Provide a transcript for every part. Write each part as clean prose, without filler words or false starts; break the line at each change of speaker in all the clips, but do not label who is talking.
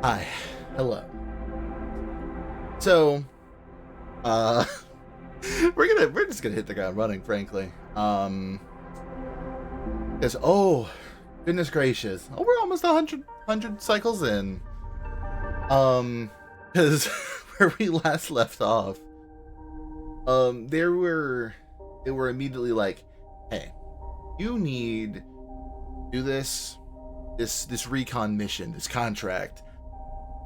Hi. Hello. So, uh, we're just gonna hit the ground running, frankly. Because, oh, goodness gracious. Oh, we're almost 100 cycles in. Because where we last left off, they were immediately like, hey, you need to do this recon mission, this contract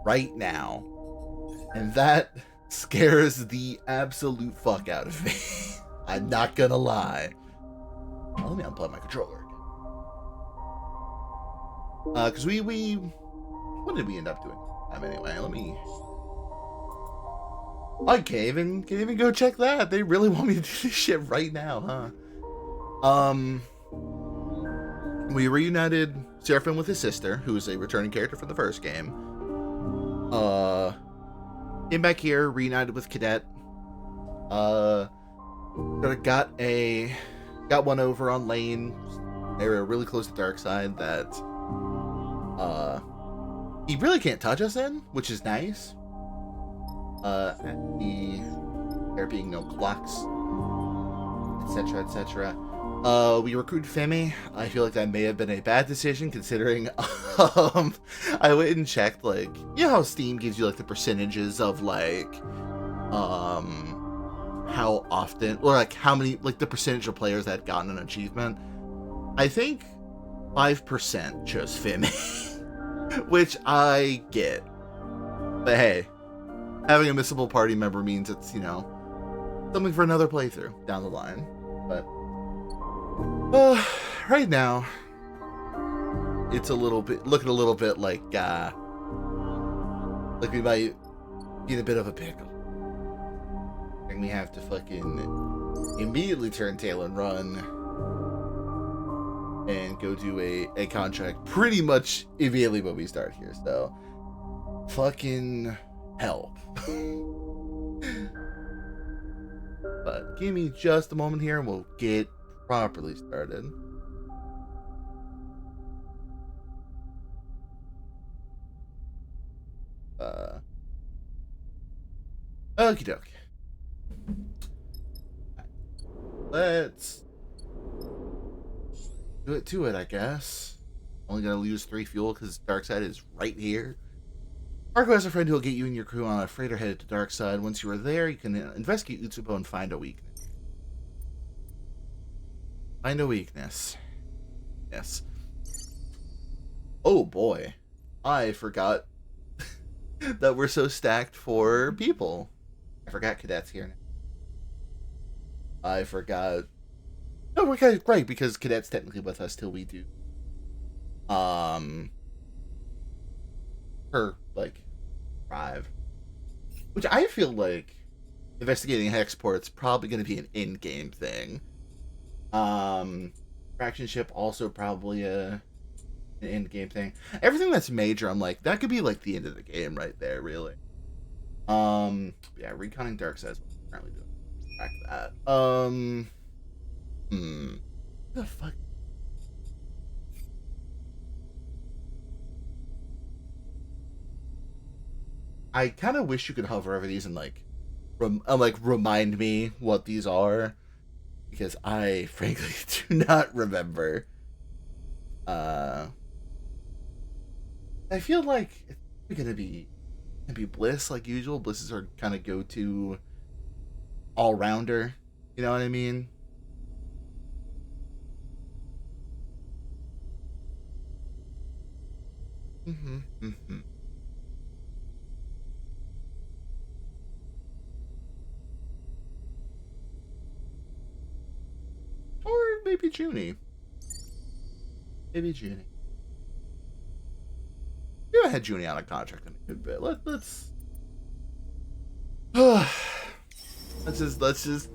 right now. And that scares the absolute fuck out of me. I'm not gonna lie. Let me unplug my controller again. Cause we what did we end up doing? Anyway, let me. I can't even go check that. They really want me to do this shit right now, huh? We reunited Seraphim with his sister, who is a returning character from the first game. Came back here, reunited with Cadet. Got one over on Lane. They were really close to Darkside that he really can't touch us in, which is nice. There being no clocks, etc., etc. We recruited Femi. I feel like that may have been a bad decision considering I went and checked, like, you know how Steam gives you like the percentages of like how often, or like how many, like the percentage of players that had gotten an achievement. I think 5% chose Femi, which I get. But hey, having a missable party member means it's, you know, something for another playthrough down the line. But right now, it's looking a little bit like we might be in a bit of a pickle. And we have to fucking immediately turn tail and run and go do a contract pretty much immediately when we start here. So, fucking help. But give me just a moment here and we'll get properly started. Okie doke. Let's do it to it, I guess. Only gonna lose 3 fuel because Darkside is right here. Marco has a friend who will get you and your crew on a freighter headed to Darkside. Once you are there, you can investigate Utsubo and find a weakness. Find a weakness. Yes. Oh boy. I forgot that we're so stacked for people. I forgot Cadet's here now. I forgot. No, we're kind of great because Cadet's technically with us till we do. Her, like, arrive. Which I feel like investigating Hexport's probably going to be an in-game thing. Fraction ship also probably an in-game thing. Everything that's major, I'm like, that could be like the end of the game right there, really. Yeah, reconning Darkside is what I'm currently doing. Back that. What the fuck? I kind of wish you could hover over these and like, remind me what these are, because I frankly do not remember. I feel like it's gonna be Bliss like usual. Bliss is our kind of go-to all-rounder. You know what I mean? Or maybe Junie. Maybe Junie. We haven't had Junie on a contract in a good bit. Let's just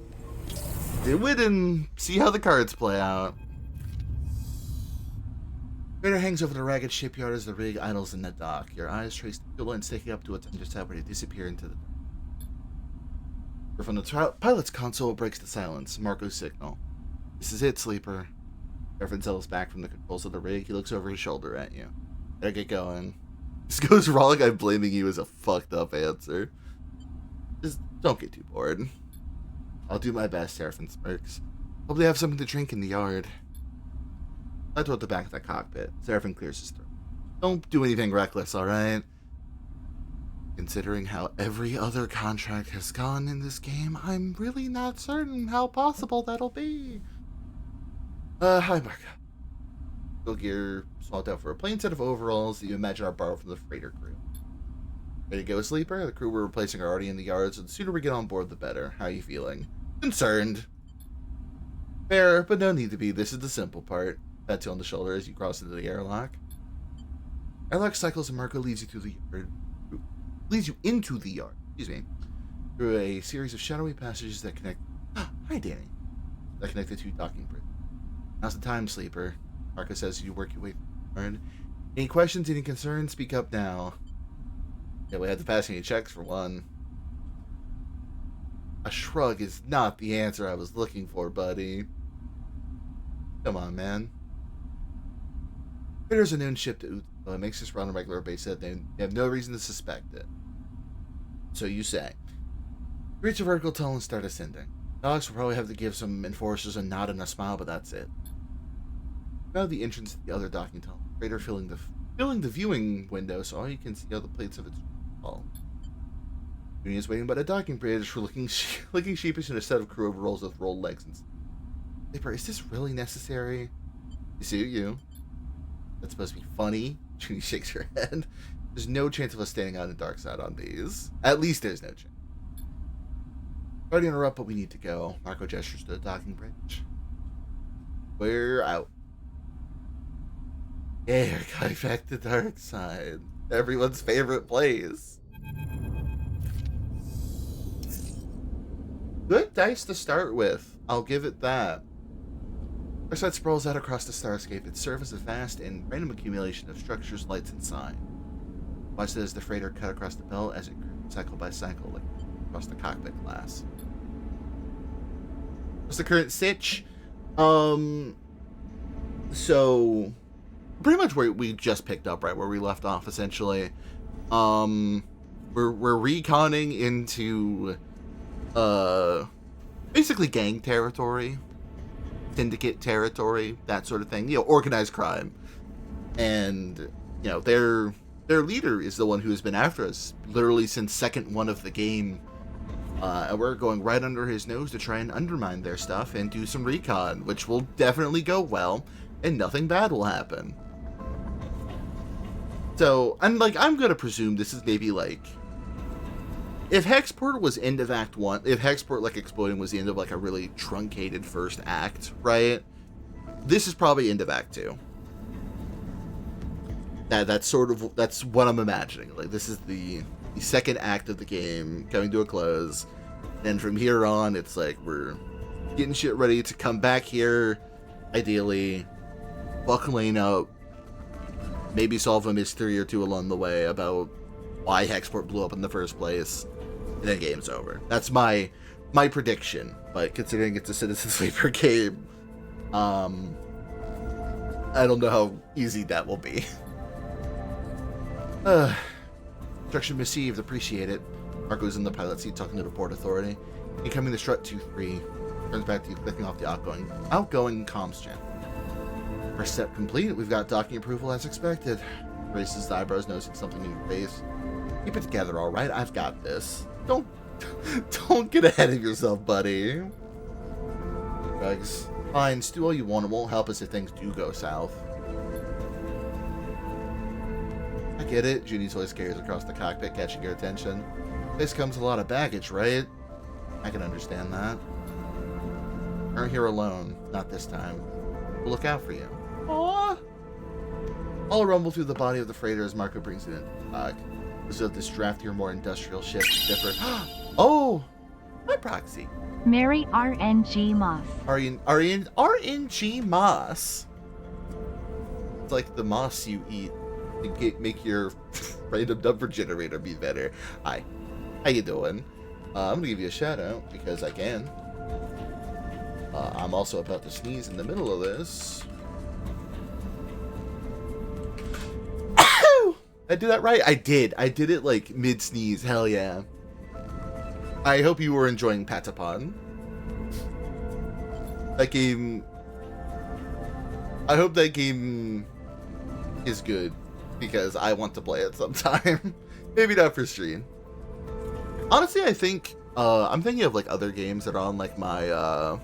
do it and see how the cards play out. Raider hangs over the ragged shipyard as the rig idles in the dock. Your eyes trace the fuel line sticking up to its underside where they disappear into the dark. From the pilot's console breaks the silence. Marco's signal. This is it, Sleeper. Griffin settles back from the controls of the rig. He looks over his shoulder at you. Better get going. this goes wrong, I'm blaming you is a fucked up answer. Just don't get too bored. I'll do my best, Seraphim smirks. Hope they have something to drink in the yard. I toward the back of the cockpit. Seraphim clears his throat. Don't do anything reckless, alright? Considering how every other contract has gone in this game, I'm really not certain how possible that'll be. Hi, Marco. Go gear swapped out for a plain set of overalls that you imagine are borrowed from the freighter crew. Ready to go, sleeper? The crew we're replacing are already in the yard, so the sooner we get on board, the better. How are you feeling? Concerned. Fair, but no need to be. This is the simple part. Pat you on the shoulder as you cross into the airlock. Airlock cycles and Marco leads you through the yard. Leads you into the yard. Excuse me. Through a series of shadowy passages that connect. Hi, Danny. That connect the two docking bridges. Now's the time, sleeper. Marco says you work your way through. Any questions, any concerns, speak up now. Yeah, we had to pass any checks for one. A shrug is not the answer I was looking for, buddy. Come on, man. There's a known ship to Uzo. It makes this run on a regular basis. They have no reason to suspect it. So you say. Reach a vertical tunnel and start ascending. Alex will probably have to give some enforcers a nod and a smile, but that's it. Now the entrance to the other docking tunnel. Freighter filling the viewing window, so all you can see are the plates of its hull. Junior is waiting by the docking bridge, looking sheepish in a set of crew overalls with rolled legs and. Sleeper, is this really necessary? You see you. That's supposed to be funny. Junie shakes her head. There's no chance of us standing on the dark side on these. At least there's no chance. Sorry to interrupt, but we need to go. Marco gestures to the docking bridge. We're out. Yeah, we're going back to Darkside. Everyone's favorite place. Good dice to start with. I'll give it that. Darkside sprawls out across the starscape. It serves as a vast and random accumulation of structures, lights, and signs. Watch as the freighter cut across the belt as it cycle by cycle, like across the cockpit glass. What's the current sitch? So pretty much where we just picked up, right where we left off, essentially. We're reconning into basically gang territory, syndicate territory, that sort of thing. You know, organized crime, and you know their leader is the one who has been after us literally since second one of the game. And we're going right under his nose to try and undermine their stuff and do some recon, which will definitely go well, and nothing bad will happen. So, I'm gonna presume this is maybe like, if Hexport was end of Act 1, if Hexport like exploding was the end of like a really truncated first act, right? This is probably end of Act 2. That's what I'm imagining. Like, this is the second act of the game coming to a close, and from here on it's like we're getting shit ready to come back here, ideally fuck Lane up, maybe solve a mystery or two along the way about why Hexport blew up in the first place, and then game's over. That's my prediction, but considering it's a Citizen Sleeper game, I don't know how easy that will be. Instruction received, appreciate it. Marco's in the pilot seat talking to the Port Authority. Incoming to strut 2-3. Turns back to you, clicking off the outgoing comms channel. First step complete. We've got docking approval as expected. Raises his eyebrows, noticing something in your face. Keep it together, all right? I've got this. Don't get ahead of yourself, buddy. Bugs. Fine, do all you want. It won't help us if things do go south. I get it. Junie's voice carries across the cockpit, catching your attention. This comes a lot of baggage, right? I can understand that. Aren't here alone. Not this time. We'll look out for you. Aww. I'll rumble through the body of the freighter as Marco brings it in. So this draftier, more industrial ship is different. Oh! My proxy.
Mary RNG Moss.
RNG Moss. It's like the moss you eat to make your random number generator be better. Hi. How you doing? I'm gonna give you a shout out because I can. I'm also about to sneeze in the middle of this. I do that right? I did. I did it like mid-sneeze. Hell yeah. I hope you were enjoying Patapon. That game... I hope that game is good, because I want to play it sometime. Maybe not for stream. Honestly, I think... I'm thinking of like other games that are on like my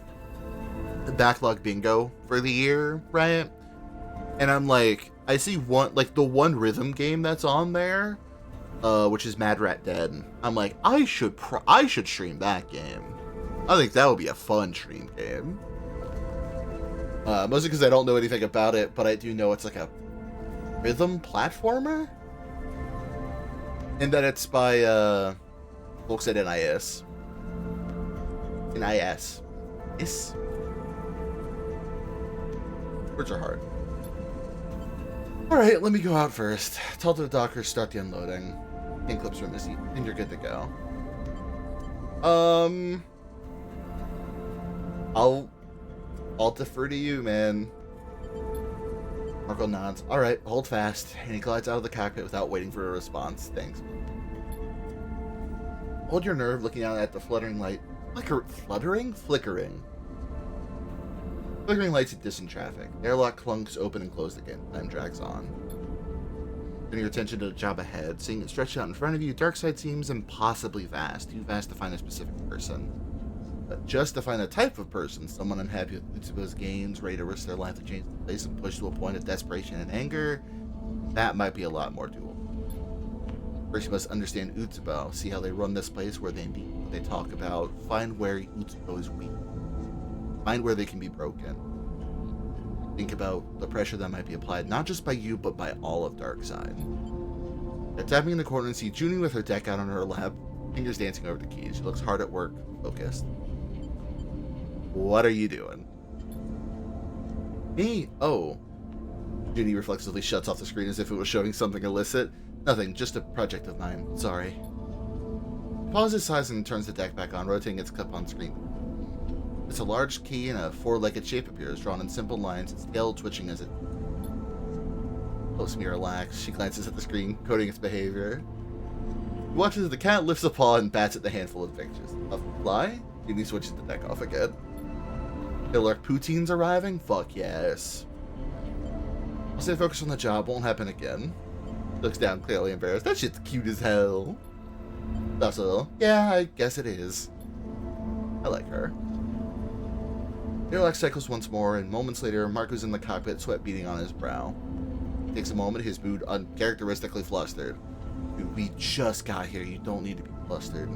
backlog bingo for the year, right? And I'm like, I see one, like the one rhythm game that's on there, which is Mad Rat Dead. I'm like, I should stream that game. I think that would be a fun stream game. Mostly because I don't know anything about it, but I do know it's like a rhythm platformer, and that it's by folks at NIS. NIS. Is. Words are hard. Alright, let me go out first. Tell the dockers start the unloading. Hand clips are missing, and you're good to go. I'll defer to you, man. Marco nods. Alright, hold fast. And he glides out of the cockpit without waiting for a response. Thanks. Hold your nerve looking out at the fluttering light. Flickering lights at distant traffic. Airlock clunks open and close again. Time drags on. Turning your attention to the job ahead. Seeing it stretched out in front of you, Darkside seems impossibly vast. Too vast to find a specific person. But just to find a type of person, someone unhappy with Utsubo's gains, ready to risk their life to change the place and push to a point of desperation and anger, that might be a lot more doable. First, you must understand Utsubo, see how they run this place, where they meet, what they talk about, find where Utsubo is weak, find where they can be broken. Think about the pressure that might be applied, not just by you, but by all of Darkside. You're tapping in the corner and see Junie with her deck out on her lap, fingers dancing over the keys. She looks hard at work, focused. What are you doing? Me? Oh. Junie reflexively shuts off the screen as if it was showing something illicit. Nothing, just a project of mine. Sorry. He pauses, sighs, and turns the deck back on, rotating its clip on screen. It's a large key in a four-legged shape appears, drawn in simple lines, its tail twitching as it... Close me relax. She glances at the screen, coding its behavior. He watches as the cat lifts a paw and bats at the handful of pictures. A fly? Junie switches the deck off again. Killer poutines arriving? Fuck yes. I'll stay focused on the job, won't happen again. Looks down, clearly embarrassed. That shit's cute as hell. Laughs a little. Yeah, I guess it is. I like her. Airlock cycles once more, and moments later, Marco's in the cockpit, sweat beading on his brow. It takes a moment, his mood uncharacteristically flustered. Dude, we just got here, you don't need to be flustered.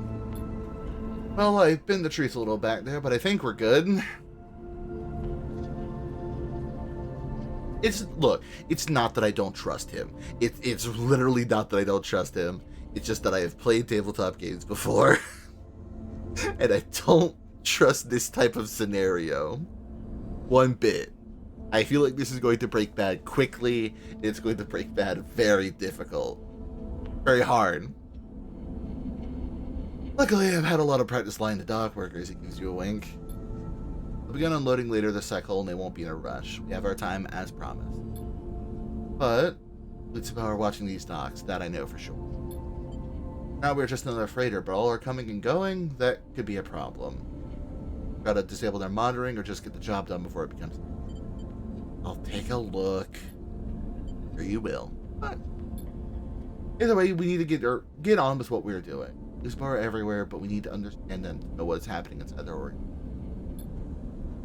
Well, I bent the truth a little back there, but I think we're good. Look, it's not that I don't trust him. It's literally not that I don't trust him. It's just that I have played tabletop games before. And I don't trust this type of scenario one bit. I feel like this is going to break bad quickly. It's going to break bad very difficult. Very hard. Luckily, I've had a lot of practice lying to dock workers. He gives you a wink. We'll begin unloading later this cycle, and they won't be in a rush. We have our time as promised. But Utsubo are watching these docks, that I know for sure. Now we're just another freighter, but all are coming and going. That could be a problem. Try to disable their monitoring or just get the job done before it becomes... I'll take a look. Or you will. But either way, we need to get on with what we're doing. Utsubo are everywhere, but we need to understand and know what's happening inside their org.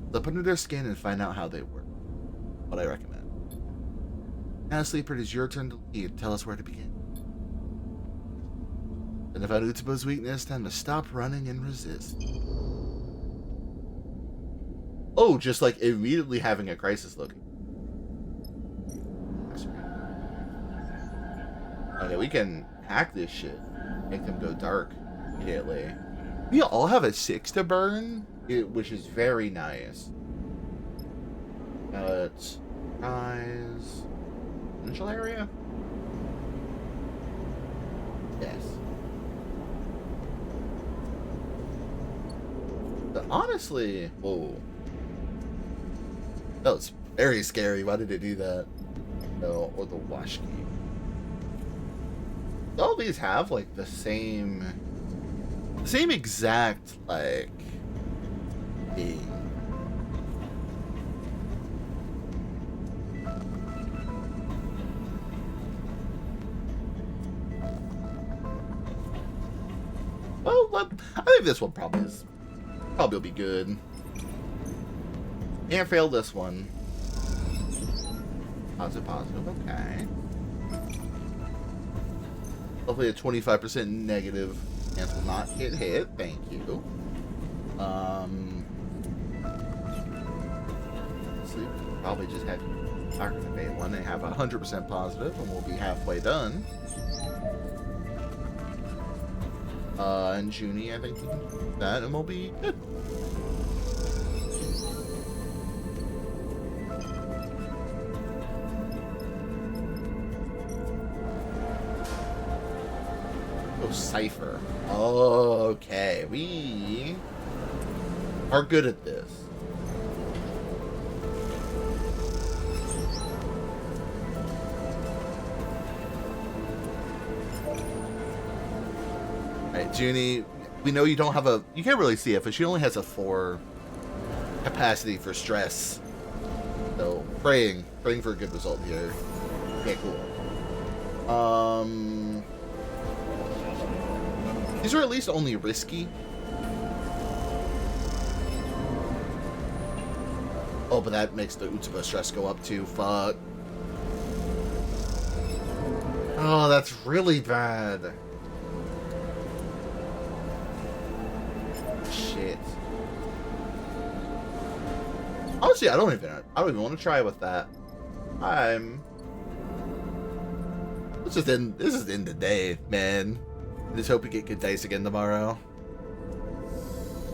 Look under their skin and find out how they work. What I recommend. Now, Sleeper, it is your turn to lead. Tell us where to begin. And if I Utsubo's weakness, time to stop running and resist. Oh, just like immediately having a crisis look. Okay, we can hack this shit. Make them go dark immediately. We all have a 6 to burn, which is very nice. It's eyes. Potential area? Yes. But honestly, whoa. That was very scary. Why did it do that? No, or the wash key. all these have like the same exact like thing. Well, I think this one probably will be good. Can't fail this one. Positive, okay. Hopefully a 25% negative chance will not hit. Thank you. So probably just have activate one and have 100% positive, and we'll be halfway done. And Junie, I think you can do that, and we'll be good. Oh, Cypher. Okay, we are good at this. Alright, Junie, we know you don't have a... You can't really see it, but she only has a 4 capacity for stress. So, praying for a good result here. Okay, cool. These are at least only risky. Oh, but that makes the Utsuba stress go up too. Fuck. Oh, that's really bad. Shit. Honestly, I don't even want to try with that. This is in the day, man. I just hope we get good dice again tomorrow.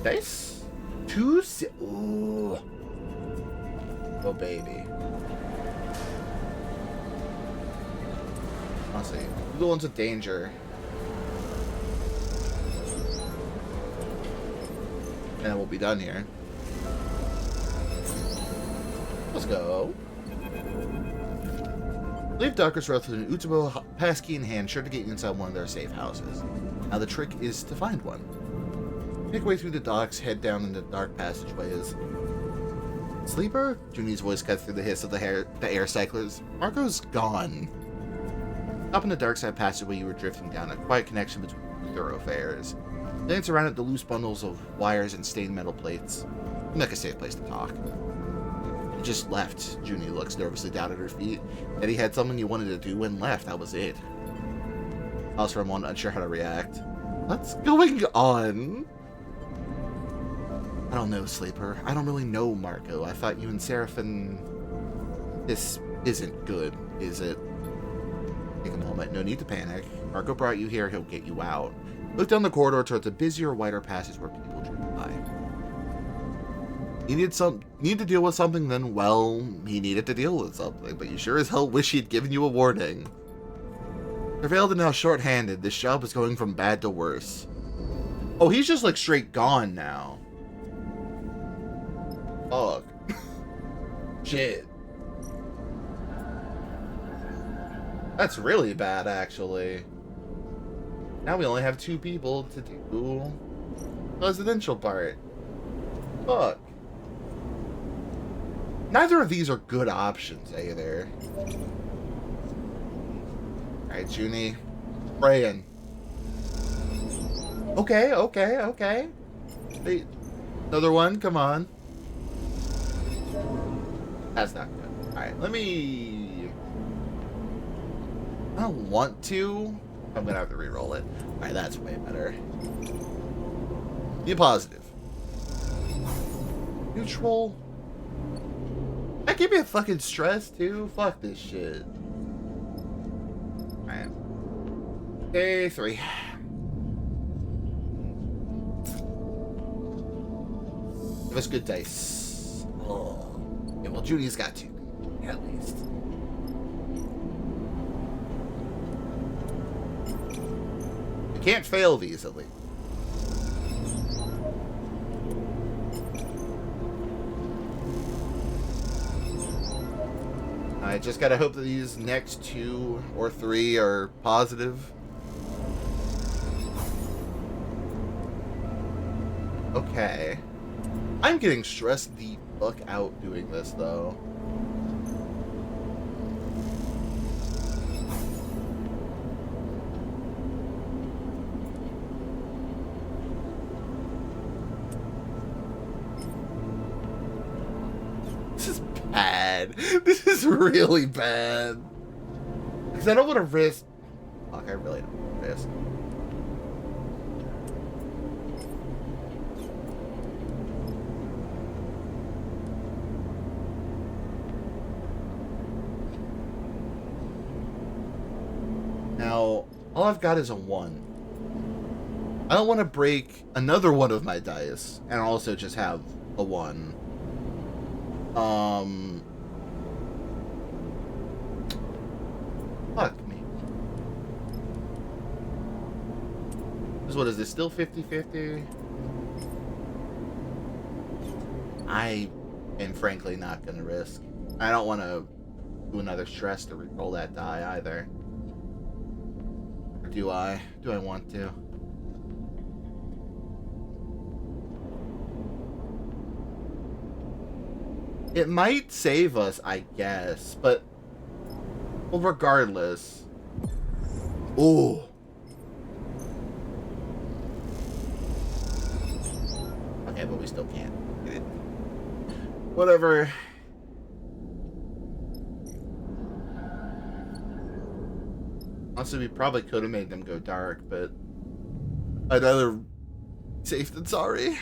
Dice? Ooh. Oh, baby. Honestly, we go into danger. And then we'll be done here. Let's go. Leave Darkest Wrath with an Utsubo passkey in hand, sure to get you inside one of their safe houses. Now the trick is to find one. Make your way through the docks, head down into dark passageways. Sleeper? Junie's voice cuts through the hiss of the air cyclers. Marco's gone. Up in the Darkside passageway, you were drifting down a quiet connection between two thoroughfares. Dance around at the loose bundles of wires and stained metal plates. Seemed like a safe place to talk. You just left. Junie looks nervously down at her feet. Eddie had something you wanted to do and left. That was it. I was for a moment unsure how to react. What's going on? I don't know, Sleeper. I don't really know Marco. I thought you and Seraphin... This isn't good, is it? Take a moment. No need to panic. Marco brought you here. He'll get you out. Look down the corridor towards a busier, wider passage where people drive by. You need to deal with something, then, well, he needed to deal with something, but you sure as hell wish he'd given you a warning. You're veiled and now short-handed. This job is going from bad to worse. Oh, he's just, like, straight gone now. Fuck. Shit. That's really bad, actually. Now we only have 2 people to do the residential part. Fuck. Neither of these are good options, either. Alright, Junie. Praying. Okay. Hey, another one, come on. That's not good. Alright, let me... I don't want to. I'm gonna have to re-roll it. Alright, that's way better. Be positive. Neutral. That gave me a fucking stress too. Fuck this shit. Alright. Okay, 3. Give us good dice. Oh. Yeah, well, Junie's got 2. At least. You can't fail these, at least. I just gotta hope that these next 2 or 3 are positive. Okay. I'm getting stressed the fuck out doing this, though. This is bad. This is really bad. Because I don't want to risk... Fuck, I really don't want to risk. Now, all I've got is a 1. I don't want to break another one of my dice and also just have a 1. Fuck me. What is this, still 50-50? I am frankly not going to risk. I don't want to do another stress to re-roll that die either. Or do I? Do I want to? It might save us, I guess, but... Well, regardless... Ooh. Okay, but we still can't get it. Whatever. Honestly, we probably could have made them go dark, but... I'd rather safe than sorry.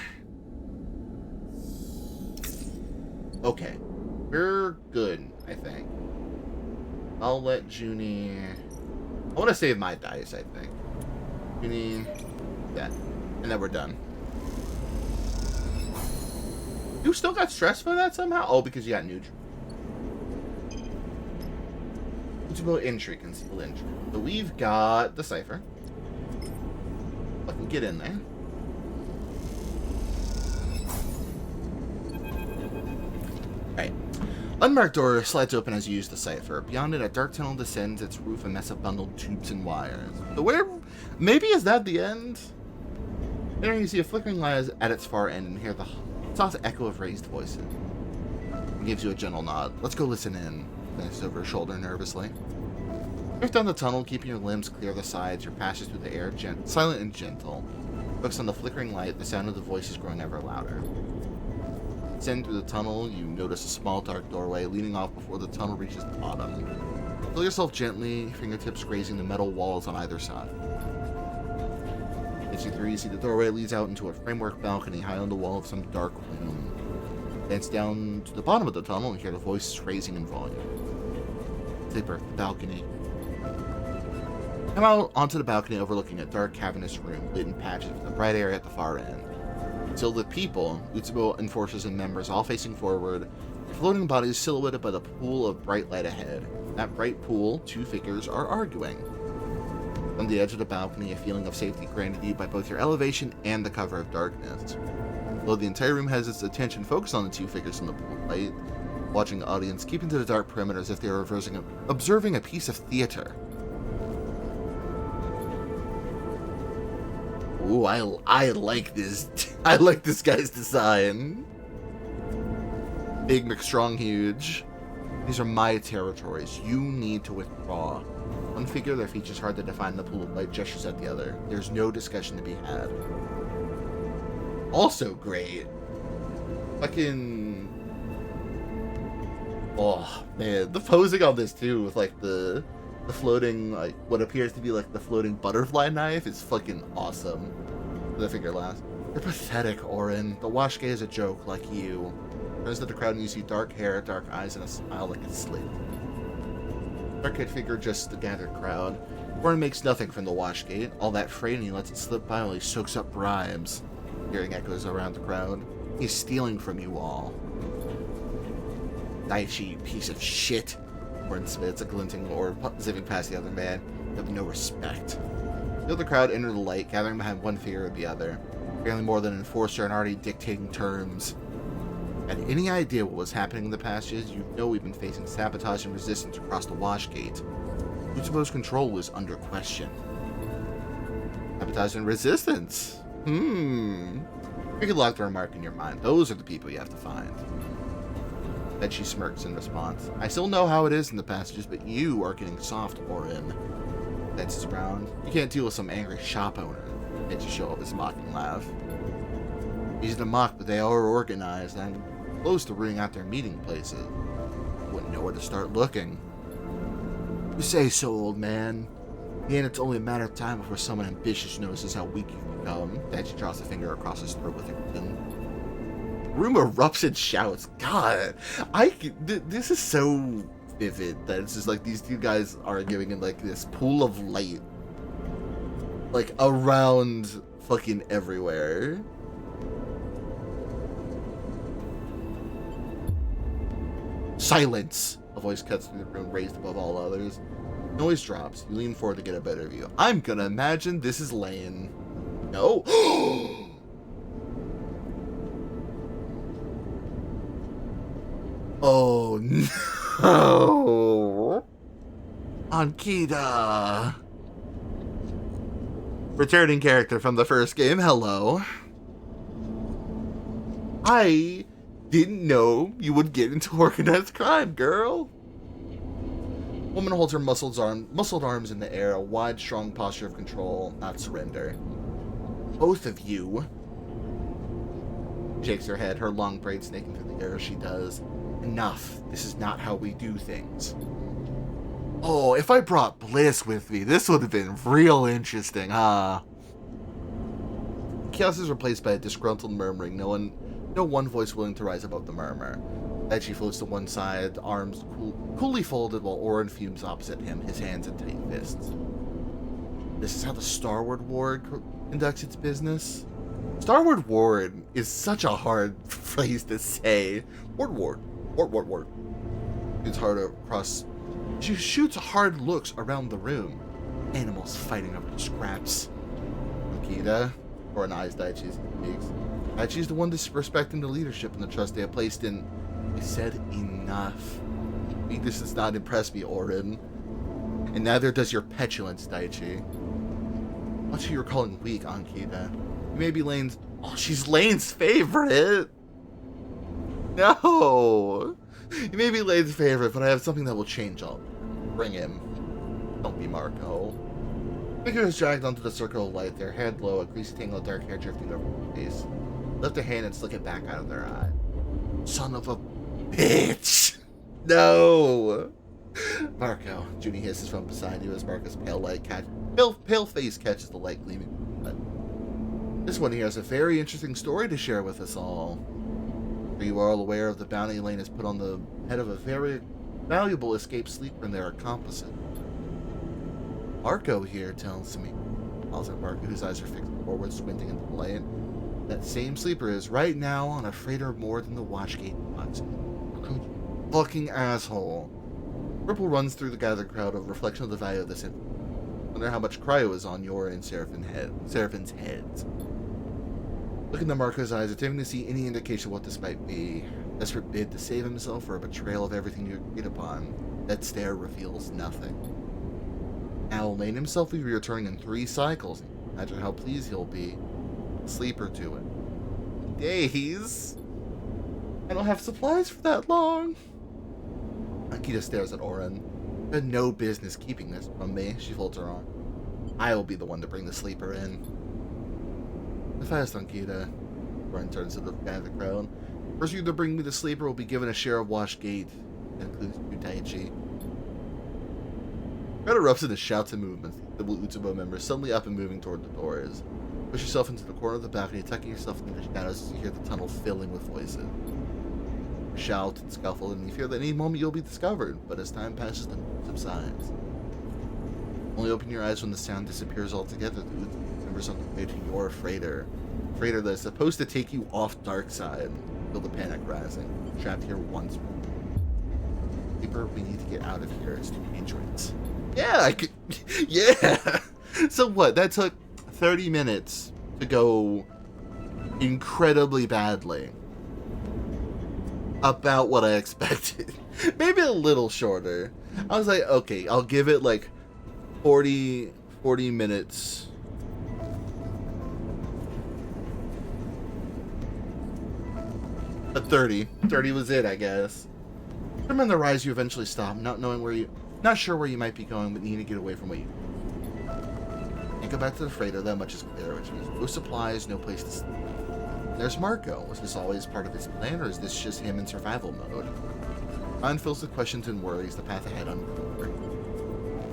Okay. We're good, I think. I'll let Junie... I want to save my dice, I think. Junie... Yeah. And then we're done. You still got stress for that somehow? Oh, because you got neutral. Conceal entry, conceal entry. So we've got the cipher. Fucking get in there. Alright. Unmarked door slides open as you use the cipher. Beyond it, a dark tunnel descends, its roof a mess of bundled tubes and wires. So where... Maybe is that the end? There you see a flickering light at its far end and hear the soft echo of raised voices. It gives you a gentle nod. Let's go listen in. Glances over her shoulder nervously. Drift down the tunnel, keeping your limbs clear of the sides. Your passage through the air, silent and gentle. Focus on the flickering light. The sound of the voices growing ever louder. Descending through the tunnel, you notice a small dark doorway leading off before the tunnel reaches the bottom. Pull yourself gently, fingertips grazing the metal walls on either side. As you see the doorway leads out into a framework balcony high on the wall of some dark room. Dance down to the bottom of the tunnel and hear the voices raising in volume. Zipper, the balcony. Come out onto the balcony overlooking a dark cavernous room lit in patches with a bright area at the far end. Filled with people, Utsubo enforcers and members all facing forward, floating bodies silhouetted by the pool of bright light ahead. In that bright pool, two figures are arguing. On the edge of the balcony, a feeling of safety granted you by both your elevation and the cover of darkness. Though the entire room has its attention focused on the two figures in the pool of light, watching the audience keep into the dark perimeter as if they were observing a piece of theater. Ooh, I like this. I like this guy's design. Big, McStrong, huge. These are my territories. You need to withdraw. One figure, their features hard to define, the pool of light gestures at the other. There's no discussion to be had. Also great. Fucking... Oh, man. The posing on this, too, with, like, the floating, like, what appears to be, like, the floating butterfly knife is fucking awesome. The figure laughs. You're pathetic, Orin. The Washgate is a joke, like you. Turns to the crowd and you see dark hair, dark eyes, and a smile like a slate. Dark-haired figure just the gathered crowd. Orin makes nothing from the Washgate. All that freight, and he lets it slip by while he soaks up bribes. Hearing echoes around the crowd. He's stealing from you all. Daichi, piece of shit. Orin spits, a glinting orb zipping past the other man. You have no respect. The other crowd enter the light, gathering behind one figure or the other. Barely more than an enforcer and already dictating terms. Had any idea what was happening in the passages, you know we've been facing sabotage and resistance across the Washgate. Utsubo's control was under question. Sabotage and resistance? You can lock the remark in your mind. Those are the people you have to find. Then she smirks in response. I still know how it is in the passages, but you are getting soft, Orin. Dances around. You can't deal with some angry shop owner. Then you show up his mocking laugh. Easy to mock, but they are organized and close to rooting out their meeting places. Wouldn't know where to start looking. You say so, old man. And it's only a matter of time before someone ambitious notices how weak you've become. Then she draws a finger across his throat with her chin. The room erupts and shouts. God, this is so vivid that it's just like these two guys arguing in like this pool of light, like around fucking everywhere. Silence! A voice cuts through the room, raised above all others. Noise drops. You lean forward to get a better view. I'm gonna imagine this is Lane. No. Oh no. Ankita. Returning character from the first game. Hello. I didn't know you would get into organized crime, girl. Woman holds her muscled arms in the air, a wide, strong posture of control, not surrender. Both of you. Shakes her head, her long braids snaking through the air as she does. Enough. This is not how we do things. Oh, if I brought Bliss with me, this would have been real interesting, huh? Chaos is replaced by a disgruntled murmuring, no one voice willing to rise above the murmur. Then she floats to one side, arms coolly folded, while Orin fumes opposite him, his hands in tight fists. This is how the Starward Ward conducts its business? Starward Ward is such a hard phrase to say. Ward. She shoots hard looks around the room. Animals fighting over scraps. Akita, or an eyes Daichi speaks. Daichi's the one disrespecting the leadership and the trust they have placed in. I said enough. This does not impress me, Orin. And neither does your petulance, Daichi. What's who you're calling weak, Ankita? You may be Lane's... Oh, she's Lane's favorite! No! You may be Lane's favorite, but I have something that will change all. Bring him. Don't be Marco. Figure is dragged onto the circle of light, their head low, a greasy tangle of dark hair drifting over her face. Lift their hand and slick it back out of their eye. Son of a bitch! No! Marco, Junie hisses from beside you as Marco's pale face catches the light gleaming. This one here has a very interesting story to share with us all. You are all aware of the bounty Lane has put on the head of a very valuable escaped sleeper and their accomplice. Marco here tells me, calls out Marco, whose eyes are fixed forward, squinting into the light. That same sleeper is right now on a freighter more than the Watchgate box. Fucking asshole. Ripple runs through the gathered crowd, a reflection of the value of this info. Wonder how much cryo is on your and Seraphin's heads. Looking into Marco's eyes, attempting to see any indication of what this might be. Desperate bid to save himself or a betrayal of everything you agreed upon. That stare reveals nothing. Now, Lane himself will be returning in 3 cycles. Imagine how pleased he'll be. Sleeper to it. Days? I don't have supplies for that long. Akita stares at Orin. You had no business keeping this from me, she folds her arm. I'll be the one to bring the sleeper in. The fast, Ankita. Orin turns to the guy of the crowd. First you to bring me the sleeper will be given a share of Watchgate. That includes you, Daichi. Crowd erupts into shouts and movements. The Utsubo members suddenly up and moving toward the doors. Push yourself into the corner of the balcony, tucking yourself into the shadows as you hear the tunnel filling with voices. You shout and scuffle, and you fear that any moment you'll be discovered, but as time passes, the noise subsides. Only open your eyes when the sound disappears altogether. The Utsubo members on the way to your freighter. Freighter that is supposed to take you off Darkside. Feel the panic rising. Trapped here once more. Sleeper, we need to get out of here. It's too dangerous. Yeah, I could. Yeah. So what? That took 30 minutes to go incredibly badly. About what I expected. Maybe a little shorter. I was like, okay, I'll give it like 40 minutes. But 30. 30 was it, I guess. On the rise, you eventually stop, not sure where you might be going, but need to get away from what you can't go back to the freighter. That much is clear, which means no supplies, no place to sleep. There's Marco. Was this always part of his plan, or is this just him in survival mode? Mind fills with questions and worries. The path ahead unclear.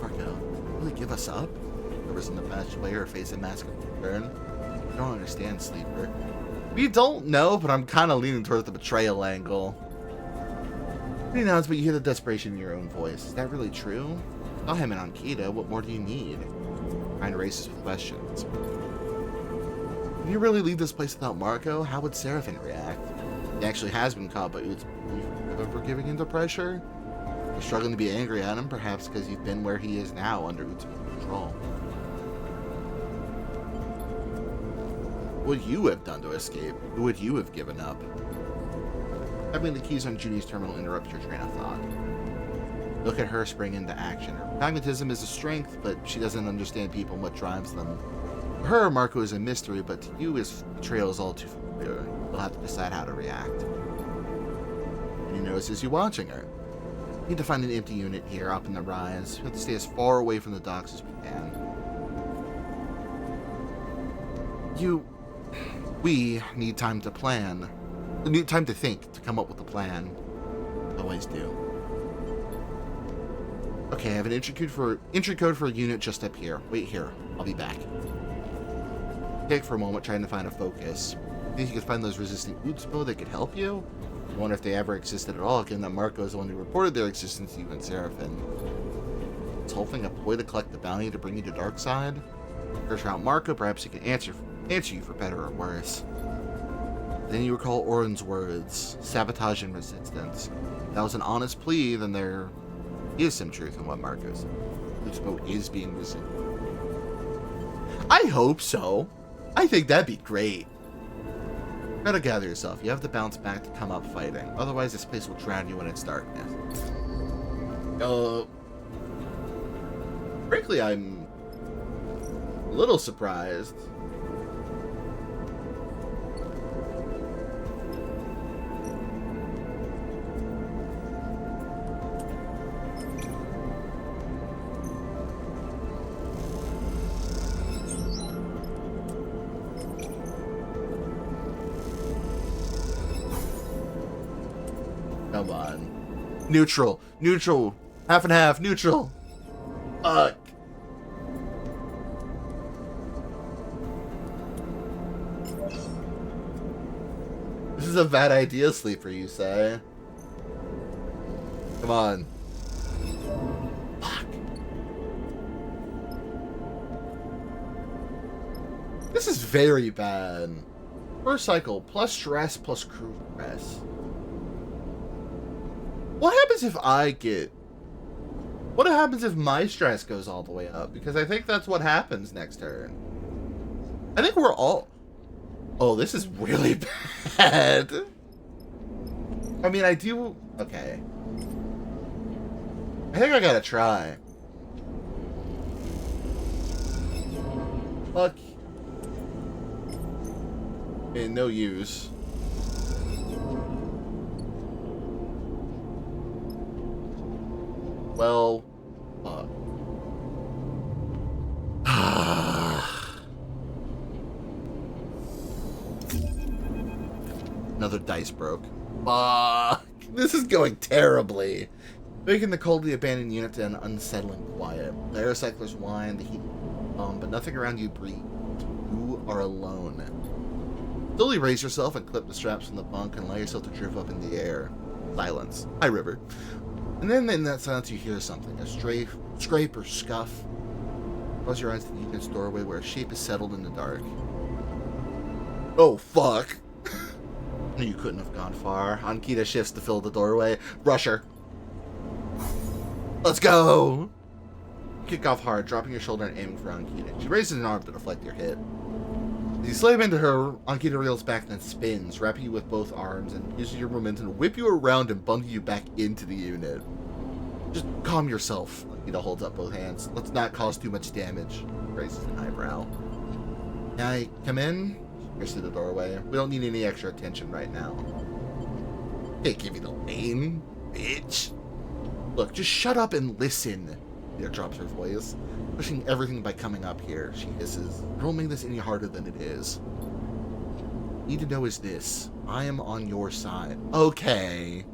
Marco, really give us up? There was in the past way, her face a mask of concern. I don't understand, Sleeper. We don't know, but I'm kind of leaning towards the betrayal angle. He nods, but you hear the desperation in your own voice. Is that really true? Saw him in Ankita. What more do you need? Mind races with questions. Can you really leave this place without Marco? How would Seraphin react? He actually has been caught by Ute's for giving into pressure. You're struggling to be angry at him, perhaps because you've been where he is now under Ute's control. What would you have done to escape? Who would you have given up? Having the keys on Judy's terminal interrupts your train of thought. Look at her spring into action. Her pragmatism is a strength, but she doesn't understand people and what drives them. For her, Marco is a mystery, but to you, his betrayal is all too familiar. You'll have to decide how to react. And he notices you watching her. You need to find an empty unit here, up in the rise. You have to stay as far away from the docks as we can. We need time to plan. We need time to think, to come up with a plan. Always do. Okay, I have an entry code for a unit just up here. Wait here. I'll be back. Take for a moment trying to find a focus. Think you could find those resistant Utspo that could help you? I wonder if they ever existed at all, given that Marco is the one who reported their existence to you and Seraphin. Is whole thing a ploy to collect the bounty to bring you to Darkside? Search out Marco, perhaps he can answer you for better or worse. Then you recall Orin's words, sabotage and resistance. If that was an honest plea, then there is some truth in what Marco's. Utspo is being resisted. I hope so. I think that'd be great. Try to gather yourself. You have to bounce back to come up fighting. Otherwise, this place will drown you in its darkness. Frankly, I'm a little surprised. Come on. Neutral. Neutral. Half and half. Neutral. Fuck. This is a bad idea, Sleeper, you say? Come on. Fuck. This is very bad. First cycle, plus stress, plus crew stress. What happens if what happens if my stress goes all the way up? Because I think that's what happens next turn. I think we're all... Oh, this is really bad. I mean, I do... Okay. I think I gotta try. Fuck. And no use. Well, fuck. Another dice broke. Fuck. This is going terribly. Making the cold of the abandoned unit an unsettling quiet. The air cyclers whine, the heat but nothing around you breathes. You are alone. Slowly raise yourself and clip the straps from the bunk and allow yourself to drift up in the air. Silence. Hi, River. And then in that silence you hear something, a scrape or scuff. Close your eyes to the unit's doorway where a shape is settled in the dark. Oh, fuck. You couldn't have gone far. Ankita shifts to fill the doorway. Rush her. Let's go! Kick off hard, dropping your shoulder and aiming for Ankita. She raises an arm to deflect your hit. As you slam into her, Ankita reels back and then spins, wrapping you with both arms and using your momentum to whip you around and bundle you back into the unit. Just calm yourself. Ankita holds up both hands. Let's not cause too much damage. Raises an eyebrow. Can I come in? She goes to the doorway. We don't need any extra attention right now. Can't give me the lane, bitch. Look, just shut up and listen. Leah drops her voice, pushing everything by coming up here. She hisses. I don't make this any harder than it is. What you need to know is this. I am on your side. Okay.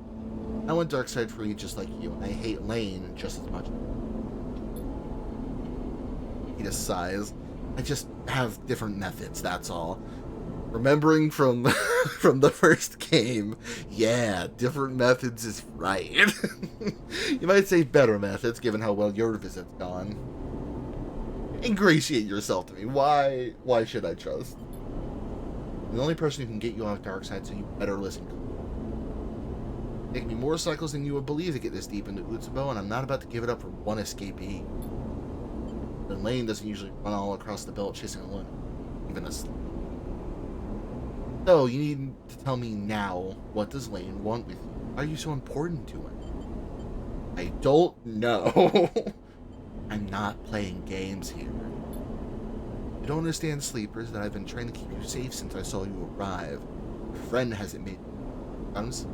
I want Darkside for you just like you, and I hate Lane just as much. He just sighs. I just have different methods, that's all. Remembering from from the first game, yeah, different methods is right. You might say better methods, given how well your visit's gone. Ingratiate yourself to me. Why should I trust? I'm the only person who can get you off Darkside, so you better listen. Take me more cycles than you would believe to get this deep into Utsubo, and I'm not about to give it up for one escapee. The Lane doesn't usually run all across the belt chasing a loon, even a. So, you need to tell me now, what does Lane want with you? Why are you so important to him? I don't know. I'm not playing games here. You don't understand, sleepers, that I've been trying to keep you safe since I saw you arrive. Your friend hasn't made...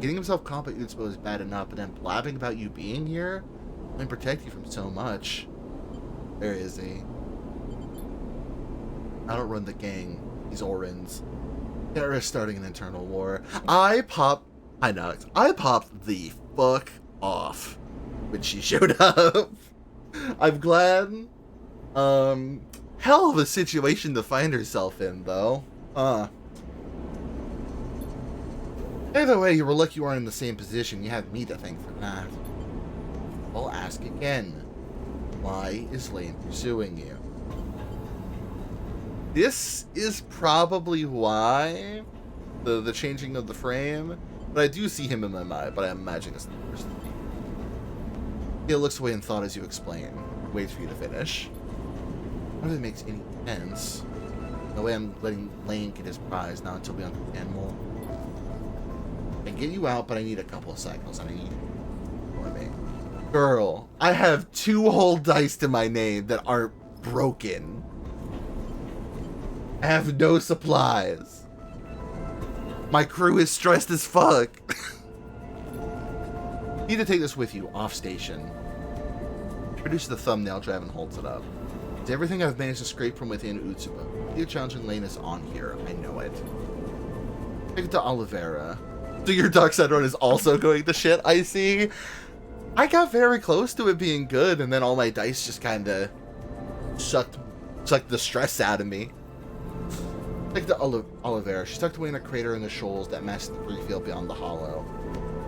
Getting himself competent Utsubo is bad enough, but then blabbing about you being here? I can protect you from so much. Where is he? I don't run the gang. These Orins. Terrorists starting an internal war. I popped the fuck off when she showed up. I'm glad. Hell of a situation to find herself in, though. Either way, you were lucky you weren't in the same position. You have me to thank for that. I'll ask again. Why is Lane pursuing you? This is probably why the changing of the frame, but I do see him in my mind, but I imagine it's the first. He looks away in thought as you explain. Waits for you to finish. None of it makes any sense. No way I'm letting Lane get his prize, not until we understand more. I can get you out, but I need a couple of cycles. I need you for me. Girl, I have 2 whole dice to my name that aren't broken. I have no supplies. My crew is stressed as fuck. You need to take this with you, off station. Produce the thumbnail, Draven holds it up. It's everything I've managed to scrape from within Utsubo. Your challenging Lane is on here, I know it. Take it to Oliveira. So your Darkside run is also going to shit, I see. I got very close to it being good, and then all my dice just kinda sucked the stress out of me. Take it to Oliveira. She's tucked away in a crater in the shoals that mask the free field beyond the hollow.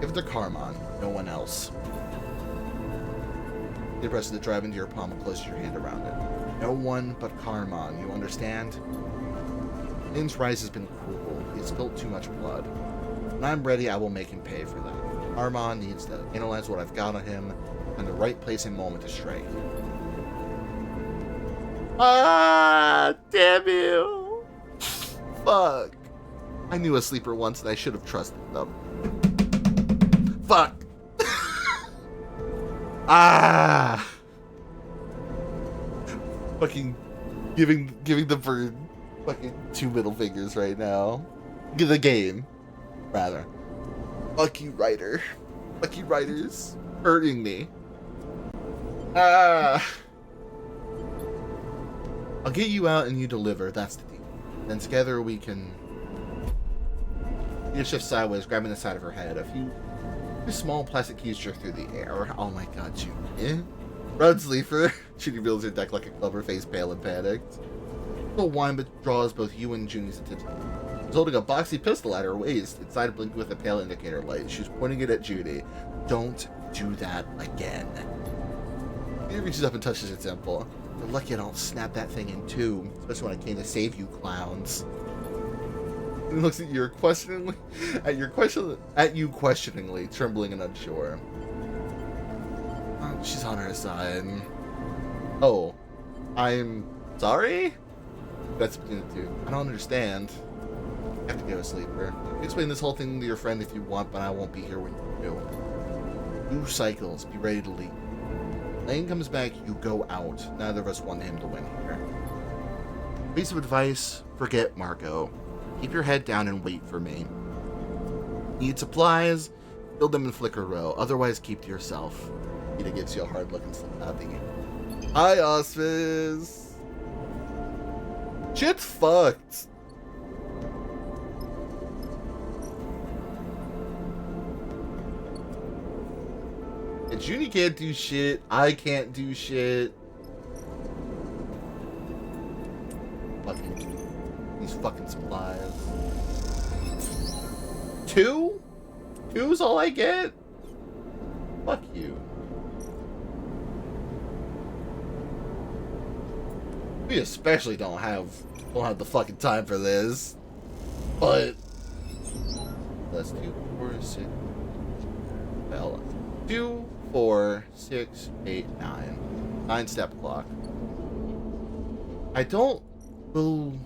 Give it to Carmon, no one else. You press the drive into your palm and close your hand around it. No one but Carmon, you understand? Lane's rise has been cruel. He has spilled too much blood. When I'm ready, I will make him pay for that. Carmon needs to analyze what I've got on him and the right place and moment to strike. Ah, damn you! Fuck. I knew a sleeper once and I should have trusted them. Fuck. Ah. Fucking giving the bird fucking 2 middle fingers right now. Give the game, rather. Fuck you, writer. Fuck you, writers. Hurting me. Ah. I'll get you out and you deliver. That's the deal. Then together we can... You shift sideways, grabbing the side of her head. A few small plastic keys jerk through the air. Oh my god, Judy. Run, sleeper. Judy reveals her deck like a clever face, pale and panicked. The wine but draws both you and Junie's attention. She's holding a boxy pistol at her waist, inside blinking with a pale indicator light. She's pointing it at Judy. Don't do that again. He reaches up and touches its temple. You're lucky I don't snap that thing in 2, especially when I came to save you clowns. He looks at you questioningly, trembling and unsure. She's on her side. Oh, I'm sorry? That's between the two. I don't understand. You have to go to sleeper. You can explain this whole thing to your friend if you want, but I won't be here when you do. 2 cycles. Be ready to leave. Lane comes back, you go out. Neither of us want him to win here. Piece of advice, forget Marco. Keep your head down and wait for me. Need supplies? Build them in Flicker Row. Otherwise, keep to yourself. Peter gives you a hard look and stuff. Hi, Auspice. Shit's fucked. And Junie can't do shit. I can't do shit. Fucking these fucking supplies. 2? 2's all I get? Fuck you. We especially don't have the fucking time for this. But let's do 4, 6. Well, 2, 4, 6, 8, 9. 9-step clock. I don't. Well,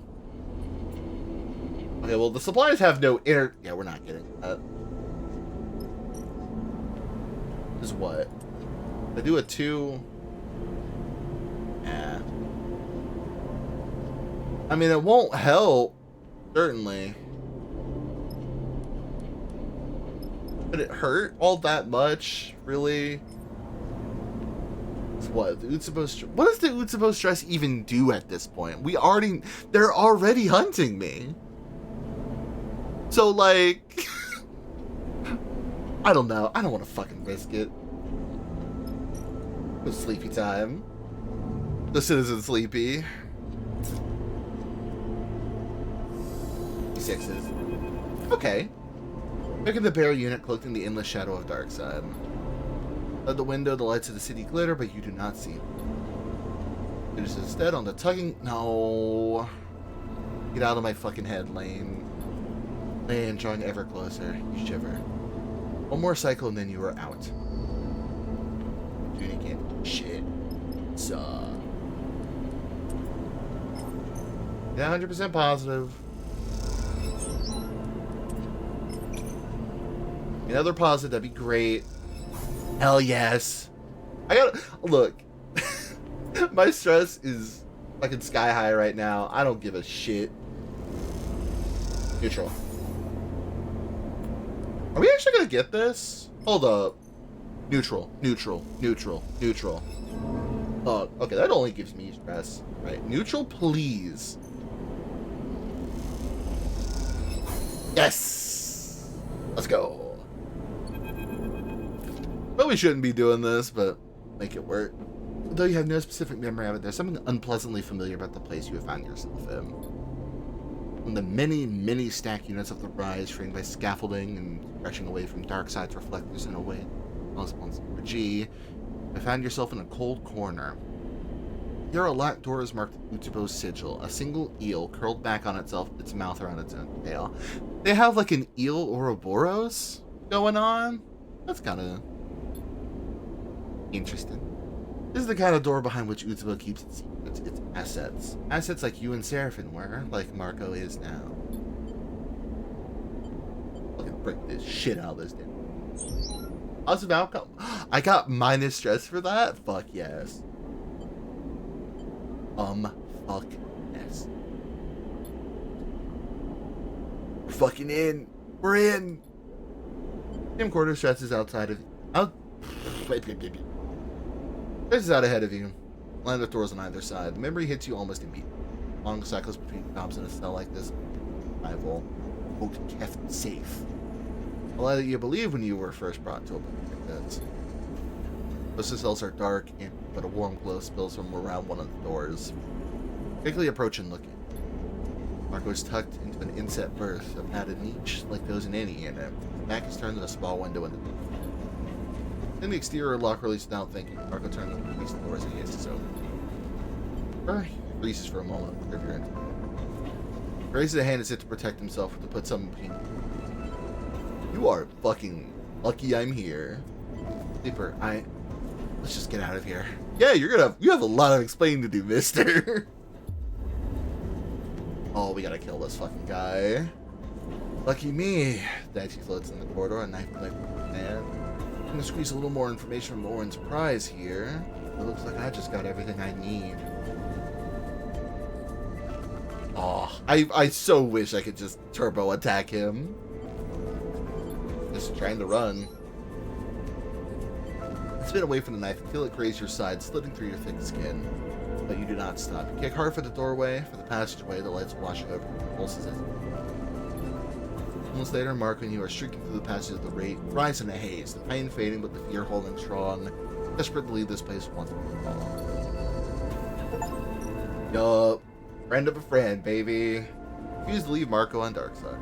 okay, well, the supplies have no inner. Yeah, we're not getting that. Is what? I do a 2. Yeah. I mean, it won't help. Certainly. But it hurt all that much, really? It's what? The Utsubo what does the Utsubo stress even do at this point? They're already hunting me. So, like, I don't know. I don't want to fucking risk it. It's sleepy time. The citizen sleepy. 6s. Okay. Look at the bare unit cloaked in the endless shadow of Darkside. At the window, the lights of the city glitter, but you do not see them. It is instead on the tugging. No. Get out of my fucking head, Lane. Lane, drawing ever closer. You shiver. One more cycle and then you are out. Junie can't do shit. So. Yeah, 100% positive. Another positive, that'd be great. Hell yes. I gotta look. My stress is fucking sky high right now. I don't give a shit. Neutral. Are we actually gonna get this? Hold up. Neutral, neutral, neutral, neutral. Okay, that only gives me stress. Right, neutral, please. Yes. Let's go. Well, we shouldn't be doing this, but make it work. Though you have no specific memory of it, there's something unpleasantly familiar about the place you have found yourself in. From the many, many stack units of the Rise, framed by scaffolding and stretching away from Darkside's reflectors in a way, G, I found yourself in a cold corner. Here a locked door is marked Utsubo's sigil, a single eel curled back on itself, its mouth around its own tail. They have like an eel Ouroboros going on? That's kind of interesting. This is the kind of door behind which Utsubo keeps its secrets, its assets. Assets like you and Seraphine were, like Marco is now. Fucking break this shit out of this damn. Positive outcome. I got minus stress for that? Fuck yes. Fuck yes. We're fucking in. We're in. Tim Quarter stresses outside of This is out ahead of you. Line of doors on either side. Memory hits you almost immediately. Long cycles between jobs in a cell like this. Rival. Quote, kept safe. A lie that you believed when you were first brought to a place like this. Most of the cells are dark, but a warm glow spills from around one of the doors. Quickly approach and look in. Marco is tucked into an inset berth, a padded niche like those in any unit. His back is turned to a small window in the door. In the exterior, lock released without thinking. Marco turned and faced the door as he hisses over. He releases for a moment. He raises a hand as if to protect himself or to put something between. You are fucking lucky I'm here. Sleeper, let's just get out of here. Yeah, you have a lot of explaining to do, mister. Oh, we gotta kill this fucking guy. Lucky me. Daichi floats in the corridor, a knife blade in his hand. I'm gonna squeeze a little more information from Oren's prize here. It looks like I just got everything I need. Oh, I so wish I could just turbo attack him. Just trying to run. spin away from the knife and feel it graze your side, slitting through your thick skin. But you do not stop. You kick hard for the doorway, for the passageway, the lights wash over your pulses. Moments later, Marco and you are streaking through the passage of the rise in a haze, the pain fading but the fear holding strong, desperate to leave this place once and for all. Yup. Friend of a friend, baby. Refuse to leave Marco on Darkside.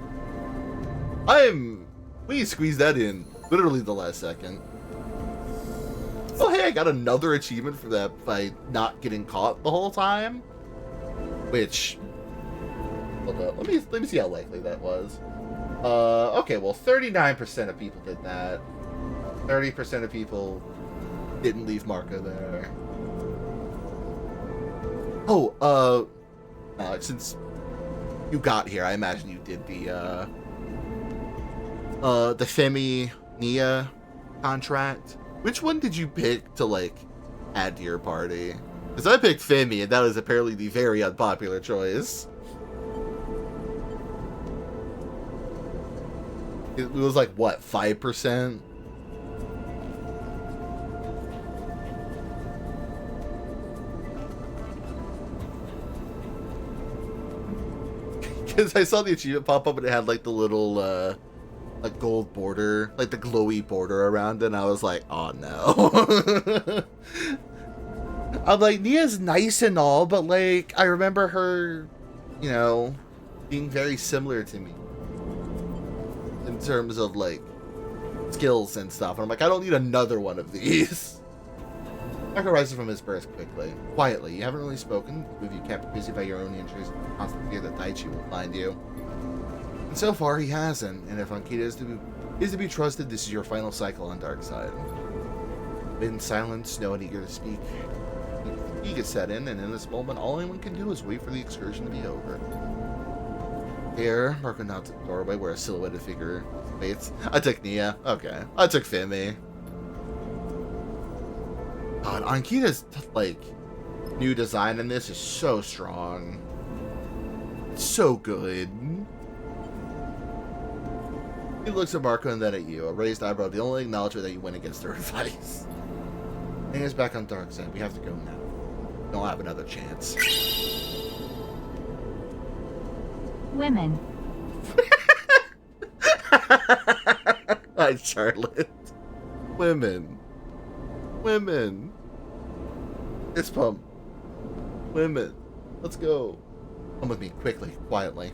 We squeezed that in literally the last second. Oh hey, I got another achievement for that by not getting caught the whole time. Which, hold up, let me see how likely that was. Okay, well 39% of people did that. 30% of people didn't leave Marco there. Oh, since you got here, I imagine you did the Femi Nia contract. Which one did you pick to, like, add to your party? Because I picked Femi, and that was apparently the very unpopular choice. It was like, what, 5%? Because I saw the achievement pop up and it had like the little like gold border, like the glowy border around it, and I was like, oh no. I'm like, Nia's nice and all, but like I remember her, you know, being very similar to me in terms of like skills and stuff. And I'm like, I don't need another one of these. Marco rises from his berth quietly. You haven't really spoken, with you kept busy by your own interests, constant fear that Daichi will find you. And so far, he hasn't. And if Ankita is to be trusted, this is your final cycle on Darkside. In silence, no one eager to speak. He gets set in, and in this moment, all anyone can do is wait for the excursion to be over. Here, Marco nods at the doorway where a silhouetted figure waits. I took Nia. Okay. I took Femi. God, Ankita's, like, new design in this is so strong. It's so good. He looks at Marco and then at you, a raised eyebrow, the only acknowledgement that you went against her advice. Hang us back on Darkside. We have to go now. We don't have another chance.
Women.
Hi, Charlotte. Women. Women. Fist pump. Women. Let's go. Come with me, quickly, quietly.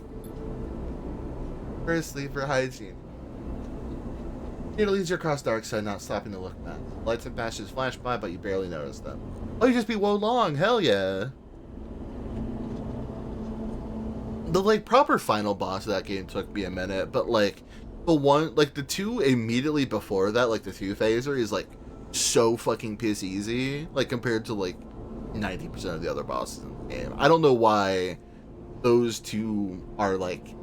Firstly, for hygiene. It leads you across Darkside, not stopping to look back. Lights and passages flash by, but you barely notice them. Oh, you just be Wo Long, hell yeah. The, like, proper final boss of that game took me a minute, but, like, the two immediately before that, like, the two-phaser is, like, so fucking piss easy, like, compared to, like, 90% of the other bosses in the game. I don't know why those two are, like,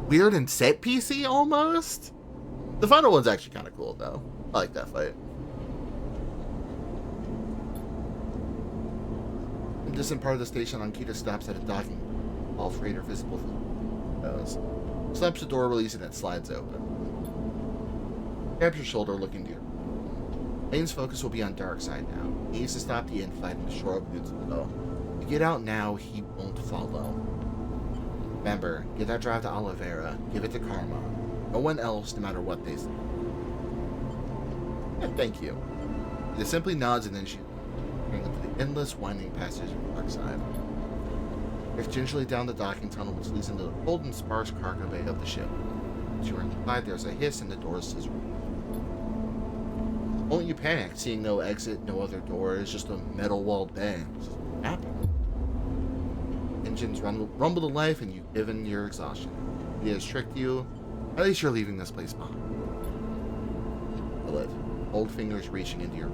weird and set PC almost. The final one's actually kind of cool, though. I like that fight. In a distant part of the station, Ankita stops at a docking. All freighter visible from the windows. Slaps the door, releasing it, slides open. Grabs your shoulder, looking to your Lane's focus will be on Darkside now. He needs to stop the infight and the shore of Bootsville. If you get out now, he won't follow. Remember, give that drive to Oliveira. Give it to Karma. No one else, no matter what they say. Yeah, thank you. He just simply nods and then she brings into the endless winding passage of Darkside. Drift gingerly down the docking tunnel which leads into the cold and sparse cargo bay of the ship. As you are inside, there's a hiss and the doors scissor. Won't you panic, seeing no exit, no other doors, just a metal-walled bay? What happened? Engines rumble to life and you've given your exhaustion. He has tricked you. At least you're leaving this place behind. Feel it. Old fingers reaching into your...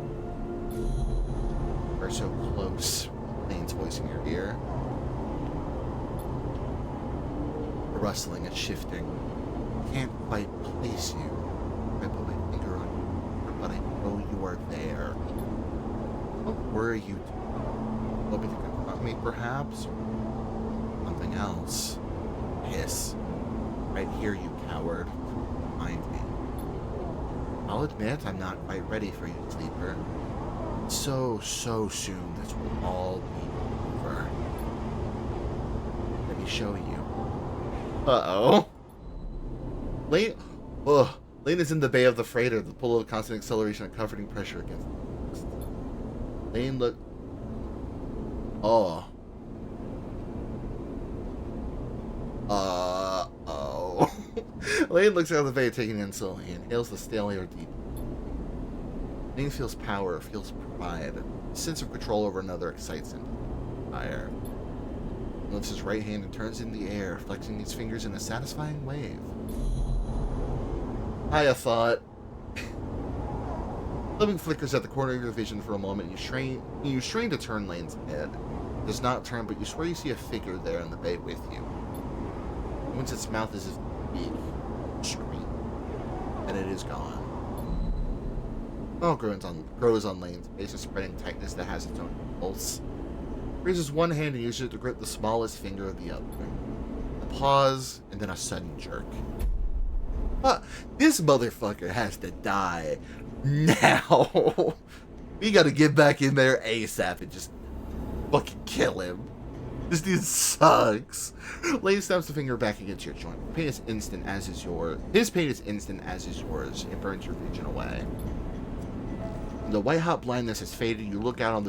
You're so close. Lane's voice in your ear. The rustling and shifting. Can't quite place you. I put my finger on you, but I know you are there. What were you doing? Hoping to confront me, perhaps? Or something else? Hiss. Right here, you coward. Find me. I'll admit I'm not quite ready for you, Sleeper. So soon this will all be over. Let me show you. Uh-oh. Lane... Ugh. Lane is in the bay of the freighter, the pull of constant acceleration and comforting pressure against the Lane look... Oh. Oh. Lane looks out of the bay, taking in slowly. He inhales the stale air deep. Lane feels power, feels pride. A sense of control over another excites him. Fire. He lifts his right hand and turns in the air, flexing his fingers in a satisfying wave. Hiya, thought. Something flickers at the corner of your vision for a moment. You strain to turn Lane's head. It does not turn, but you swear you see a figure there in the bay with you. Once its mouth is as big, scream, and it is gone. All grows on Lane's face, a spreading tightness that has its own pulse. He raises one hand and uses it to grip the smallest finger of the other. A pause, and then a sudden jerk. This motherfucker has to die now. We gotta get back in there ASAP and just fucking kill him. This dude sucks. Lane snaps the finger back against your joint. His pain is instant as is yours. It burns your vision away. The white hot blindness has faded. You look out on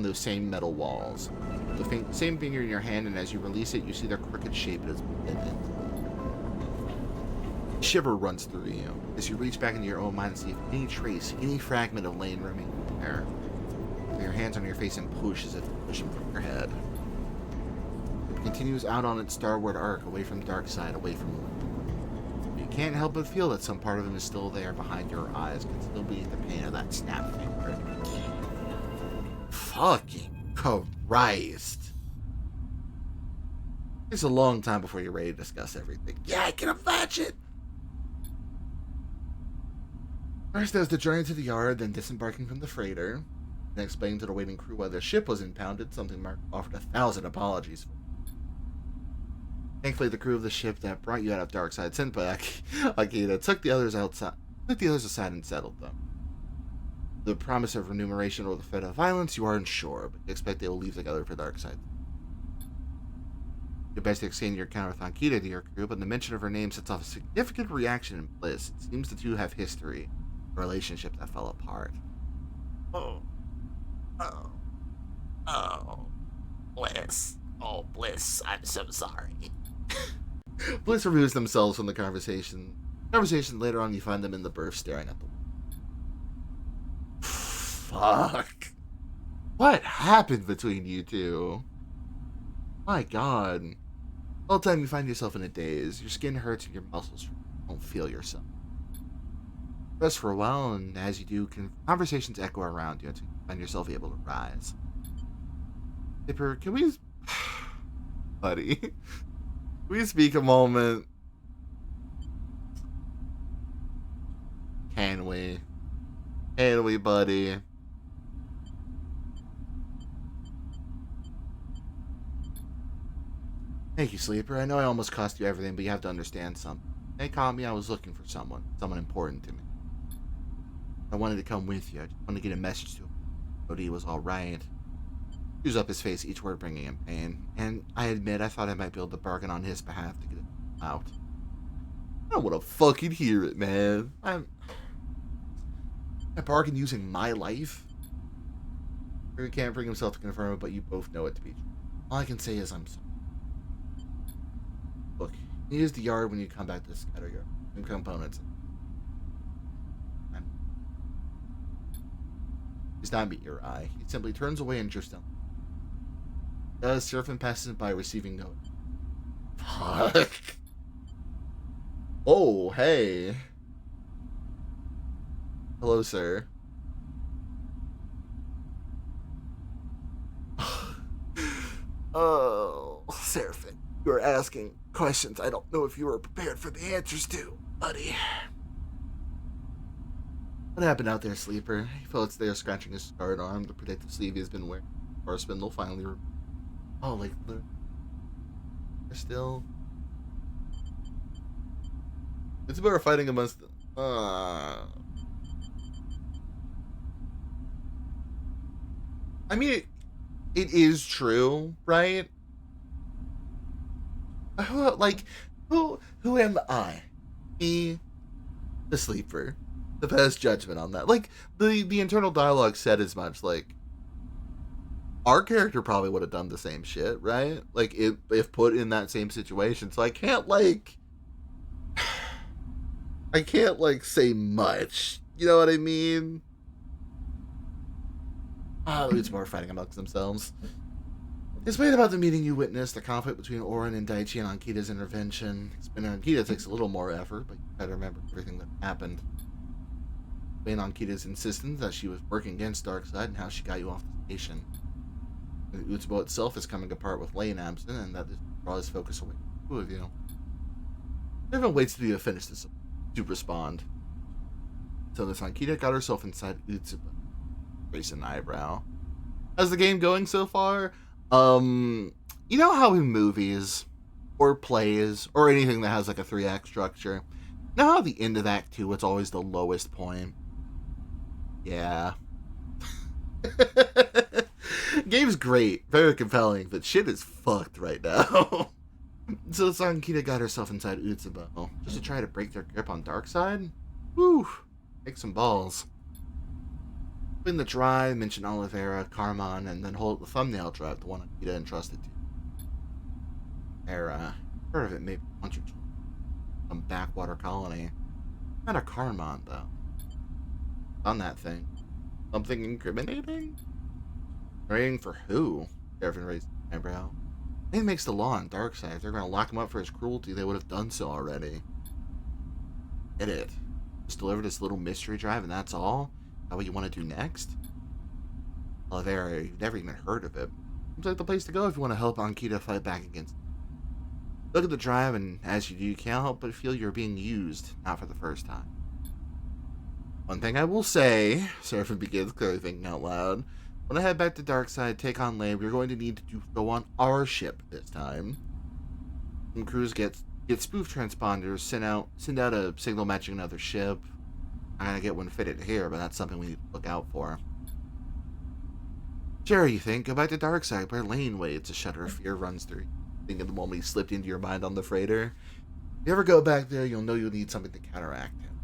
those same metal walls. The same finger in your hand, and as you release it, you see their crooked shape as bended. A shiver runs through you as you reach back into your own mind and see if any trace, any fragment of Lane remains there. With your hands on your face and push as if to push him from your head. It continues out on its starward arc, away from Darkside, away from Lane. You can't help but feel that some part of him is still there behind your eyes, can still be the pain of that snap finger. Fucking Christ. It's a long time before you're ready to discuss everything. Yeah, I can imagine. First, there's the journey to the yard, then disembarking from the freighter, and explaining to the waiting crew why their ship was impounded, something Mark offered 1,000 apologies for. Thankfully, the crew of the ship that brought you out of Darkside sent back Akita took the others aside and settled them. The promise of remuneration or the threat of violence, you aren't sure, but you expect they will leave together for Darkside. You best extend your encounter with Ankita to your crew, but the mention of her name sets off a significant reaction in Bliss. It seems the two have history, a relationship that fell apart.
Bliss. Oh, Bliss, I'm so sorry.
Bliss removes themselves from the conversation. Later on, you find them in the berth staring at the wall. Fuck. What happened between you two? My god. All the time you find yourself in a daze. Your skin hurts and your muscles don't feel yourself. Rest for a while, and as you do, conversations echo around you until you find yourself able to rise. Dipper, can we... Buddy. Can we speak a moment? Can we? Can we, buddy? Thank you, Sleeper. I know I almost cost you everything, but you have to understand something. They caught me, I was looking for someone important to me. I wanted to come with you. I just wanted to get a message to him. Odie was alright. He was up his face, each word bringing him pain. And I admit, I thought I might be able to bargain on his behalf to get him out. I don't want to fucking hear it, man. I bargain using my life? He can't bring himself to confirm it, but you both know it to be true. All I can say is I'm sorry. Look, use the yard when you come back to the scatter yard. Some components. Does not meet your eye. He simply turns away and drifts down. Seraphin passes by, receiving note. Fuck. Oh, hey. Hello, sir. Oh, Seraphin, you are asking questions I don't know if you were prepared for the answers to, buddy. What happened out there, Sleeper? He felt it's there scratching his scarred arm, the protective sleeve he has been wearing. Our spindle finally oh, like, they're still... It's about fighting amongst I mean, it is true, right? Like, who am I? Me, the sleeper, the best judgment on that. Like, the internal dialogue said as much. Like, our character probably would have done the same shit, right? Like, if put in that same situation. So I can't like say much. You know what I mean? It's more fighting amongst themselves. Despite about the meeting you witnessed, the conflict between Orin and Daichi and Ankita's intervention. Ankita takes a little more effort, but you gotta remember everything that happened. Between Ankita's insistence that she was working against Darkside and how she got you off the station. And Utsubo itself is coming apart with Lane absent, and that draws his focus away from the two of you. Everyone waits till you have finished this to respond. So this Ankita got herself inside Utsubo. Raise an eyebrow. How's the game going so far? You know how in movies or plays or anything that has like a 3-act structure, you know how the end of Act 2 it's always the lowest point? Yeah. Game's great, very compelling, but shit is fucked right now. So Sankita got herself inside Utsubo just to try to break their grip on Darkside. Woo! Take some balls. In the drive, mention Oliveira, Carmon, and then hold the thumbnail drive, the one Akita entrusted to. Era. Heard of it maybe once or twice. Some backwater colony. Not a Carmon, though. On that thing. Something incriminating? Writing for who? Devin raised an eyebrow. He makes the law on Darkside. If they're going to lock him up for his cruelty, they would have done so already. Get it. Just deliver this little mystery drive and that's all? Is that what you want to do next? Oliveira, you've never even heard of it. Seems like the place to go if you want to help Ankita fight back against it. Look at the drive, and as you do, you can't help but feel you're being used, not for the first time. One thing I will say, Seraphim begins clearly thinking out loud. When I head back to Darkside, take on Lane, we're going to need to go on our ship this time. Some crews get spoof transponders, send out a signal matching another ship. I'm gonna get one fitted here, but that's something we need to look out for. Sure, you think? Go back to Darkside, where Lane waits. A shudder of fear runs through you. Think of the moment he slipped into your mind on the freighter. If you ever go back there, you'll know you'll need something to counteract him.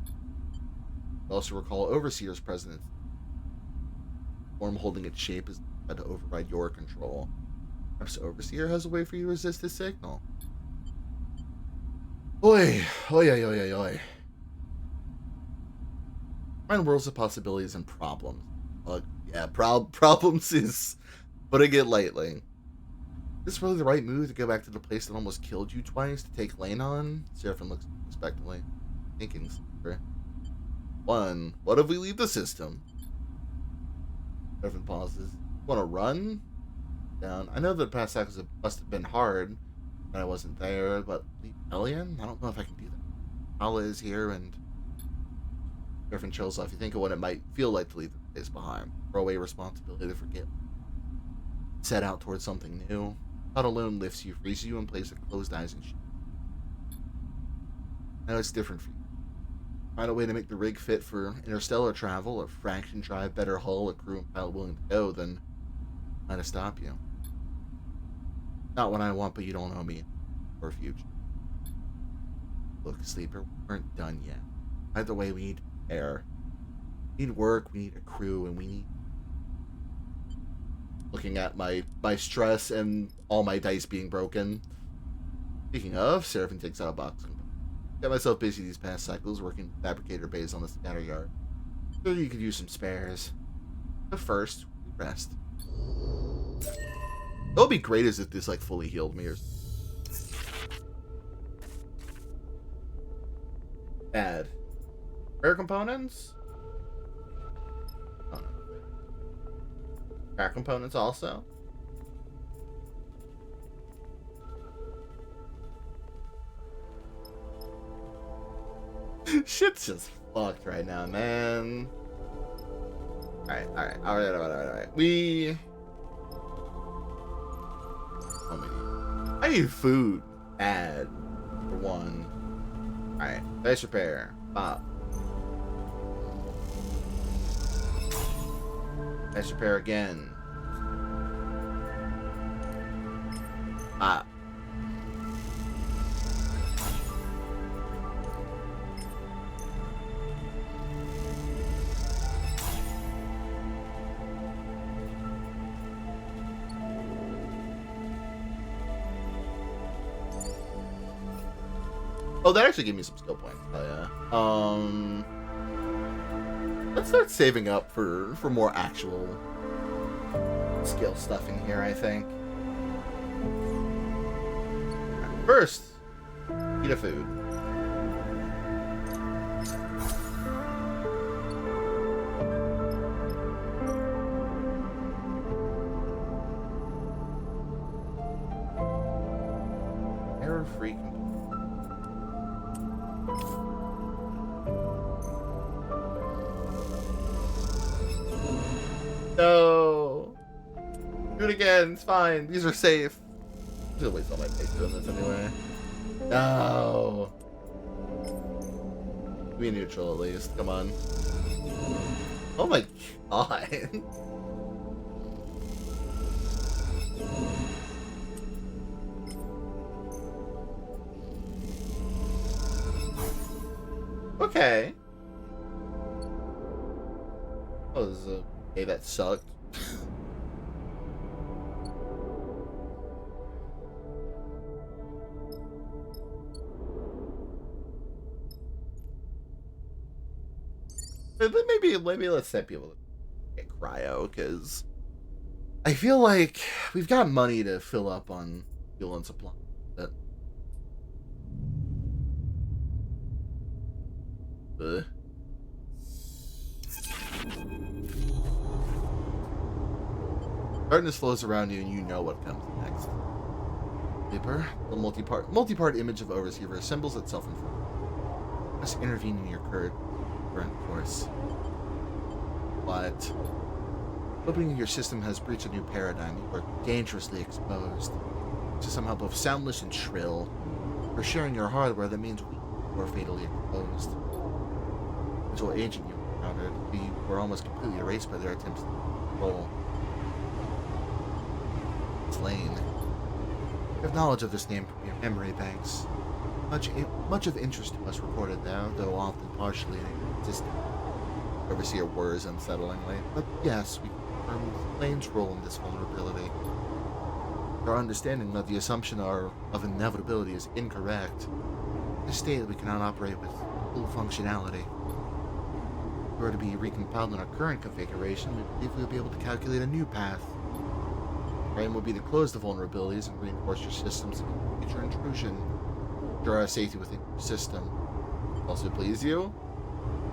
You also recall Overseer's presence. Form holding its shape is to override your control. Perhaps Overseer has a way for you to resist his signal. Oi, oi, oi, oi, oi. Find worlds of possibilities and problems. Yeah, problems is putting it lightly. Is this really the right move to go back to the place that almost killed you twice to take Lane on? Seraphim looks expectantly. Thinking, sleeper. 1. What if we leave the system? Seraphim pauses. Want to run? Down. I know the past cycles must have been hard when I wasn't there, but leave Elian? I don't know if I can do that. Hala is here and Griffin chills off. You think of what it might feel like to leave the place behind. Throw away responsibility to forget. Set out towards something new. Not alone lifts you, frees you in place of closed eyes and shit. Now it's different for you. Find a way to make the rig fit for interstellar travel, a fraction drive, better hull, a crew and pilot willing to go, then try to stop you. Not what I want, but you don't owe me or future. Look, sleeper, we aren't done yet. Either way, we need air. We need work, we need a crew, and we need... Looking at my stress and all my dice being broken. Speaking of, Seraphim takes out a box. Got myself busy these past cycles working fabricator bays on the scatter yard. Sure you could use some spares. But first, we rest. It would be great as if this like fully healed me or... Bad. Rare components? Oh no. Rare components also? Shit's just fucked right now, man. Alright. We... I need food. Bad. For one. Alright. Base repair. Bop. Nice repair again. Ah. Oh, that actually gave me some skill points. Oh yeah. Let's start saving up for more actual skill stuff in here, I think. First, eat a food. Error-free. No. Do it again. It's fine. These are safe. I'm gonna waste all my face doing this anyway. No. Be neutral at least. Come on. Oh my god. Okay. Oh, this is a... Hey, that sucked. Maybe let's set people to get cryo, because I feel like we've got money to fill up on fuel and supply. But... Darkness flows around you, and you know what comes next. Paper, the multi-part image of Overseer assembles itself in front of you. You must intervene in your current course. But opening your system has breached a new paradigm. You are dangerously exposed to somehow both soundless and shrill. For sharing your hardware, that means we were fatally exposed. Visual agent you encountered, we were almost completely erased by their attempts to control. Slain. You have knowledge of this name from your memory banks. Much of interest to us recorded now, though often partially inexistent. Overseer whirs unsettlingly. But yes, we confirmed Slane's role in this vulnerability. Our understanding of the assumption of inevitability is incorrect. In this state, we cannot operate with full functionality. If we were to be recompiled in our current configuration, we believe we'll be able to calculate a new path. Our aim will be to close the vulnerabilities and reinforce your systems against future intrusion. Ensure our safety within your system. Also please you?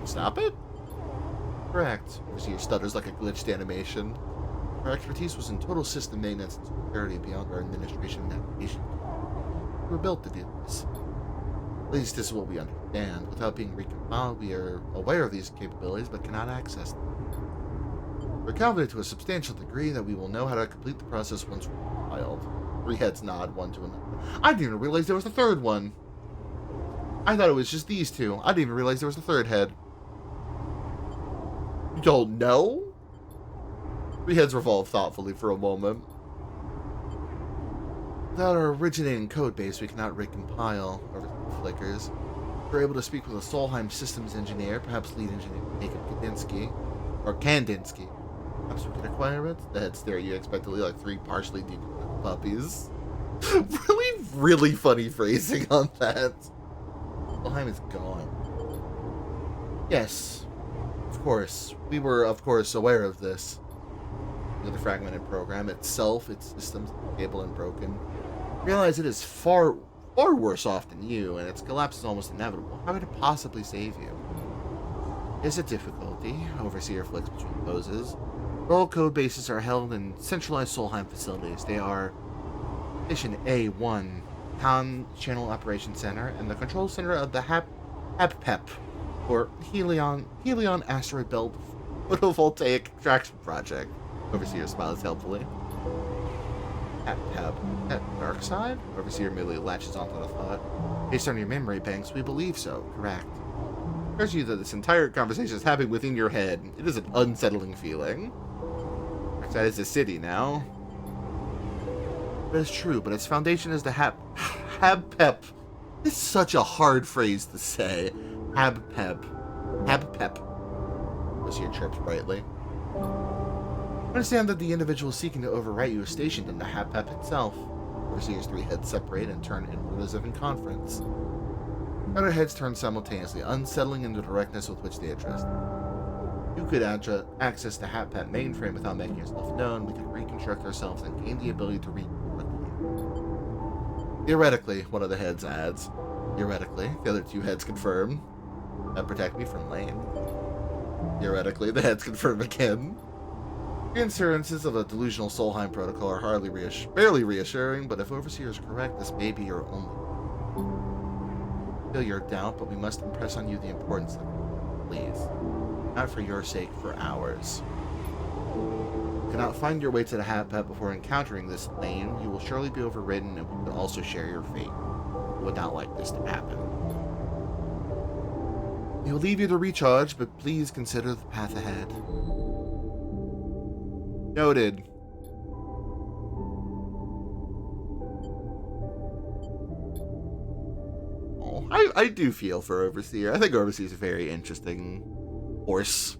Stop it? Correct. Overseer stutters like a glitched animation. Our expertise was in total system maintenance and security beyond our administration and navigation. We were built to do this. At least this is what we understand. Without being recompiled, we are aware of these capabilities but cannot access them. We're confident to a substantial degree that we will know how to complete the process once we're compiled. Three heads nod one to another. I didn't even realize there was a third one. I thought it was just these two. I didn't even realize there was a third head. You don't know? Three heads revolve thoughtfully for a moment. Without our originating code base, we cannot recompile over flickers. We're able to speak with a Solheim systems engineer, perhaps lead engineer Jacob Kandinsky. Or Kandinsky. Perhaps we can acquire it? The head stare at you expectantly like three partially decomposed puppies. really funny phrasing on that. Solheim is gone. Yes. Of course. We were, of course, aware of this. The fragmented program itself, its systems stable and broken. Realize it is far worse off than you, and its collapse is almost inevitable. How could it possibly save you? Is a difficulty. Overseer flicks between poses. All code bases are held in centralized Solheim facilities. They are Station A1, Con Channel Operations Center, and the control center of the HAPPEP, or Helion Asteroid Belt Photovoltaic Extraction Project. Overseer smiles helpfully. HAPPEP at Darkside? Overseer merely latches onto the thought. Based on your memory banks, we believe so. Correct. It occurs to you that this entire conversation is happening within your head. It is an unsettling feeling. Darkside is a city now. That is true, but its foundation is the Habpep. It's such a hard phrase to say. Habpep. Habpep. Overseer chirps brightly. I understand that the individual seeking to overwrite you is stationed in the Habpep itself. Overseer's three heads separate and turn inward as if in conference. Other heads turn simultaneously, unsettling in the directness with which they address them. You could access the Habpep mainframe without making yourself known. We could reconstruct ourselves and gain the ability to reconstruct you. Theoretically, one of the heads adds. Theoretically, the other two heads confirm. That protect me from Lane. Theoretically, the heads confirm again. The insurances of a delusional Solheim protocol are barely reassuring, but if Overseer is correct, this may be your only. Feel your doubt, but we must impress on you the importance of it. Please. Not for your sake, for ours. You cannot find your way to the Habpep before encountering this lane. You will surely be overridden, and we will also share your fate. We would not like this to happen. We will leave you to recharge, but please consider the path ahead. Noted. Oh, I do feel for Overseer. I think Overseer is a very interesting horse.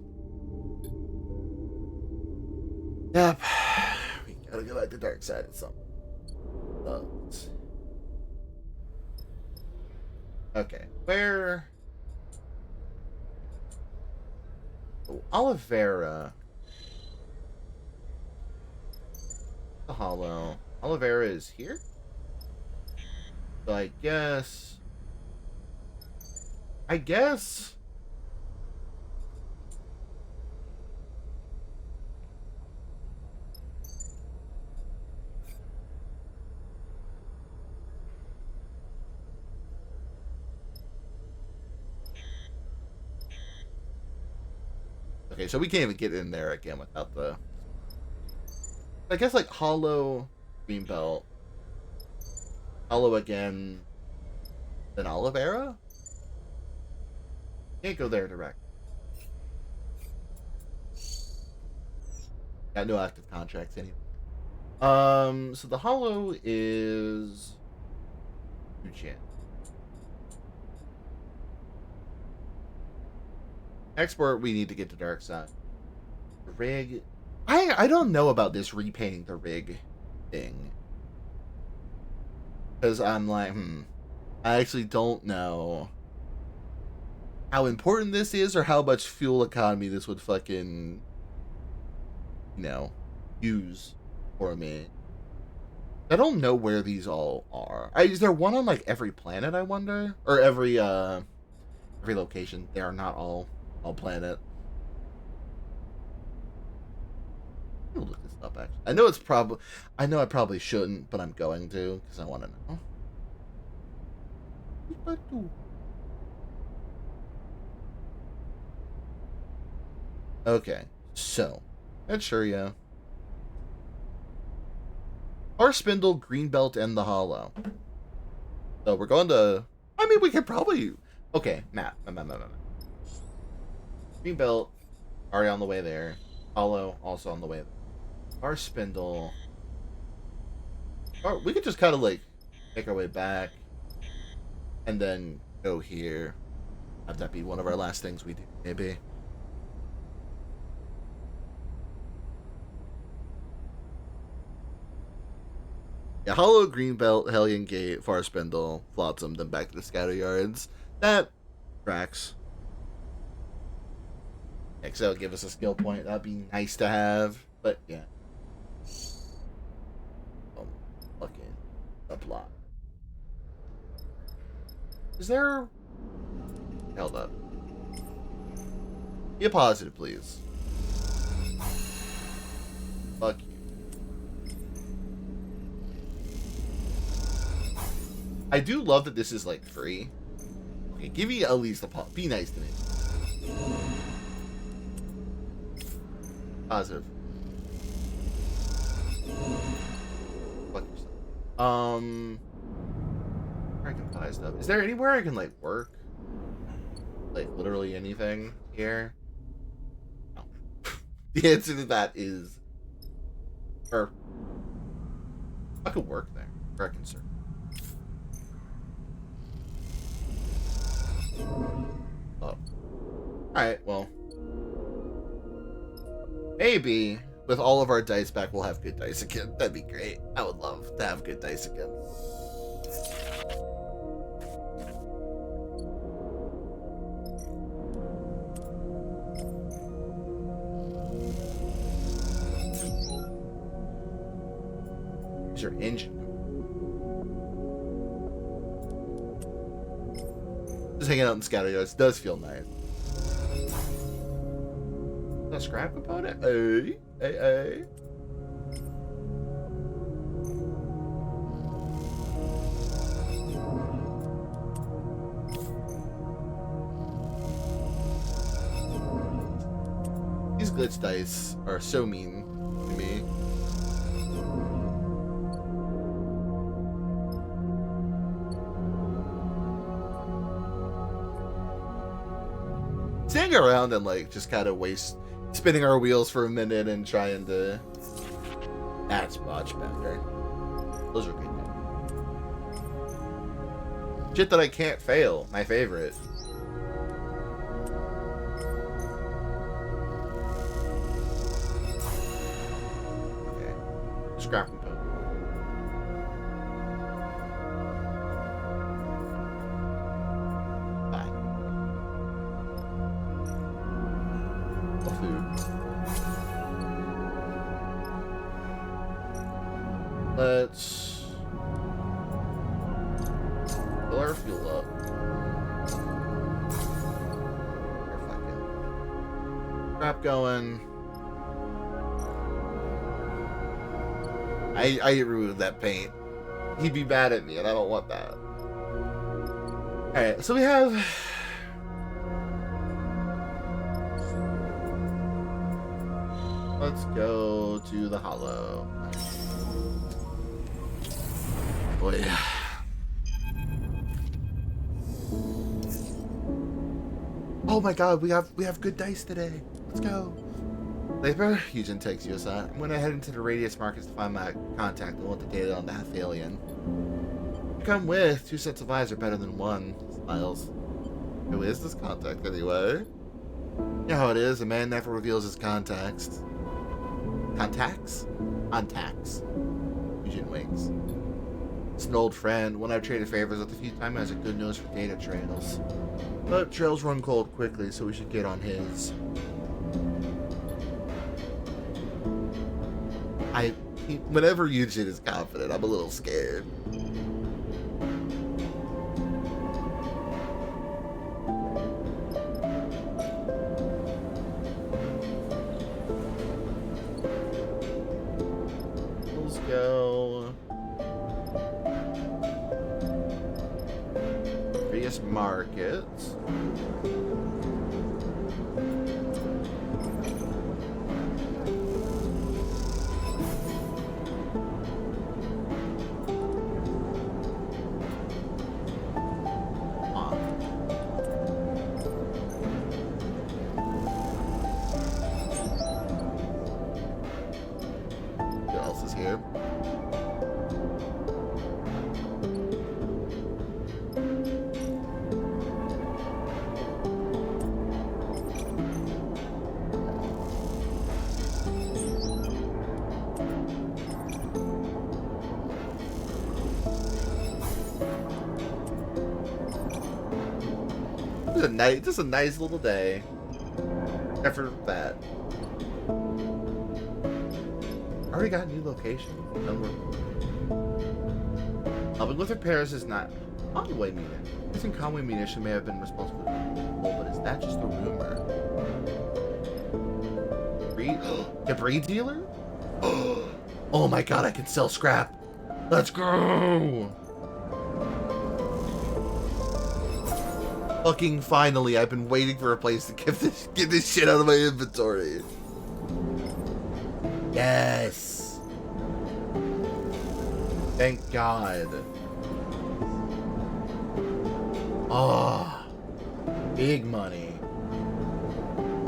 Yep. We gotta go back to Darkside at some point. Okay. Where? Oh, Oliveira. The Hollow. Oliveira is here? So I guess. Okay, so we can't even get in there again without the... I guess, like, Hollow, Greenbelt, Hollow again, then Oliveira? Can't go there direct. Got no active contracts anyway. So the Hollow is... Uchan. Export, we need to get to Darkside. Rig. I don't know about this repainting the rig thing. Because I'm like, I actually don't know how important this is or how much fuel economy this would fucking, use for me. I don't know where these all are. Is there one on, like, every planet, I wonder? Or every location? They are not all planet. I'll look this up, actually. I know I probably shouldn't, but I'm going to, because I want to know. Okay, so, Manchuria. Our Spindle, Greenbelt, and the Hollow. So we're going to... I mean, we could probably... Okay, map. Greenbelt, already on the way there. Hollow, also on the way there. Our Spindle. Or we could just kind of, like, make our way back. And then go here. Have that be one of our last things we do, maybe. Yeah, Hollow, Greenbelt, Hellion Gate, Far Spindle, Flotsam, then back to the Scatter Yards. That tracks. Yeah, because that would give us a skill point. That'd be nice to have. But, yeah. Fucking apply. Is there... Held up. Be a positive, please. Fuck you. I do love that this is, like, free. Okay, give me at least a pop. Be nice to me. Positive. Fuck yourself. Where I can buy stuff. Is there anywhere I can, like, work? Like, literally anything here? No. The answer to that is Or I could work there. Or I can serve. Oh. Alright, well. Maybe with all of our dice back, we'll have good dice again. That'd be great. I would love to have good dice again. Here's your engine. Just hanging out in scatter yards does feel nice. A scrap component? Hey, hey, hey. These glitch dice are so mean to me. Staying around and like just kind of spinning our wheels for a minute and trying to. That's much better. Those are good. Shit that I can't fail. My favorite. Okay. Scrap component. Fine. Food. Let's fill our fuel up. Crap going. I removed that paint. He'd be mad at me, and I don't want that. Alright, so we have. Let's go to the hollow. Boy. Oh my god, we have good dice today. Let's go. Labour, Eugen takes you aside. I'm gonna head into the Radius Markets to find my contact and want the data on the half alien. You come with 2 sets of eyes are better than 1. Smiles. Who is this contact anyway? You know how it is, a man never reveals his contacts. Contacts? Contacts. Eugen winks. It's an old friend, one I've traded favors with a few times, has a good nose for data trails. But trails run cold quickly, so we should get on his. Whenever Eugen is confident, I'm a little scared. Let's go. Various markets. Just a nice little day. After that, already got a new location. Helping with repairs is not Conway munition. Using Conway munition may have been responsible for, but is that just a rumor? Debris dealer? Oh my god, I can sell scrap. Let's go. Fucking finally, I've been waiting for a place to get this shit out of my inventory. Yes. Thank God. Oh, big money.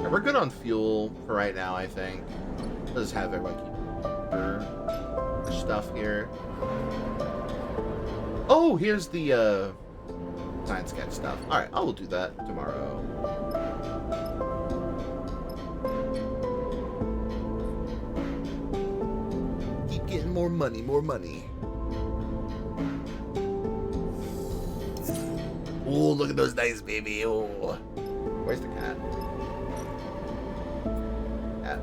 Yeah, we're good on fuel for right now, I think. Let's just have everybody keep. for stuff here. Oh, here's the science sketch stuff. Alright, I will do that tomorrow. Keep getting more money, more money. Oh, look at those dice, baby. Oh. Where's the cat? Cat.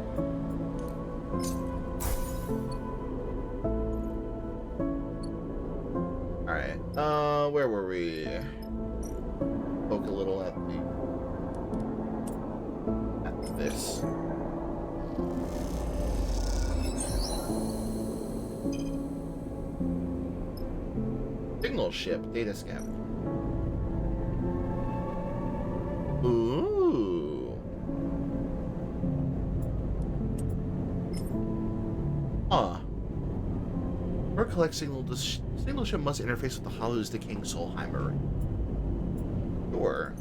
Alright. Where were we? Poke a little at this. Signal ship data scavenger. Ooh. Huh. Her collect signal. The signal ship must interface with the Hollow's decaying Solheimer. Sure.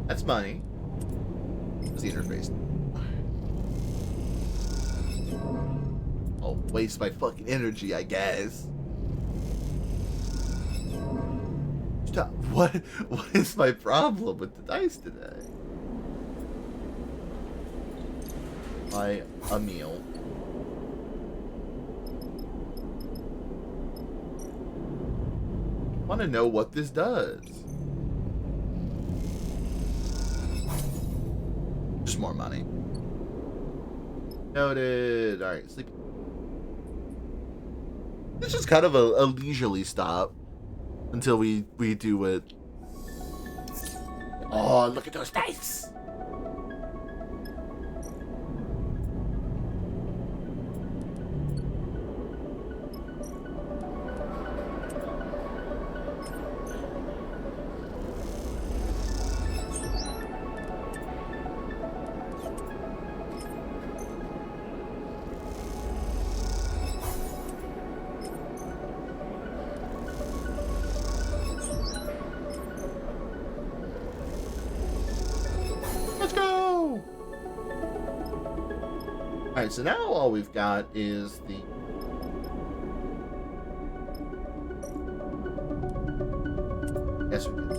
That's money. What's the interface? I'll waste my fucking energy, I guess. Stop. What is my problem with the dice today? Buy a meal. I want to know what this does. Just more money. Noted. Alright, sleep. This is kind of a leisurely stop until we do it.
Oh, look at those dice.
Alright, so now all we've got is the... Yes, we can.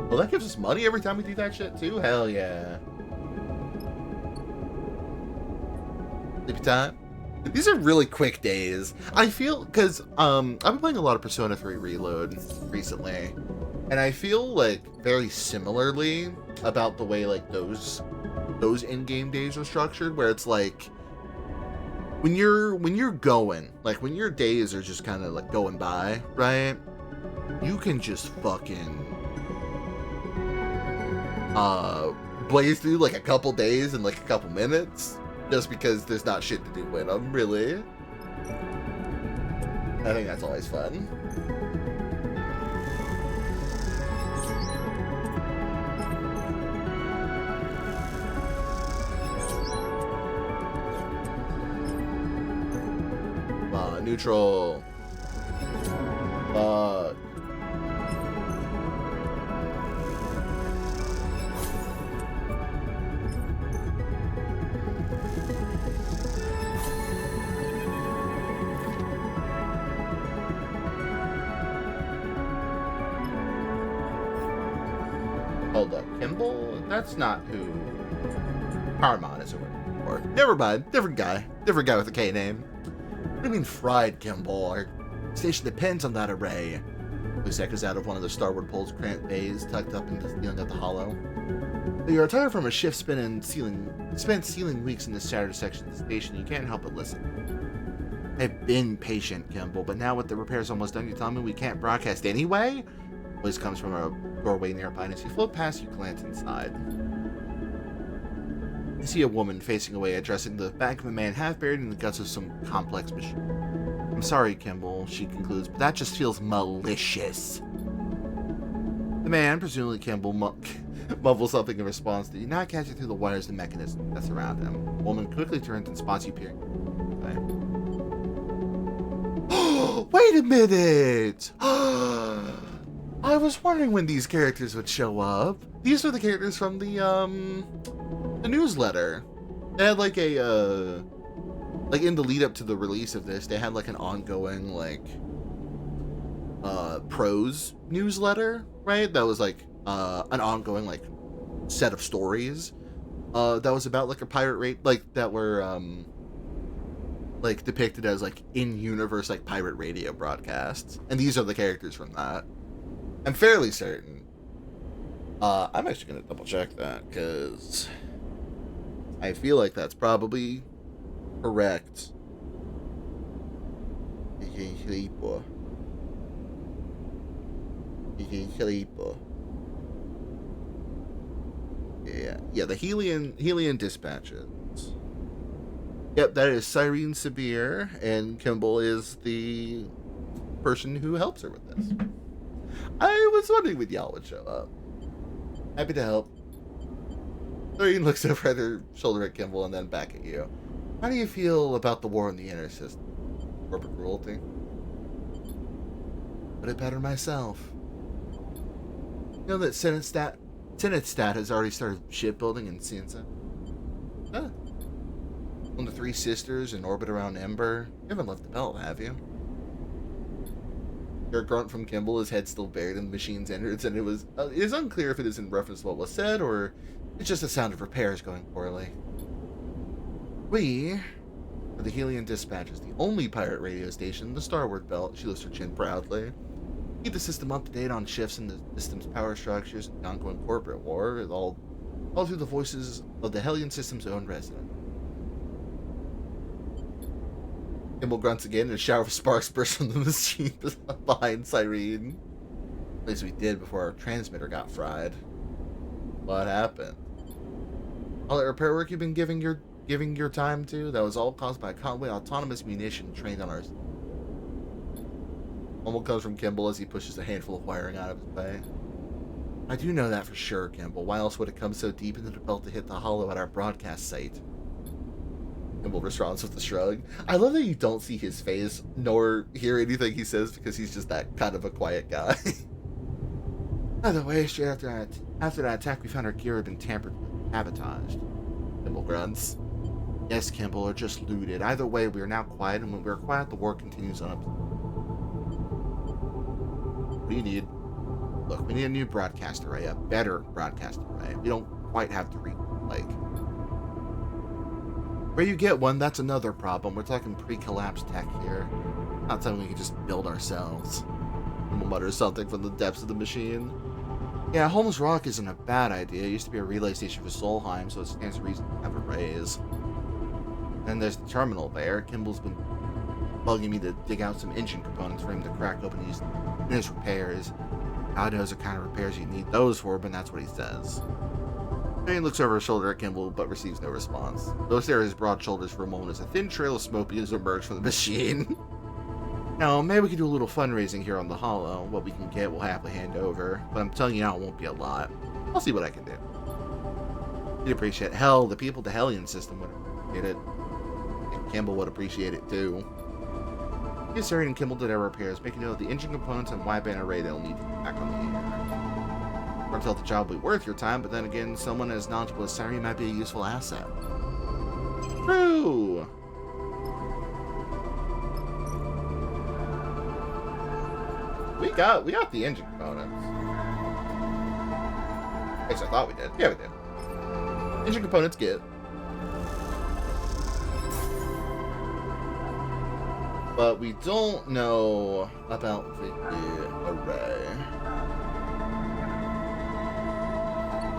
Well, that gives us money every time we do that shit, too? Hell yeah. Sleepy time? These are really quick days. I feel, because I've been playing a lot of Persona 3 Reload recently, and I feel like very similarly about the way like those in-game days are structured, where it's like when you're going, like when your days are just kind of like going by, right? You can just fucking blaze through like a couple days in like a couple minutes just because there's not shit to do in them, really. I think that's always fun. Neutral. Fuck. Hold up, Kimball? That's not who Paramount is working for. Never mind. Different guy with a K name. What do you mean fried, Kimball? Our station depends on that array. Voice echoes out of one of the starward pole's cramped bays tucked up in the ceiling of the hollow. You're retired from a shift spent sealing weeks in this shattered section of the station. You can't help but listen. I've been patient, Kimball, but now with the repairs almost done, you tell me we can't broadcast anyway? Voice comes from a doorway nearby, and as you float past, you glance inside. You see a woman facing away, addressing the back of a man half buried in the guts of some complex machine. I'm sorry, Kimball, she concludes, but that just feels malicious. The man, presumably Kimball, mumbles something in response to you not catching through the wires and mechanism that's around him. The woman quickly turns and spots you peering. Wait a minute! I was wondering when these characters would show up. These are the characters from the newsletter. They had like a, like in the lead up to the release of this, they had like an ongoing, like, prose newsletter, right? That was like, an ongoing, like, set of stories, that was about like a pirate rate, like, that were, like, depicted as, like, in-universe, like, pirate radio broadcasts. And these are the characters from that. I'm fairly certain. I'm actually gonna double check that, because I feel like that's probably correct. Yeah, the Helian dispatches. Yep, that is Cyrene Sabir, and Kimball is the person who helps her with this. I was wondering when y'all would show up. Happy to help. Cyrene looks over her shoulder at Kimball and then back at you. How do you feel about the war in the inner system? Corporate cruelty? Put it better myself. You know that Senate has already started shipbuilding in Cienza? Huh. On the Three Sisters in orbit around Ember. You haven't left the belt, have you? Your grunt from Kimball, his head still buried in the machine's innards, and it is unclear if it is in reference to what was said, or it's just the sound of repairs going poorly. We are the Helian Dispatches, the only pirate radio station in the Starward Belt. She lifts her chin proudly. Keep the system up to date on shifts in the system's power structures and the ongoing corporate war, all through the voices of the Hellion system's own resident. Kimball grunts again, and a shower of sparks bursts from the machine behind Cyrene. At least we did before our transmitter got fried. What happened? All that repair work you've been giving your time to, that was all caused by a Conway autonomous munition trained on our... Mumble comes from Kimball as he pushes a handful of wiring out of his way. I do know that for sure, Kimball. Why else would it come so deep into the belt to hit the hollow at our broadcast site? Kimball responds with a shrug. I love that you don't see his face nor hear anything he says because he's just that kind of a quiet guy. By the way, straight after that attack, we found our gear had been tampered with, sabotaged. Kimball grunts. Yes, Kimball, or just looted. Either way, we are now quiet, and when we are quiet, the war continues on. What do you need? Look, we need a new broadcast array, a better broadcast array. We don't quite have to where you get one, that's another problem. We're talking pre-collapse tech here. Not something we can just build ourselves. Kimball mutters something from the depths of the machine. Yeah, Holmes Rock isn't a bad idea. It used to be a relay station for Solheim, so it stands to reason to have arrays. Then there's the terminal there. Kimball's been bugging me to dig out some engine components for him to crack open and use in his repairs. God knows what kind of repairs you need those for, but that's what he says. Jane looks over her shoulder at Kimball, but receives no response. Though stare at his broad shoulders for a moment as a thin trail of smoke begins to emerge from the machine. Now, maybe we can do a little fundraising here on the Hollow. What we can get, we'll happily hand over. But I'm telling you now, it won't be a lot. I'll see what I can do. You'd appreciate it. Hell, the people at the Hellion system would appreciate it. And Kimball would appreciate it, too. Yes, Sarah and Kimball did our repairs, making note of the engine components and wideband array they'll need to get back on the air. Or until the job will be worth your time, but then again, someone as knowledgeable as Cyrene might be a useful asset. True! We got the engine components. At least I thought we did. Yeah, we did. Engine components get. But we don't know about the array.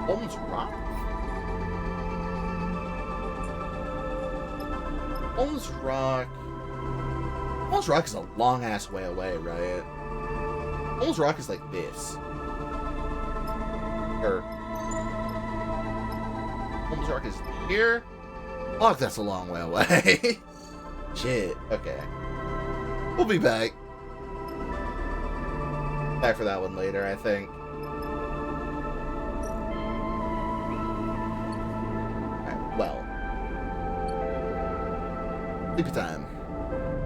Holmes Rock? Holmes Rock is a long ass way away, right? Holmes Rock is like this. Or Holmes Rock is here? Fuck, that's a long way away. Shit. Okay. We'll be back. Back for that one later, I think. Alright, well. Sleepy time.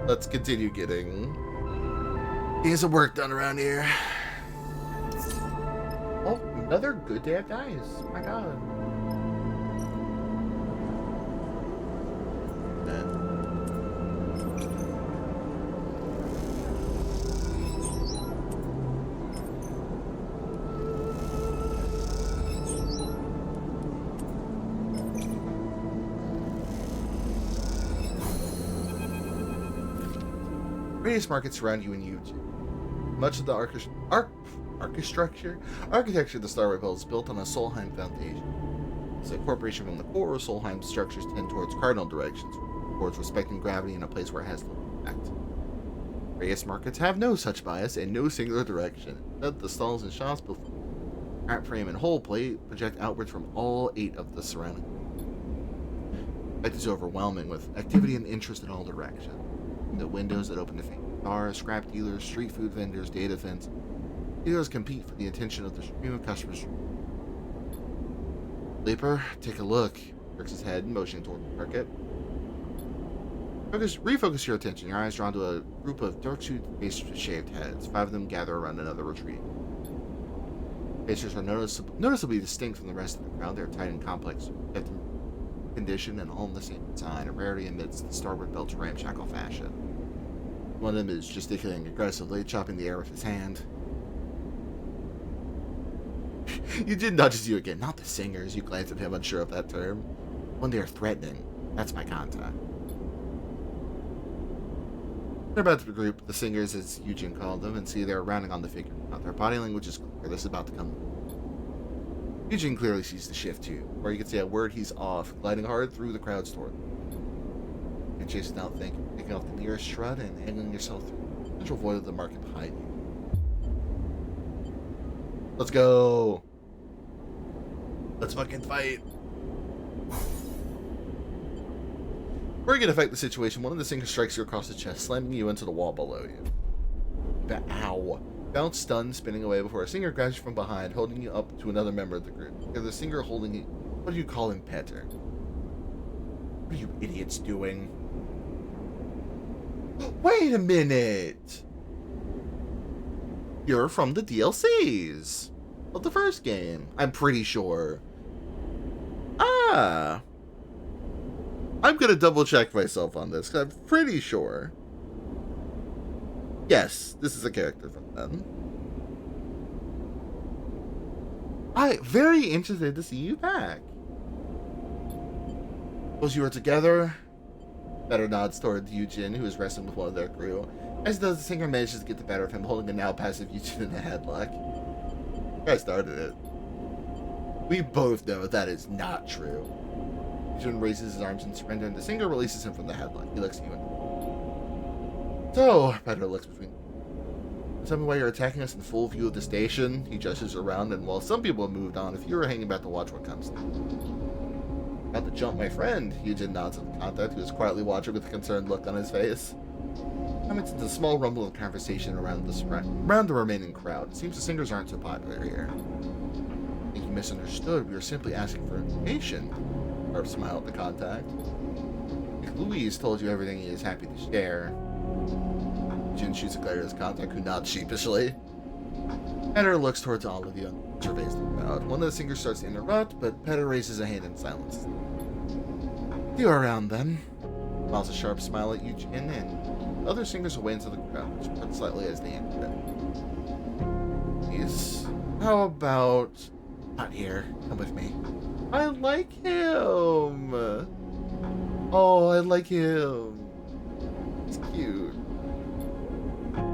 Let's continue getting some work done around here. Another good day of dice. My god. Various markets surround you in Eugene. Much of the architecture of the Starward Vector is built on a Solheim foundation. As a corporation from the core, Solheim structures tend towards cardinal directions, towards respecting gravity in a place where it has little impact. Various markets have no such bias and no singular direction. Instead, the stalls and shops, both front frame and whole plate, project outwards from all 8 of the surrounding. The effect is overwhelming, with activity and interest in all directions. The windows that open to bars, scrap dealers, street food vendors, data vents. Dealers compete for the attention of the stream of customers. Leaper, take a look. Jerks his head, motioning toward the market. Refocus your attention. Your eyes drawn to a group of dark-suited faces with shaved heads. 5 of them gather around another retreat. Faces are noticeably distinct from the rest of the crowd. They are tight and complex, kept in condition and all in the same design, a rarity amidst the Starward Belt's ramshackle fashion. One of them is gesticulating aggressively, chopping the air with his hand. You did nudges you again. Not the singers. You glance at him, unsure of that term. When they are threatening, that's my contact. They're about to group the singers, as Eugene called them, and see they're rounding on the figure. Their body language is clear. This is about to come. Eugene clearly sees the shift too, where you can see a word he's off, gliding hard through the crowd toward them. And chasing out picking off the nearest shred and angling yourself through the central void of the market behind you. Let's go! Let's fucking fight! Before you can affect the situation, one of the singers strikes you across the chest, slamming you into the wall below you. Ow! Bounce stunned, spinning away before a singer grabs you from behind, holding you up to another member of the group. The singer holding you. What do you call him, Petter? What are you idiots doing? Wait a minute! You're from the DLCs of the first game, I'm pretty sure. Ah! I'm gonna double check myself on this, because I'm pretty sure. Yes, this is a character from them. I'm very interested to see you back. Suppose you were together? Better nods toward Eugene, who is wrestling with one of their crew. As does the singer manages to get the better of him, holding a now passive Eugene in a headlock. I started it. We both know that is not true. Eugene raises his arms in surrender, and the singer releases him from the headlock. He looks at you and... So, Petter looks between... Tell me why you're attacking us in full view of the station. He gestures around, and while some people have moved on, if you were hanging back to watch what comes next. About to jump, my friend. Eugene nods at the contact, who is quietly watching with a concerned look on his face. Comments into a small rumble of conversation around the remaining crowd. It seems the singers aren't so popular here. I think you misunderstood. We were simply asking for information. Barb smiled at the contact. If Louise told you everything he is happy to share. Jin shoots a glare at his contact, who nods sheepishly. Petter looks towards all of you and surveys the crowd. One of the singers starts to interrupt, but Petter raises a hand in silence. You are around then. Smiles a sharp smile at Eugene, and other singers away into the crowd, which parts slightly as they enter it. Please, how about... Not here. Come with me. I like him! Oh, I like him. He's cute.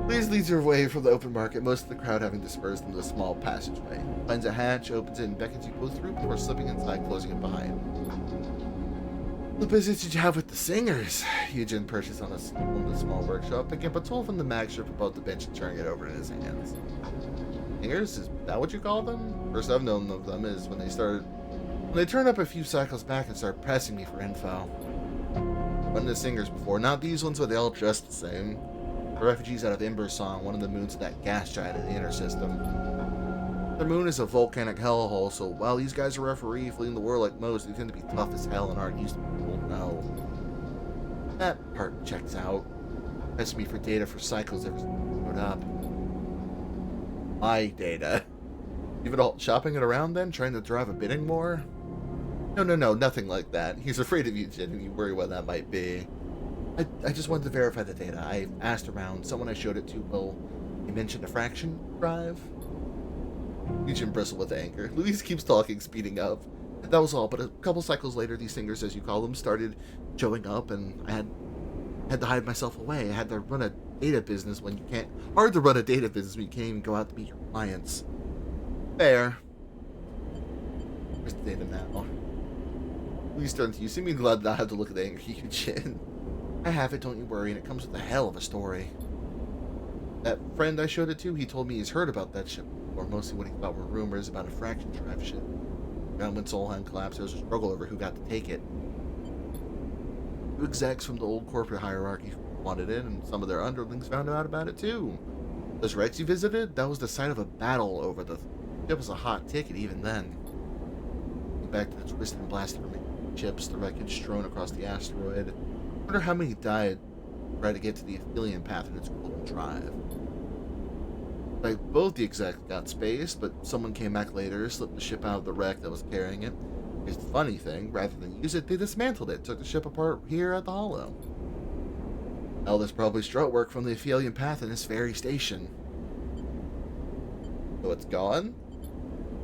Please lead your way from the open market, most of the crowd having dispersed into a small passageway. Finds a hatch, opens it, and beckons you both through before slipping inside, closing it behind. What business did you have with the singers? Eugene perches on the small workshop, picking up a tool from the mag strip above the bench and turning it over in his hands. Singers? Is that what you call them? First I've known of them is when they turn up a few cycles back and start pressing me for info. One of the singers before, not these ones, but they all dress the same. The refugees out of Embersong, one of the moons of that gas giant in the inner system. The moon is a volcanic hellhole, so while these guys are referee fleeing the war like most, they tend to be tough as hell and aren't used to people. No. That part checks out. Press me for data for cycles ever showed up. My data. Even all shopping it around then, trying to drive a bidding war? No, nothing like that. He's afraid of you, Jin, and you worry what that might be. I just wanted to verify the data. I asked around. Someone I showed it to, well, he mentioned a fraction drive. Eugene bristled with anger. Louise keeps talking, speeding up. That was all, but a couple cycles later, these singers, as you call them, started showing up, and I had to hide myself away. I had to run a data business when you can't... Hard to run a data business when you can't even go out to meet your clients. Fair. Where's the data now? Louise turns to you. Seeming glad not have to look at the angry Eugene. I have it, don't you worry, and it comes with a hell of a story. That friend I showed it to, he told me he's heard about that ship before, mostly what he thought were rumors about a fraction drive ship. And when Solheim collapsed, there was a struggle over who got to take it. Two execs from the old corporate hierarchy wanted it, and some of their underlings found out about it too. Those wrecks you visited, that was the site of a battle over the ship was a hot ticket even then. Back to the twisted and blasted remaining ships, the wreckage strewn across the asteroid. I wonder how many died trying to get to the Aphelion path in its golden drive. Like, both the execs got spaced, but someone came back later, slipped the ship out of the wreck that was carrying it. Here's the funny thing, rather than use it, they dismantled it, took the ship apart here at the Hollow. Hell, there's probably strut work from the Aphelion path in this very station. So it's gone?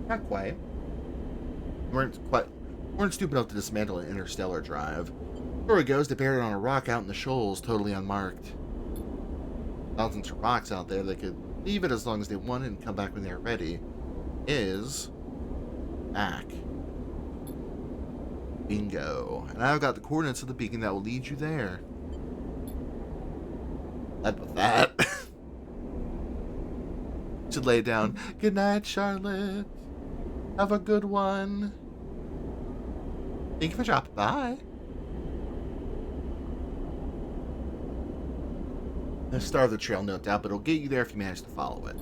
Not quite. Weren't stupid enough to dismantle an interstellar drive. Where it goes, they buried it on a rock out in the shoals, totally unmarked. Thousands of rocks out there, they could leave it as long as they wanted and come back when they're ready. Is back. Bingo. And I've got the coordinates of the beacon that will lead you there. Led with that. Should lay down. Good night, Charlotte. Have a good one. Thank you for dropping by. The star of the trail, no doubt, but it'll get you there if you manage to follow it.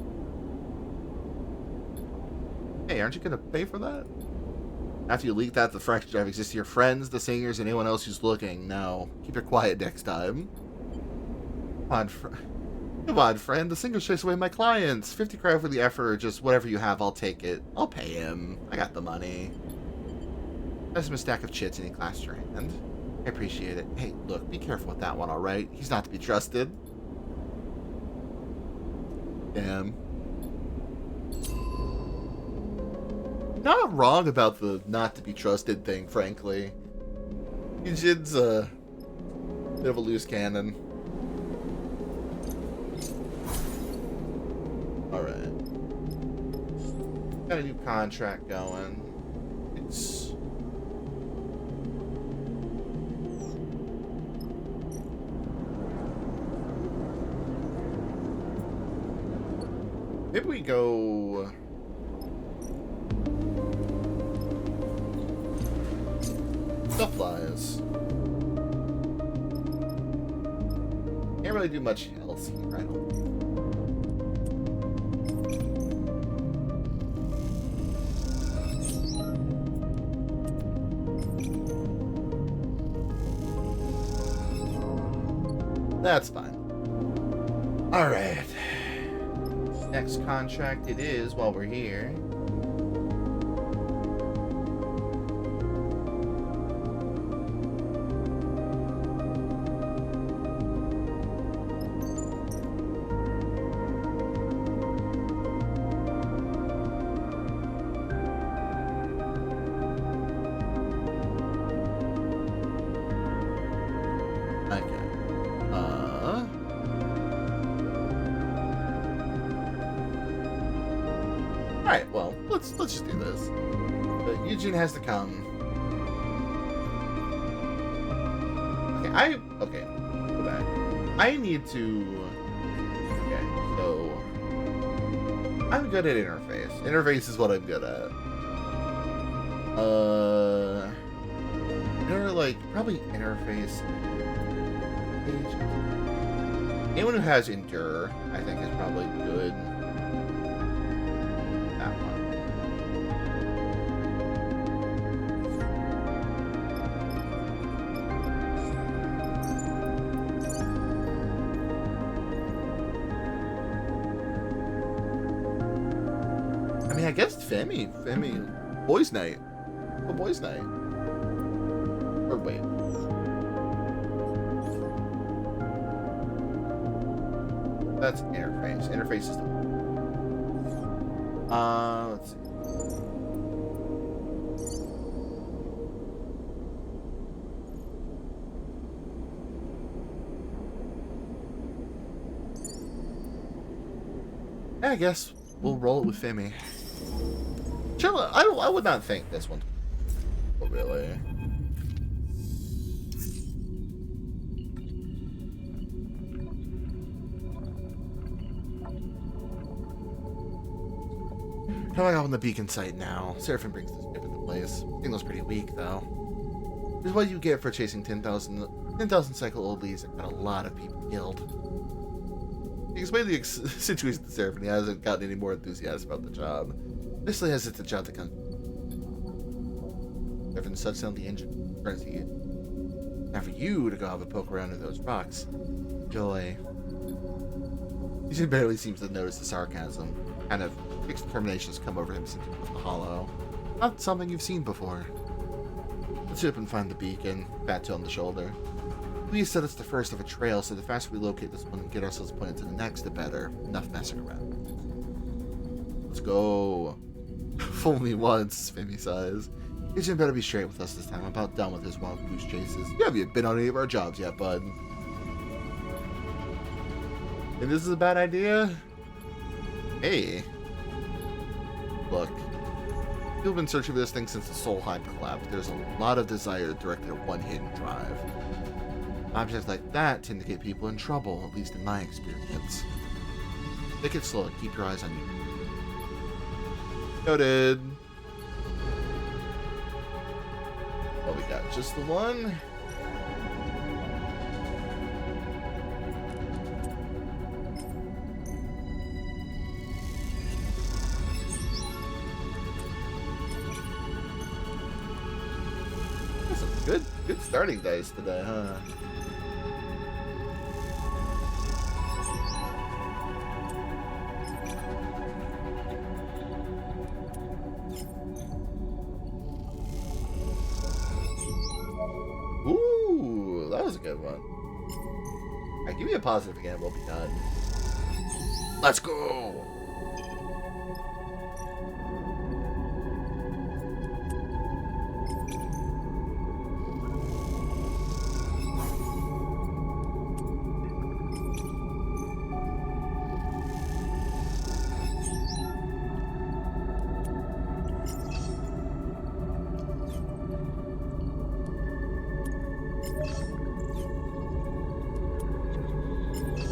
Hey, aren't you going to pay for that? After you leak that the fraction drive exists to your friends, the singers, and anyone else who's looking, no. Keep it quiet next time. Come on, friend. The singers chase away my clients. 50 crowd for the effort, or just whatever you have, I'll take it. I'll pay him. I got the money. That's a stack of chits and he clasped your hand. I appreciate it. Hey, look, be careful with that one, alright? He's not to be trusted. Damn. Not wrong about the not to be trusted thing, frankly. Eugene's a bit of a loose cannon. Alright. Got a new contract going. It's... Maybe we go... Supplies. Can't really do much else here, I don't think. That's fine. Alright. Next contract it is while we're here. Alright, well, let's just do this. But Eugene has to come. Okay, go back. I need to... Okay, so... I'm good at interface. Interface is what I'm good at. Probably interface page. Anyone who has endure, I think, is probably good. That one. I mean, I guess Femi. Boys' night. Oh, boys' night. Or wait. That's interface. Interface is the let's see. Yeah, I guess we'll roll it with Femi. Chill. I would not think this one. Oh, really? Coming up on the beacon site now. Seraphim brings the ship into place. Signal's pretty weak, though. Here's what you get for chasing 10,000 cycle old leads and got a lot of people killed. He explained the situation to Seraphim. He hasn't gotten any more enthusiastic about the job. Initially has it's a job that comes. Seraphim shuts down the engine. Turns to you. Now for you to go have a poke around in those rocks. Joy. He barely seems to notice the sarcasm. Kind of fixed determination has come over him since he was the hollow. Not something you've seen before. Let's sit up and find the beacon. Fat toe on the shoulder. Please said it's the first of a trail, so the faster we locate this one and get ourselves pointed to the next, the better. Enough messing around. Let's go. Fool me once, Femi sighs. Agent better be straight with us this time. I'm about done with his wild goose chases. You haven't been on any of our jobs yet, bud. And this is a bad idea? Hey. Look. You've been searching for this thing since the Soul Hive collapsed. There's a lot of desire directed at one hidden drive. Objects like that tend to get people in trouble, at least in my experience. Take it slow and keep your eyes on you. Noted. Well, we got just the one. Good starting dice today, huh? Ooh, that was a good one. Alright, give me a positive again, we'll be done. Let's go!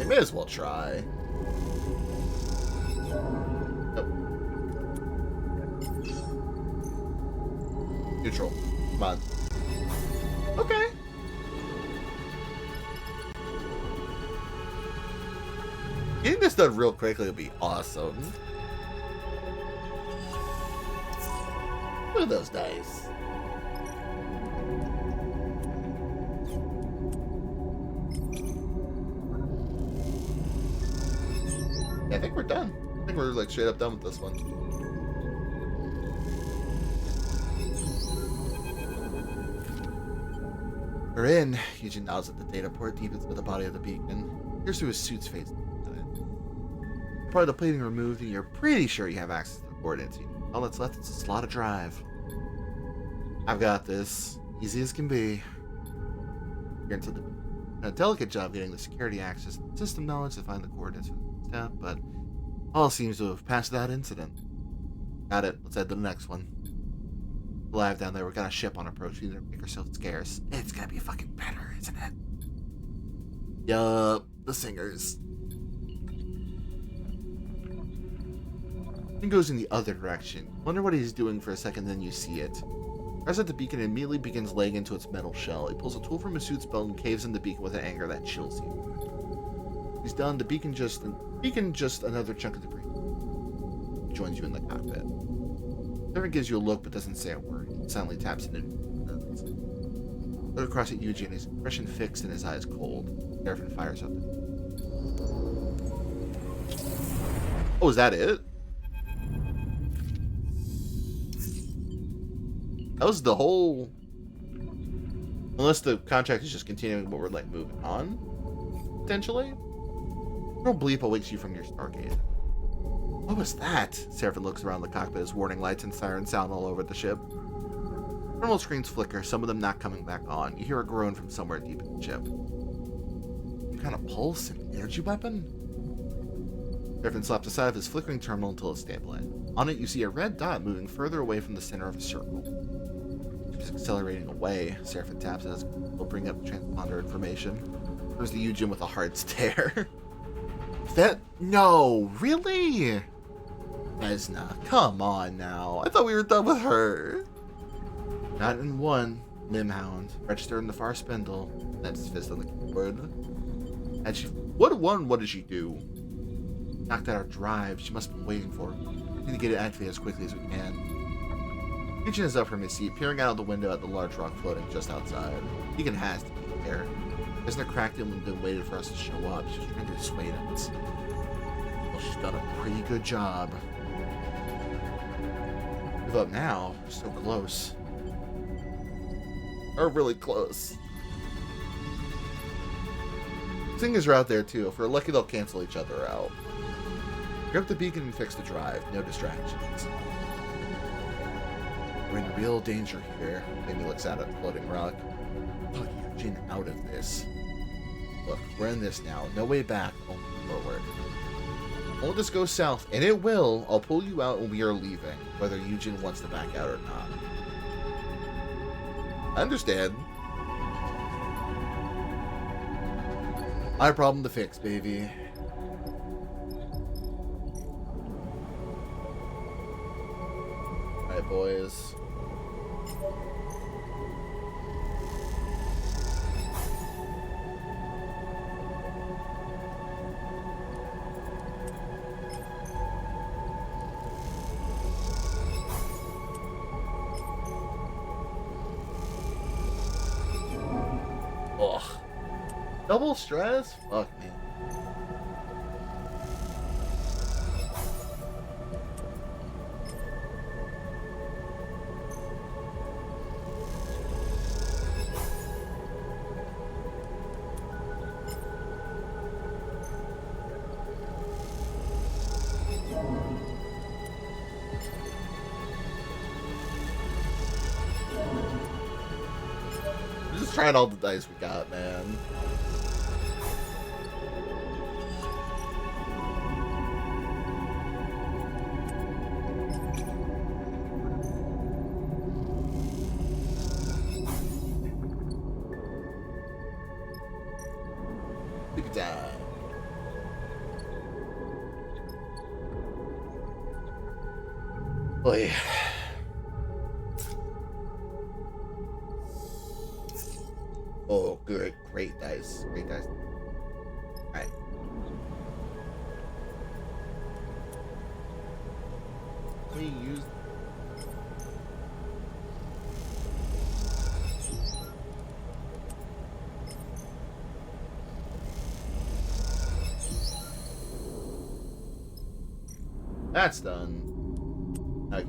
May as well try. Nope. Neutral. Come on. Okay. Getting this done real quickly would be awesome. Look at those dice. I think we're done. I think we're like straight up done with this one. We're in. Eugene nods at the data port deep into the body of the beacon. Here's through his suit's face. Part of the plating removed, and you're pretty sure you have access to the coordinates. All that's left is a slot of drive. I've got this. Easy as can be. You're into a delicate job getting the security access and system knowledge to find the coordinates for the step, but all seems to have passed that incident. Got it. Let's head to the next one. Alive down there. We got a ship on approach. We need to make ourselves scarce. It's gonna be fucking better, isn't it? Yup. The singers. It goes in the other direction. Wonder what he's doing for a second, then you see it. Press at the beacon and immediately begins laying into its metal shell. He pulls a tool from his suit's belt and caves in the beacon with an anger that chills you. He's done. The beacon just another chunk of debris. He joins you in the cockpit. Never gives you a look but doesn't say a word. He silently taps it in. Look across at Eugene, his expression fixed and his eyes cold. Seraphim fires up. Oh, is that it? That was the whole... Unless the contract is just continuing, but we're, like, moving on, potentially. Little bleep awakes you from your Stargate. What was that? Seraphim looks around the cockpit as warning lights and sirens sound all over the ship. Thermal screens flicker, some of them not coming back on. You hear a groan from somewhere deep in the ship. Some kind of pulse? An energy weapon? Seraphim slaps aside of his flickering terminal until it's stabilized. On it, you see a red dot moving further away from the center of a circle. It's accelerating away. Seraphim taps as will bring up transponder information. There's the Eugen with a hard stare. No, really? Vesna, come on now. I thought we were done with her. Not in one. Limhound. Registered in the far spindle. That's his fist on the keyboard. And she... What did she do? Knocked out our drive. She must have been waiting for it. We need to get it activated as quickly as we can. Eugen is up from his seat, peering out of the window at the large rock floating just outside. Deacon has to be there. Vesna cracked him and then waited for us to show up. She was trying to dissuade us. Well, she's done a pretty good job. Give up now. We're so close. We're really close. Singers are out there too. If we're lucky, they'll cancel each other out. Grab the beacon and fix the drive. No distractions. We're in real danger here. Amy looks out at the floating rock. Pull Eugen out of this. Look, we're in this now. No way back. Only forward. Won't this go south? And it will. I'll pull you out when we are leaving. Whether Eugen wants to back out or not. I understand. My problem to fix, baby. Alright, boys. Ugh. Double stress? Fuck me. We're just trying all the dice we got, man. Big time. Boy. Oh, good. Great dice. Great dice. Alright. We use... That's done. Nice.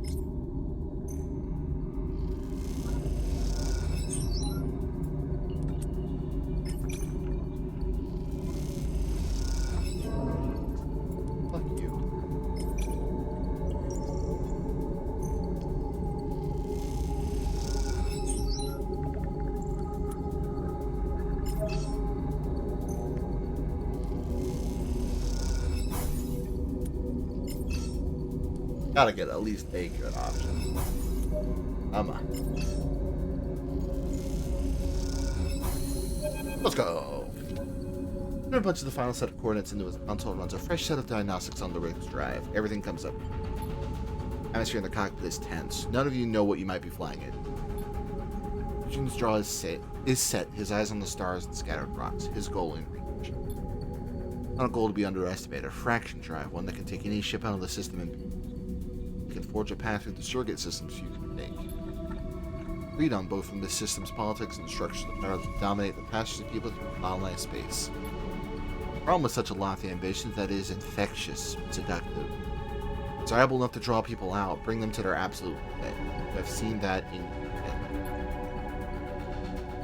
Fuck you. Gotta get at least a good option. Come on. Let's go. Enter a bunch of the final set of coordinates into his console and runs a fresh set of diagnostics on the rig's drive. Everything comes up. Atmosphere in the cockpit is tense. None of you know what you might be flying in. Eugene's jaw is set, his eyes on the stars and scattered rocks, his goal in reach. Not a goal to be underestimated, a fraction drive, one that can take any ship out of the system and can forge a path through the surrogate systems you can make. Read on both from the system's politics and structure the power to dominate the passage of people through colonized space. The problem with such a lofty ambition is that it is infectious, seductive. Desirable enough to draw people out, bring them to their absolute limit. We have seen that in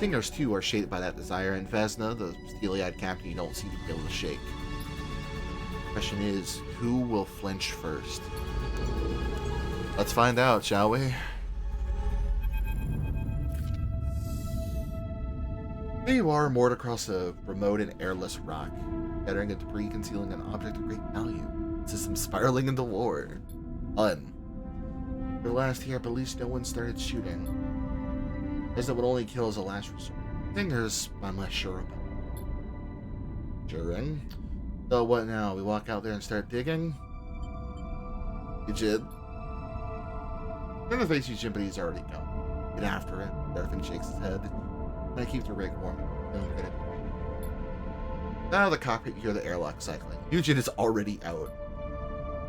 Stingers, too, are shaped by that desire, and Vesna, the steely-eyed captain, you don't seem to be able to shake. The question is, who will flinch first? Let's find out, shall we? There you are, moored across a remote and airless rock, scattering a debris concealing an object of great value. System spiraling into war. Fun. For the last year, but at least no one started shooting. As it would only kill as a last resort. Fingers, I'm less sure about. Sure. So what now? We walk out there and start digging? Yujin. Turn to face Yujin, but he's already gone. Get after it. Darfin shakes his head. And I keep the rig warm. Don't get it. Out of the cockpit, you hear the airlock cycling. Yujin is already out.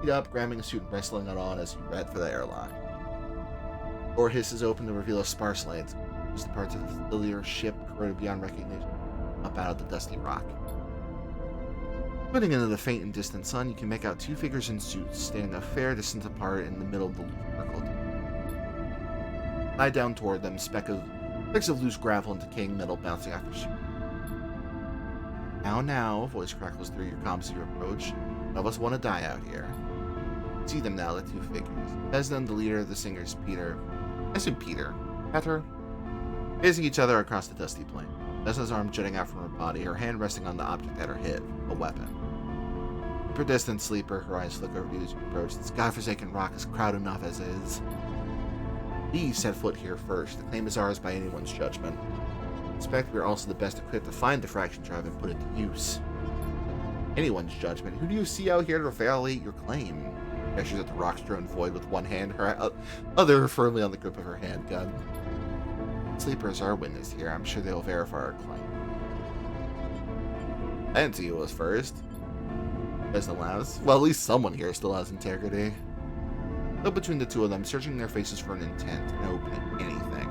Feet up, grabbing a suit and wrestling it on as you head for the airlock. Door hisses open to reveal a sparse light. Just the parts of the familiar ship corroded beyond recognition. Up out of the dusty rock. Putting into the faint and distant sun, you can make out two figures in suits, standing a fair distance apart in the middle of the circle. Lie down toward them, specks of loose gravel and decaying metal bouncing off your shoe. Now, a voice crackles through your comms as you approach. None of us want to die out here. See them now, the two figures. Vesna, the leader of the singers, Peter. I assume Peter. Petter? Facing each other across the dusty plain. Vesna's arm jutting out from her body, her hand resting on the object at her hip, a weapon. For distant sleeper, her eyes flick over you as you approach. This godforsaken rock is crowded enough as is. We set foot here first. The claim is ours by anyone's judgment. I suspect we are also the best equipped to find the fraction drive and put it to use. Anyone's judgment. Who do you see out here to validate your claim? Gestures at the rock-strewn void with one hand, her other firmly on the grip of her handgun. Sleepers are witness here. I'm sure they'll verify our claim. I didn't see who was first. Vesna laughs. Well, at least someone here still has integrity. Though between the two of them, searching their faces for an intent and opening anything.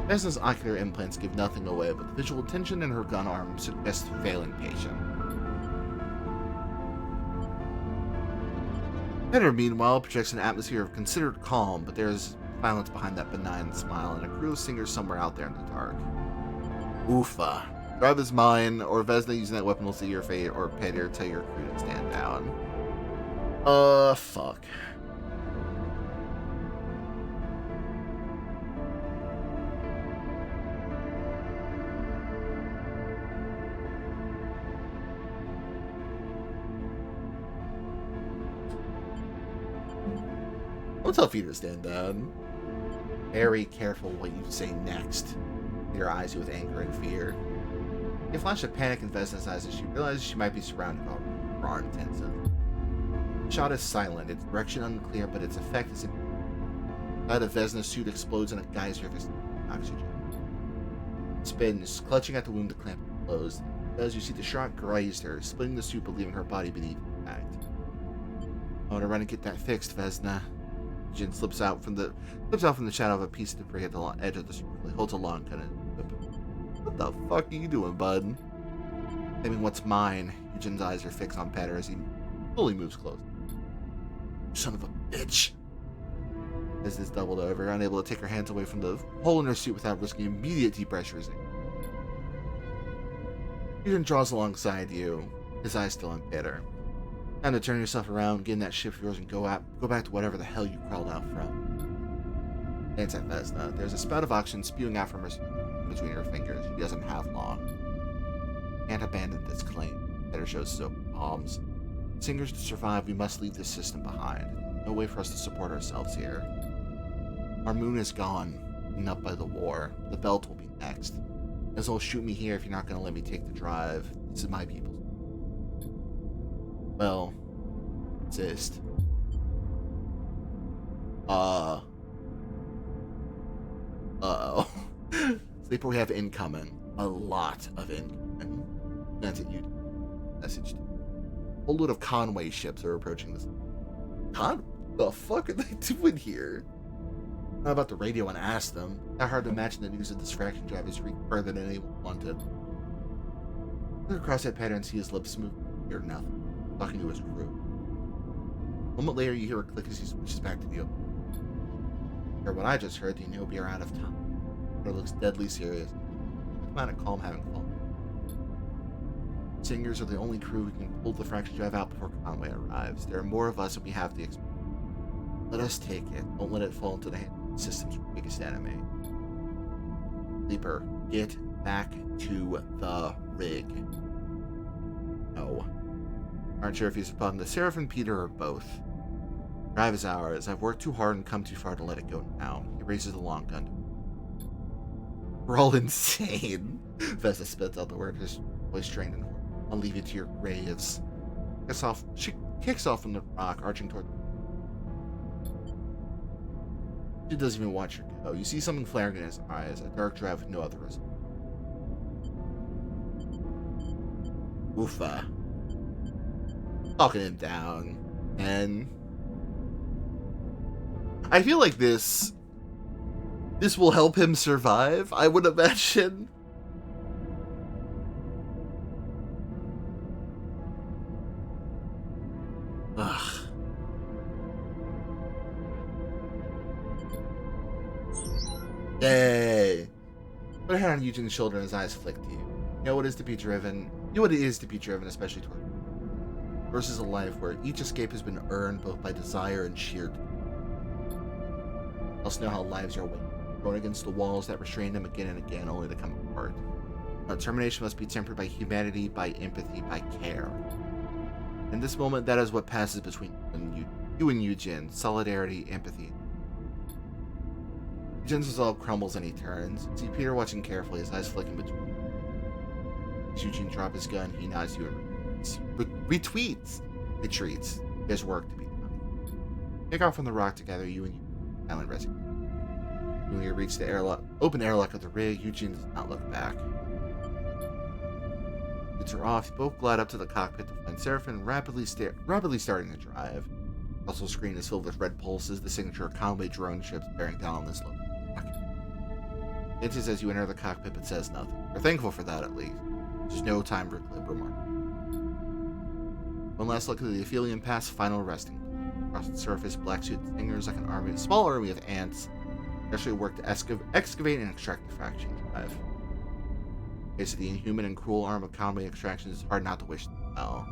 Vesna's ocular implants give nothing away, but the visual tension in her gun arm suggests failing patient. Petter, meanwhile, projects an atmosphere of considered calm, but there is violence behind that benign smile and a crew of singers somewhere out there in the dark. Oofa. Drive is mine, or Vesna using that weapon will see your fate, or Petter tell your crew to stand down. Fuck. Don't tell Peter to stand down. Very careful what you say next. Your eyes with anger and fear. A flash of panic in Vesna's eyes as she realizes she might be surrounded by raw intensive. The shot is silent, its direction unclear, but its effect is inside of Vesna's suit explodes in a geyser of oxygen. Spins, clutching at the wound to clamp it closed. As you see the shot grazed her, splitting the suit but leaving her body beneath impact. I want to run and get that fixed, Vesna. Jin slips out from the shadow of a piece of debris at the edge of the circle. He holds a long gun and whip. What the fuck are you doing, bud? Claiming what's mine. Eugen's eyes are fixed on Petter as he slowly moves close. Son of a bitch. As is doubled over, unable to take her hands away from the hole in her suit without risking immediate depressurizing. Eugen draws alongside you, his eyes still on Petter. Time to turn yourself around, get in that ship of yours, and go back to whatever the hell you crawled out from. Glance at Vesna. There's a spout of oxygen spewing out from her between her fingers. She doesn't have long. Can't abandon this claim. Petter shows his open palms. Singers to survive, we must leave this system behind. No way for us to support ourselves here. Our moon is gone, eaten up by the war. The belt will be next. As well shoot me here if you're not going to let me take the drive. This is my people's. Well, exist. Uh-oh. Sleeper, we have incoming. A lot of incoming. Glance at you. Message. A whole load of Conway ships are approaching this. What the fuck are they doing here? I'm about to radio and ask them. Not hard to imagine the news of this fraction drive is reached further than anyone wanted. Look across that pattern and see his lips move. Hear nothing. Talking to his crew. A moment later, you hear a click as he switches back to the open. Hear what I just heard, you know we are out of time. It looks deadly serious. The planet calm having fallen. Singers are the only crew who can pull the fraction drive out before Conway arrives. There are more of us and we have the experience. Let us take it. Don't let it fall into the hands of the system's biggest enemy. Sleeper, get back to the rig. No. Aren't sure if he's upon the Seraph and Peter or both. Drive is ours. I've worked too hard and come too far to let it go now. He raises the long gun. We're all insane. Vesta spits out the word, his voice trained in horror. I'll leave you to your graves. She kicks off from the rock, arching toward. She doesn't even watch her go. You see something flaring in his eyes, a dark drive with no other result. Oofa. Talking him down. And I feel like this will help him survive, I would imagine. Ugh. Yay! Put a hand on Eugene's shoulder and his eyes flick to you. You know what it is to be driven. You know what it is to be driven, especially toward versus a life where each escape has been earned both by desire and sheer. Also know how lives are waiting, thrown against the walls that restrain them again and again, only to come apart. Now, termination must be tempered by humanity, by empathy, by care. In this moment, that is what passes between you and Eugene: solidarity, empathy. Eugene's resolve crumbles and he turns. See Peter watching carefully, his eyes flicking between. As Eugene drops his gun, he nods to you and retweets. Retreats. There's work to be done. Take off from the rock together, you and Island rescue. When you reach the open airlock of the rig, Eugene does not look back. Lights are off. You both glide up to the cockpit to find Seraphim rapidly starting to drive. The also screen is filled with red pulses, the signature of Conway drone ships bearing down on this location. It is as you enter the cockpit, but says nothing. We're thankful for that, at least. There's no time for glib remark. One last look at the Aphelion Pass final resting. Across the surface, black suit stingers like a small army of ants actually work to excavate and extract the fraction drive. Face of the inhuman and cruel arm of Conway extraction is hard not to wish them well.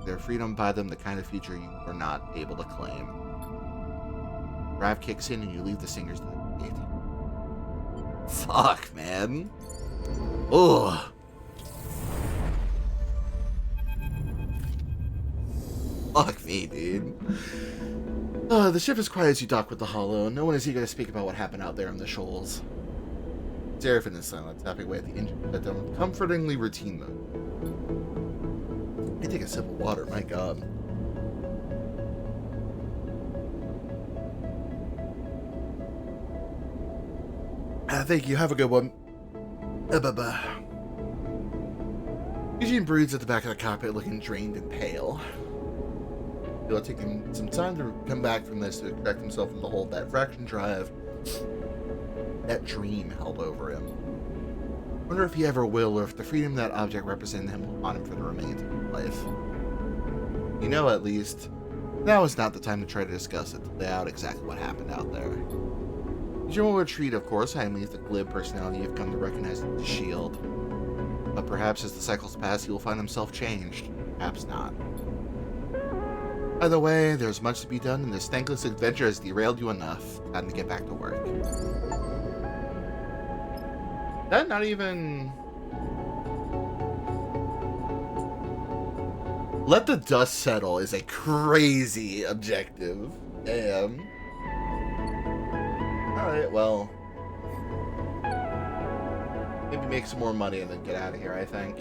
Their freedom buy them the kind of future you are not able to claim. Drive kicks in and you leave the singers to the gate. Fuck, man. Ugh. Fuck me, dude. The ship is quiet as you dock with the Hollow. No one is eager to speak about what happened out there on the shoals. Seraphim is silent, tapping away at the engine, but comfortingly routine mode. Let me take a sip of water, my god. Thank you, have a good one. Bye-bye. Eugene broods at the back of the cockpit, looking drained and pale. It'll take him some time to come back from this to extract himself from the hold that fraction drive that dream held over him. Wonder if he ever will, or if the freedom that object represented him will haunt him for the remains of his life. You know, at least, now is not the time to try to discuss it, to lay out exactly what happened out there. Eugene will retreat, of course, hiding beneath the glib personality you've come to recognize as the shield. But perhaps as the cycles pass, he will find himself changed. Perhaps not. By the way, there's much to be done, and this thankless adventure has derailed you enough. Time to get back to work. That not even... Let the dust settle is a crazy objective. Damn. Alright, well. Maybe make some more money and then get out of here, I think.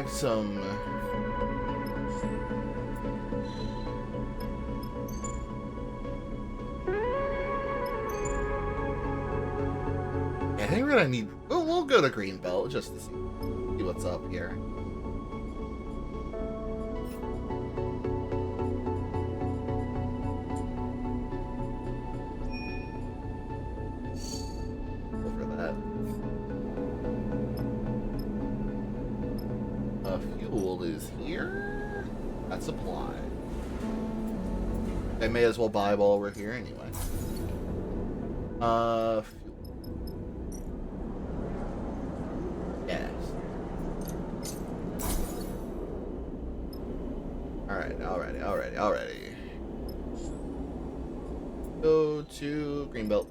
Some I think we're gonna need. We'll go to Greenbelt just to see what's up here. Over that. Fuel is here. That's supply. I may as well buy while we're here anyway. Fuel. Yes. Alrighty. Go to Greenbelt.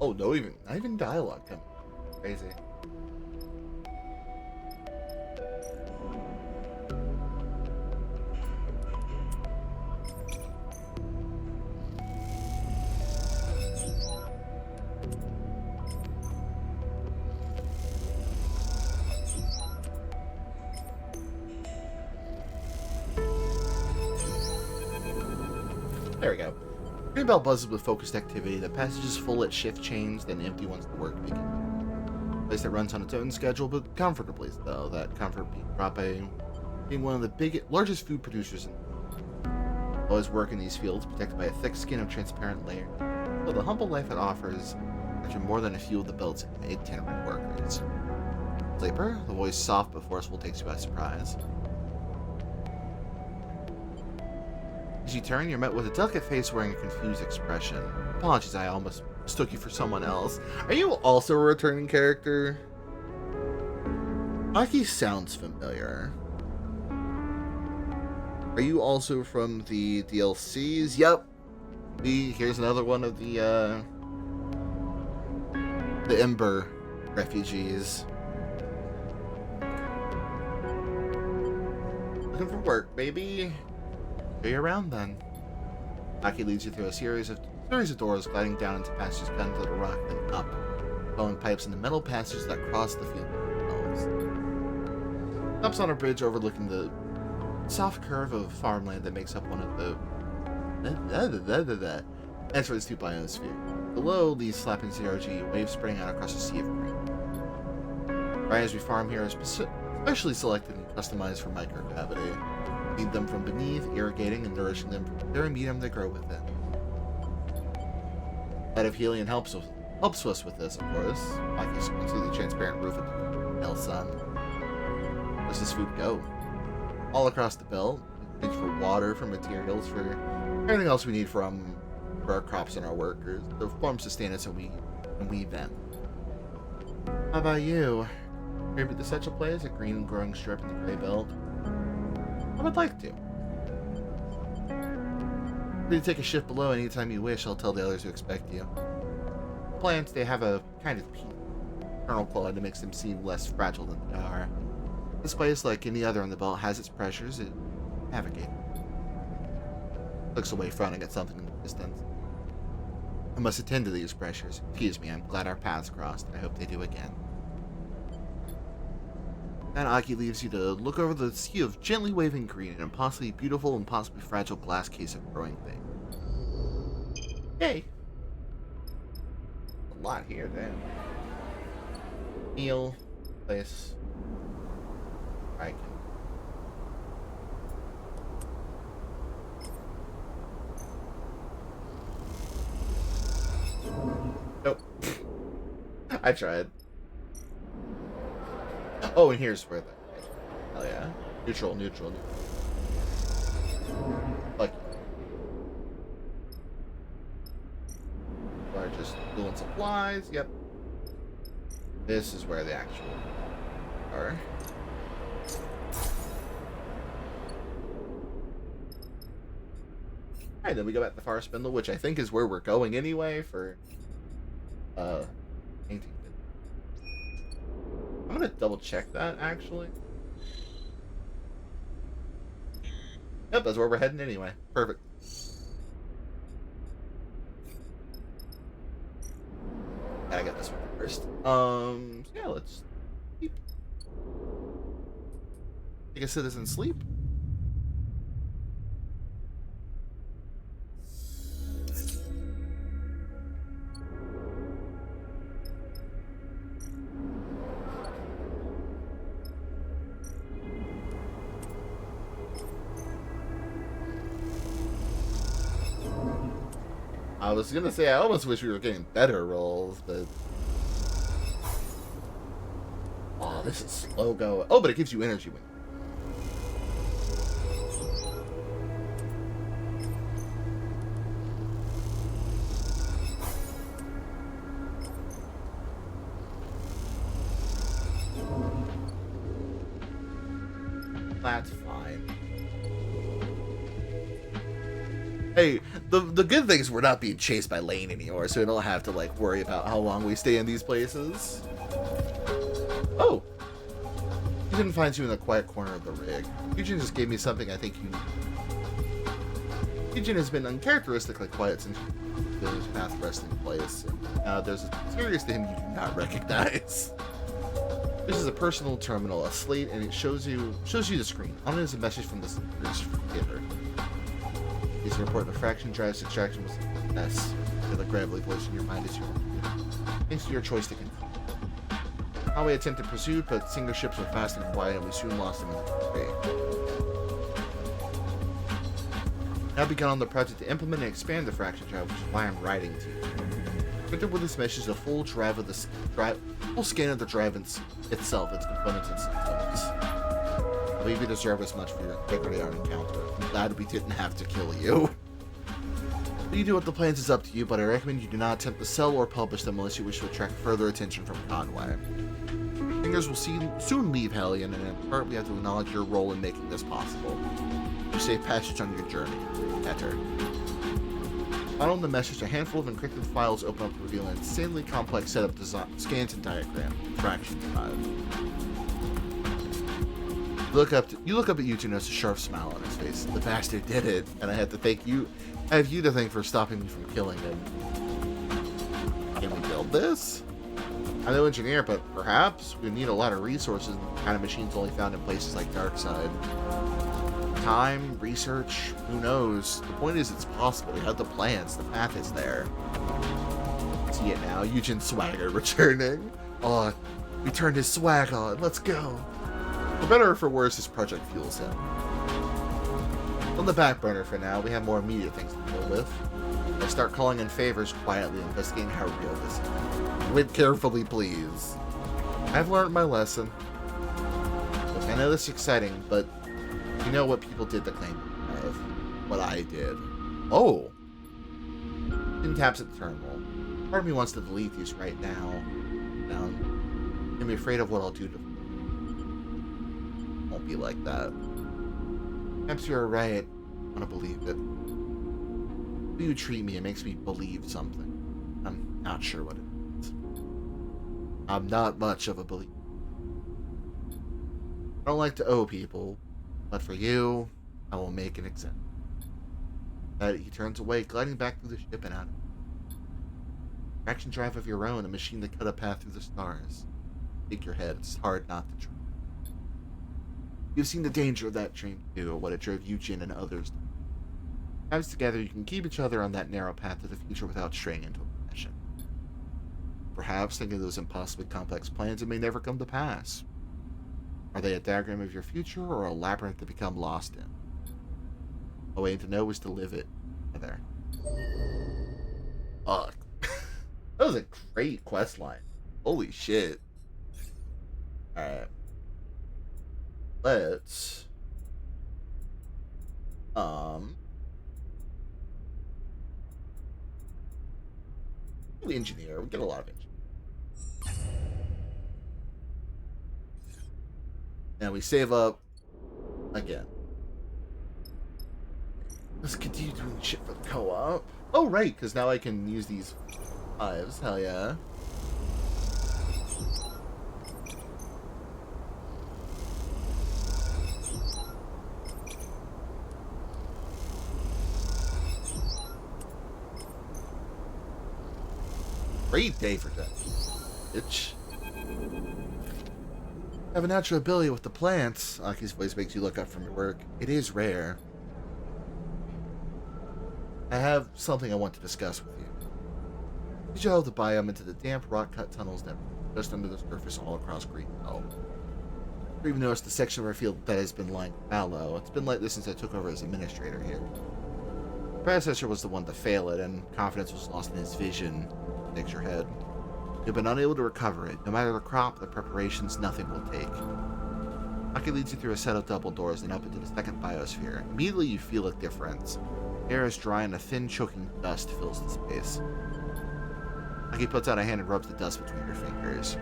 Oh, not even dialogue coming. Crazy. There we go. Greenbelt buzzes with focused activity. The passage is full at shift change, then empty once the work begins. A place that runs on its own schedule, but comfortably so. That comfort being one of the largest food producers in the world. Always work in these fields, protected by a thick skin of transparent layer. So the humble life it offers, after more than a few of the belt's itinerant workers. Sleeper, the voice soft but forceful, takes you by surprise. As you turn, you're met with a delicate face wearing a confused expression. Apologies, I almost mistook you for someone else. Are you also a returning character? Aki sounds familiar. Are you also from the DLCs? Yep. Here's another one of the Ember refugees. Looking for work, baby. Are you around then? Aki leads you through a series of doors, gliding down into passages cut into the rock, then up, following pipes in the metal passages that cross the field themselves. Stops on a bridge overlooking the soft curve of farmland that makes up one of the entrances to biosphere. Below these slapping CRG, waves spraying out across a sea of green. Varieties we farm here are specially selected and customized for microgravity. Feed them from beneath, irrigating and nourishing them from the very medium they grow within. Light of Helion helps us with this, of course. Aki squints through the transparent roof of the pale sun. Where does this food go? All across the belt. Things for water, for materials, for everything else we need for our crops and our workers. The farm sustain us and we them. How about you? Maybe to such a place, a green growing strip in the gray belt? I would like to. Free to take a shift below anytime you wish. I'll tell the others to expect you. Plants, they have a kind of internal quality that makes them seem less fragile than they are. This place, like any other on the belt, has its pressures. It navigates. Looks away, frowning at something in the distance. I must attend to these pressures. Excuse me, I'm glad our paths crossed. I hope they do again. Then Aki leaves you to look over the sea of gently waving green and impossibly beautiful and possibly fragile glass case of growing things. Yay! A lot here, then. Heal. Place. I can. Nope. I tried. Oh, and here's where the... Hell yeah. Neutral. Like... We're just doing supplies. Yep. This is where the actual... are. Alright, then we go back to the Far Spindle, which I think is where we're going anyway for... painting. I'm gonna double check that, actually. Yep, that's where we're heading anyway. Perfect. Gotta get this one first. Yeah, let's sleep. Take a citizen sleep. I was gonna say, I almost wish we were getting better rolls, but... Oh, this is slow going. Oh, but it gives you energy when... That's fine. Hey, the good thing is we're not being chased by Lane anymore, so we don't have to, like, worry about how long we stay in these places. Oh! Eugene finds you in the quiet corner of the rig. Eugene just gave me something I think you need. Eugene has been uncharacteristically quiet since his past resting place. There's a serious to him you do not recognize. This is a personal terminal, a slate, and it shows you the screen. On it is a message from the giver. It's an important fraction drives extraction was success. The gravelly voice in your mind is yours. Thanks to your choice to continue. Highway attempted pursuit, but single ships were fast and quiet, and we soon lost them in the trade. Now begun on the project to implement and expand the fraction drive, which is why I'm writing to you. Printed with this message is a full scan of the drive itself, its components and systems. I believe you deserve as much for your integrity on encounter. I'm glad we didn't have to kill you. What you do with the plans is up to you, but I recommend you do not attempt to sell or publish them unless you wish to attract further attention from Conway. Fingers will soon leave Hellion, and in part we have to acknowledge your role in making this possible. You safe passage on your journey. Better. Following the message, a handful of encrypted files open up to reveal an insanely complex set of scans and diagrams. Fraction 5. You look up at Eugene, notice a sharp smile on his face. The bastard did it, and I have to thank you. I have you to thank for stopping me from killing him. Can we build this? I'm no engineer, but perhaps we need a lot of resources and the kind of machines only found in places like Darkside. Time, research, who knows? The point is, it's possible. We have the plans. The path is there. See it now. Eugene's swagger returning. Oh, we turned his swag on. Let's go. For better or for worse, this project fuels him. On the back burner for now, we have more immediate things to deal with. I start calling in favors quietly, investigating how real this is. Wait carefully, please. I've learned my lesson. Look, I know this is exciting, but you know what people did to claim of what I did. Oh! Jim taps at the terminal. Part of me wants to delete these right now. I'm afraid of what I'll do to won't be like that. Perhaps you're right. I want to believe it. The way you treat me, it makes me believe something. I'm not sure what it is. I'm not much of a believer. I don't like to owe people, but for you, I will make an exception. He turns away, gliding back through the ship and out. Traction drive of your own, a machine that cut a path through the stars. Shake your head, it's hard not to try. You've seen the danger of that dream too, or what it drove Eugene and others. Sometimes together you can keep each other on that narrow path to the future without straying into obsession. Perhaps thinking of those impossibly complex plans that may never come to pass. Are they a diagram of your future, or a labyrinth to become lost in? A way to know is to live it together. Fuck. That was a great quest line. Holy shit. Alright. Let's engineer. We get a lot of engineer. Now we save up again. Let's continue doing shit for the co-op. Oh right, because now I can use these fives. Hell yeah. Great day for that. Bitch. I have a natural ability with the plants. Aki's voice makes you look up from your work. It is rare. I have something I want to discuss with you. Did you hold the biome into the damp rock-cut tunnels that just under the surface all across Greenbelt? You've even noticed the section of our field that has been lying fallow. It's been like this since I took over as administrator here. The predecessor was the one to fail it, and confidence was lost in his vision. Shakes your head. You've been unable to recover it. No matter the crop, the preparations, nothing will take. Aki leads you through a set of double doors and up into the second biosphere. Immediately you feel a difference. Air is dry and a thin, choking dust fills the space. Aki puts out a hand and rubs the dust between your fingers.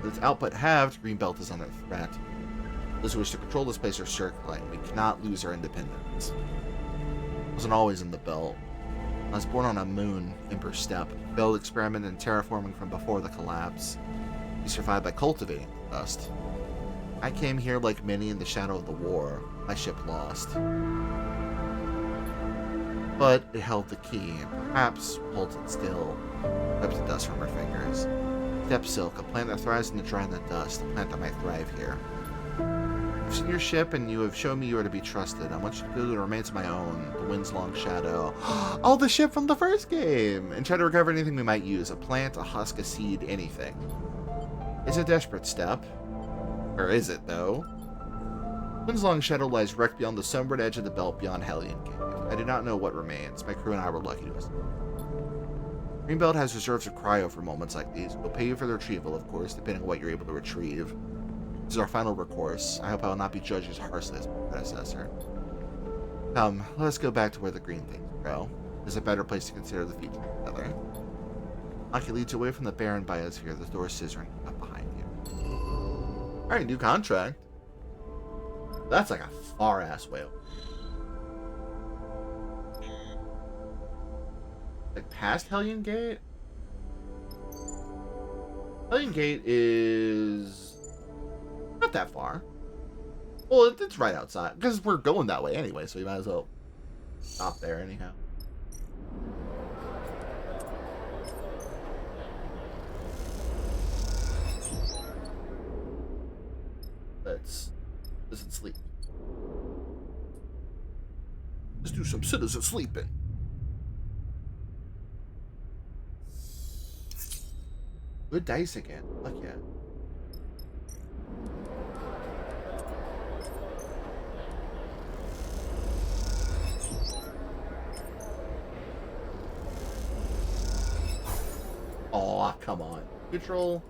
With its output halved, Greenbelt is under threat. Those who wish to control this place are circling. We cannot lose our independence. I wasn't always in the belt. I was born on a moon, Emperor Step, failed experiment in terraforming from before the collapse. We survived by cultivating the dust. I came here like many in the shadow of the war. My ship lost. But it held the key, and perhaps holds it still. Wipes the dust from her fingers. Step silk, a plant that thrives in the dry and the dust, a plant that might thrive here. I've seen your ship, and you have shown me you are to be trusted. I want you to go to the remains of my own, the wind's long shadow. Oh, the ship from the first game! And try to recover anything we might use. A plant, a husk, a seed, anything. It's a desperate step. Or is it, though? Wind's long shadow lies wrecked beyond the sunburned edge of the belt beyond Hellion Cave. I do not know what remains. My crew and I were lucky to escape. Greenbelt has reserves of cryo for moments like these. We'll pay you for the retrieval, of course, depending on what you're able to retrieve. This is our final recourse. I hope I will not be judged as harshly as my predecessor. Come, let us go back to where the green things grow. There's a better place to consider the future together. Aki leads away from the barren biosphere, the door scissoring up behind you. Alright, new contract. That's like a far-ass whale. Like past Hellion Gate? Hellion Gate is not that far. Well, it's right outside. Because we're going that way anyway, so we might as well stop there anyhow. Let's sleep. Let's do some citizen sleeping. Good dice again. Fuck yeah. Aw, come on. Control.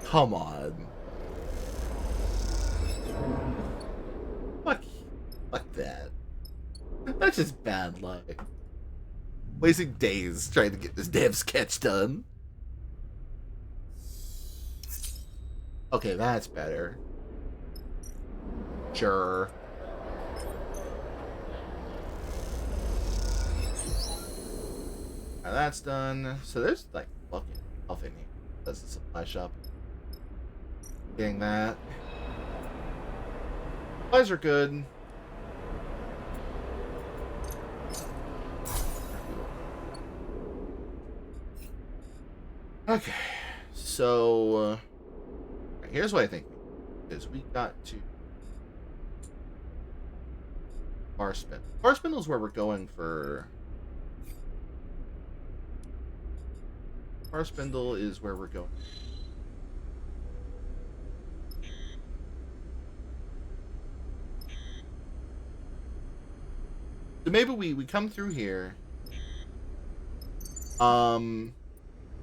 Come on. Fuck that. That's just bad luck. Wasting days trying to get this damn sketch done. Okay, that's better. Sure. Now that's done. So there's like fucking nothing here. That's the supply shop. Getting that. Supplies are good. Okay, so here's what I think. Is we got to Bar Spindle. Bar Spindle is where we're going for. Bar Spindle is where we're going. So maybe we come through here.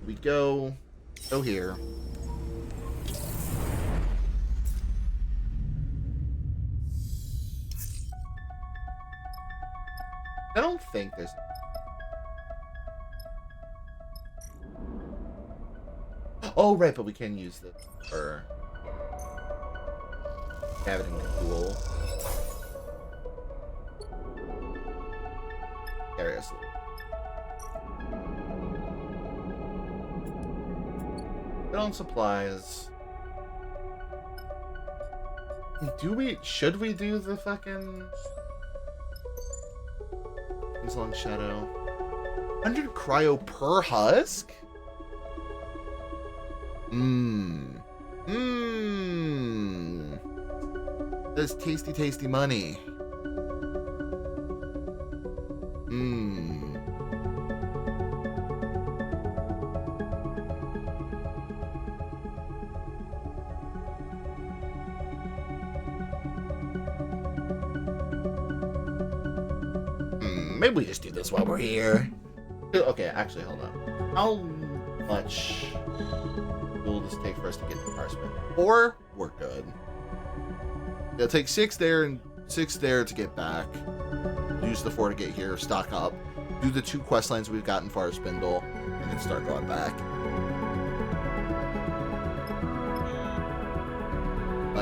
We go here. I don't think there's. Oh right, but we can use this for having the pool. Seriously. Get on supplies. Should we do the fucking Long Shadow? 100 cryo per husk? That's tasty, tasty money. maybe we just do this while we're here. Okay, actually, hold on. How much will this take for us to get the parchment? 4? We're good. It'll take 6 there and 6 there to get back. Use the 4 to get here, stock up. Do the 2 quest lines we've got in Far Spindle, and then start going back.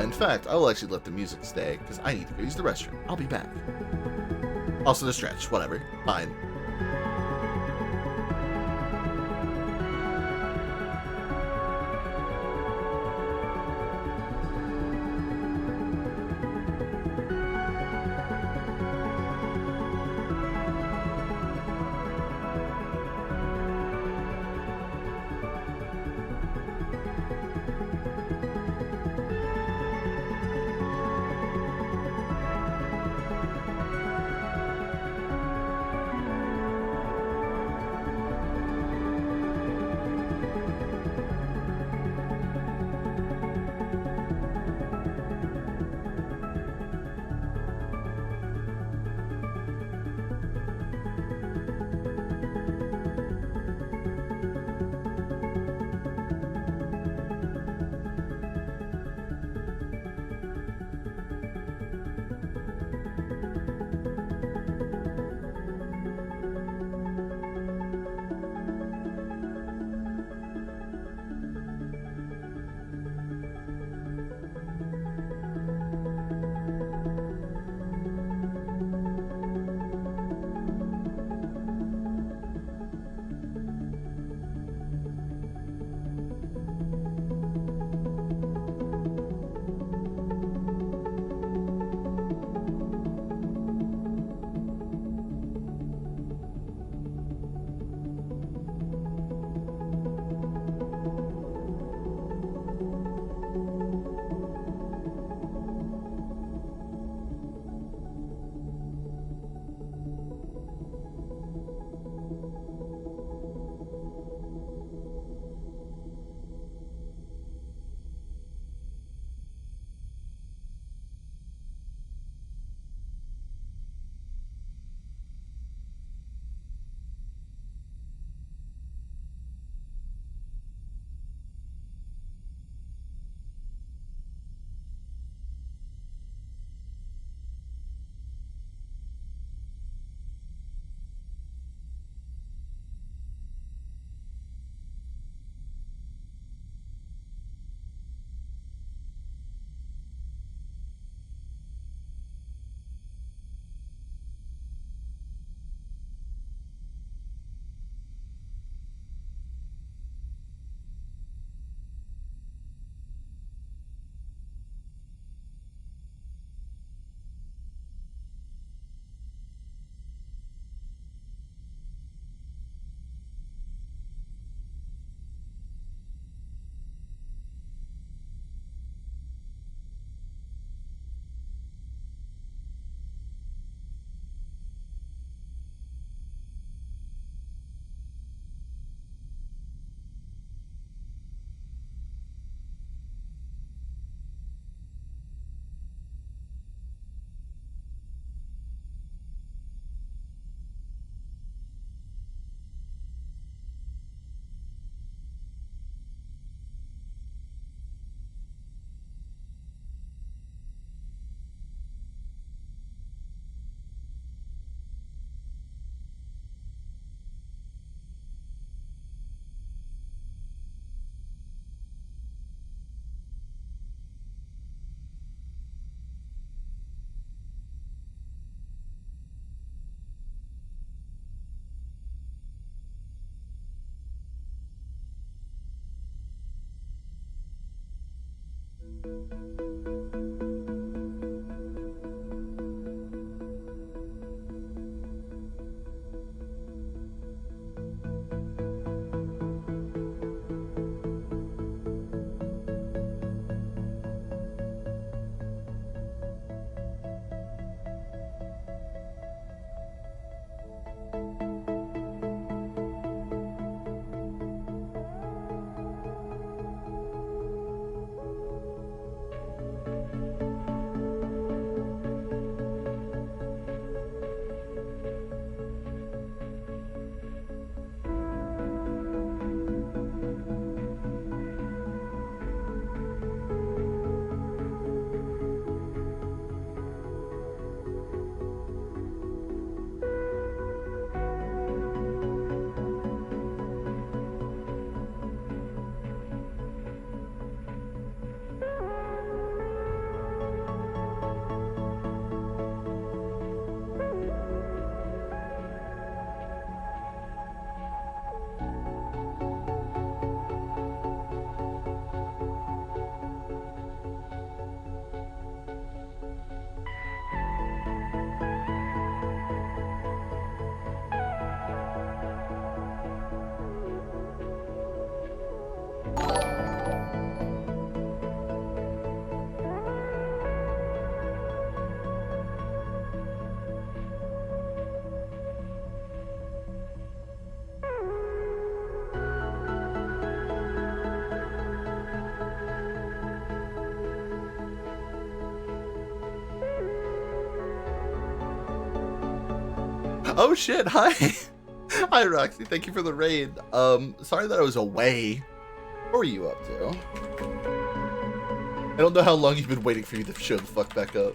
In fact, I will actually let the music stay, because I need to go use the restroom. I'll be back. Also the stretch, whatever. Fine. Oh shit, hi. Hi Roxy, thank you for the raid. Sorry that I was away. What were you up to? I don't know how long you've been waiting for you to show the fuck back up.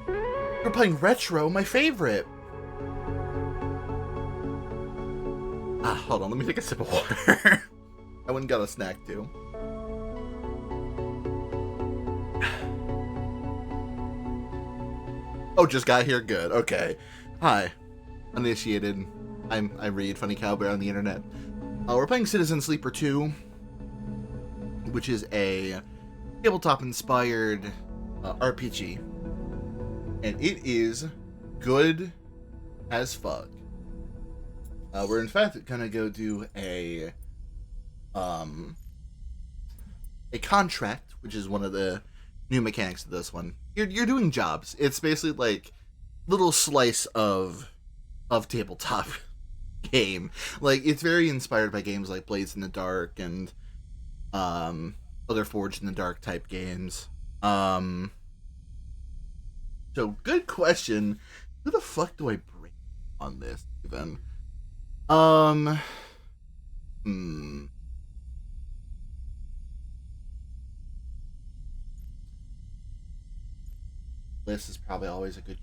We're playing Retro, my favorite. Hold on, let me take a sip of water. I went and got a snack too. Oh, just got here? Good, okay. Hi, uninitiated. I read Funny Cowboy on the internet. We're playing Citizen Sleeper 2, which is a tabletop-inspired RPG. And it is good as fuck. We're in fact gonna go do a contract, which is one of the new mechanics of this one. You're doing jobs. It's basically like little slice of tabletop game. Like, it's very inspired by games like Blades in the Dark and other Forged in the Dark type games. So good question. Who the fuck do I bring on this even? This is probably always a good.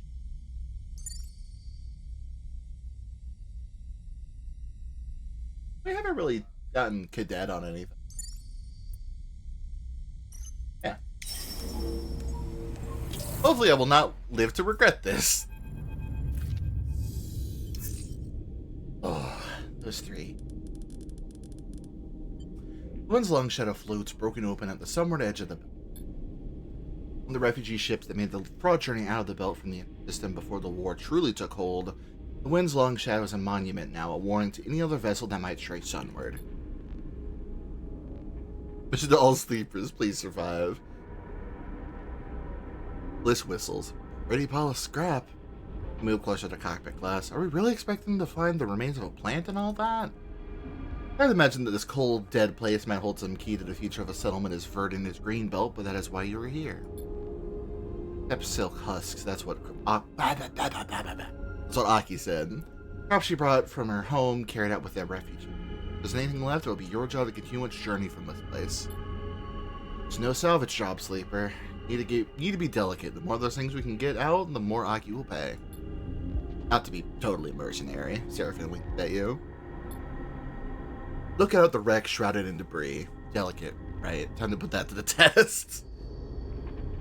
We haven't really gotten Cadet on anything. Yeah. Hopefully I will not live to regret this. Oh, those three. The wind's long shadow floats, broken open at the sunward edge of the belt. One of the refugee ships that made the fraud journey out of the belt from the system before the war truly took hold. The wind's long shadow is a monument now, a warning to any other vessel that might stray sunward. Mission to all sleepers, please survive. Bliss whistles. Ready pile of scrap. Move closer to cockpit glass. Are we really expecting to find the remains of a plant and all that? I'd imagine that this cold, dead place might hold some key to the future of a settlement as verdant as Greenbelt, but that is why you were here. Except silk husks, that's what Aki said. Crops she brought from her home, carried out with their refuge. If there's anything left, it will be your job to continue its journey from this place. There's no salvage job, Sleeper. Need to be delicate. The more of those things we can get out, the more Aki will pay. Not to be totally mercenary, Seraphim winked at you. Look out at the wreck shrouded in debris. Delicate, right? Time to put that to the test.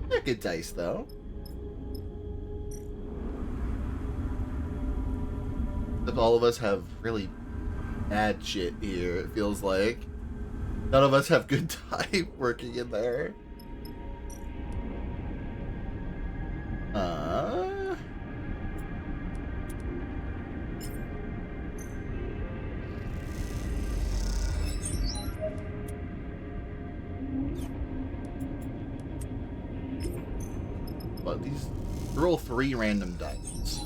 They're good dice, though. If all of us have really bad shit here, it feels like. None of us have good type working in there. But these roll 3 random dice.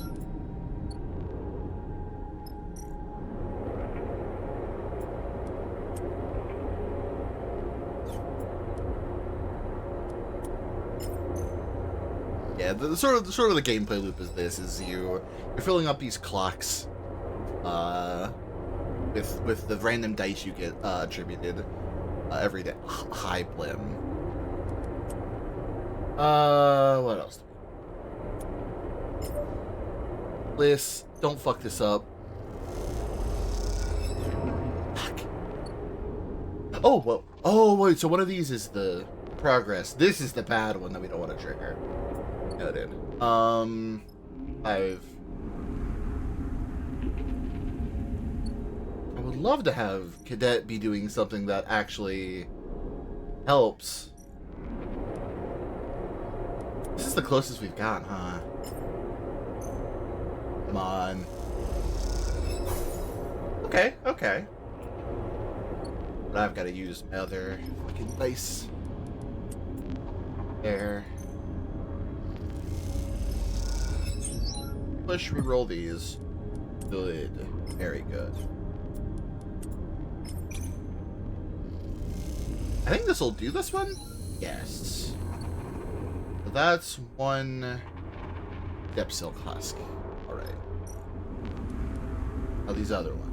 Yeah, the sort of the gameplay loop is this: you're filling up these clocks, with the random dice you get attributed every day. Hi, Blim. What else? Bliss, don't fuck this up. Fuck. Oh, well. Oh, wait, so one of these is the progress. This is the bad one that we don't want to trigger. Noted. I would love to have Cadet be doing something that actually helps. This is the closest we've got, huh? Come on. Okay, okay. But I've got to use my other fucking dice. There. Push, reroll these. Good. Very good. I think this will do this one? Yes. So that's one Step silk husk. Alright. Now these other ones.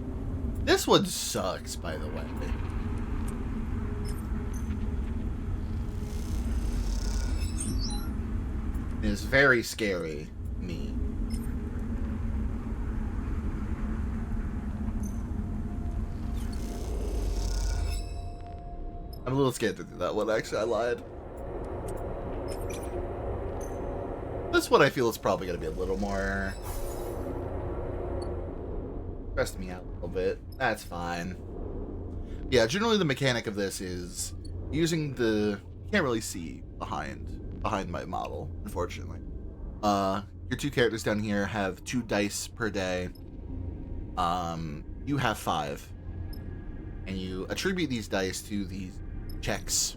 This one sucks, by the way. It's very scary. Me. I'm a little scared to do that one, actually. I lied. This one I feel is probably going to be a little more... stressed me out a little bit. That's fine. Yeah, generally the mechanic of this is using the... You can't really see behind my model, unfortunately. Your two characters down here have 2 dice per day. You have 5. And you attribute these dice to these checks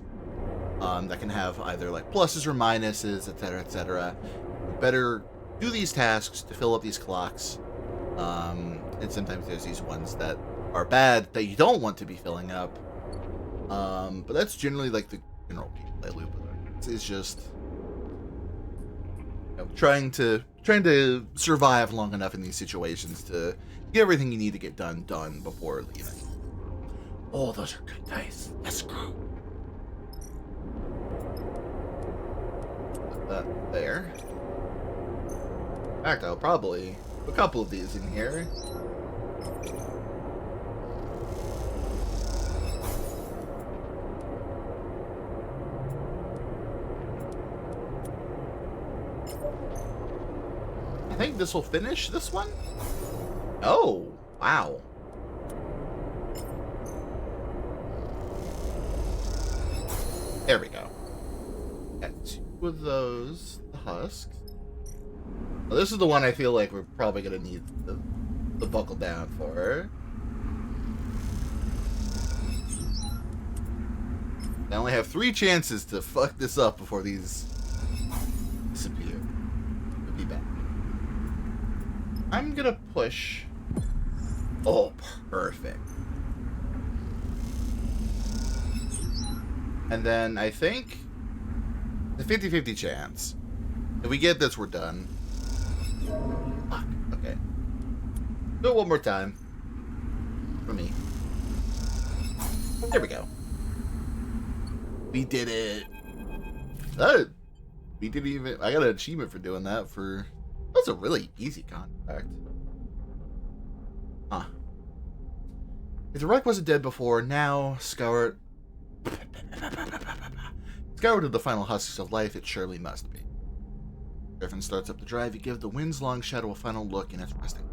that can have either like pluses or minuses, etc., etc. You better do these tasks to fill up these clocks. And sometimes there's these ones that are bad that you don't want to be filling up. But that's generally like the general gameplay loop of it. It's just trying to survive long enough in these situations to get everything you need to get done before leaving. Oh, those are good dice. Let's go. Put that there. In fact, I'll probably put a couple of these in here. I think this will finish this one. Oh, wow. There we go. Got 2 of those, the husks. Well, this is the one I feel like we're probably going to need the buckle down for. I only have 3 chances to fuck this up before these disappear. We'll be back. I'm going to push. Oh, perfect. And then I think the 50-50 chance. If we get this, we're done. Fuck. Okay. Do it one more time. For me. There we go. We did it. We didn't even... I got an achievement for doing that for... That's a really easy contract. Huh. If the wreck wasn't dead before, now Skyward to the final husks of life, it surely must be. Griffin starts up the drive. You give the wind's long shadow a final look, and it's resting.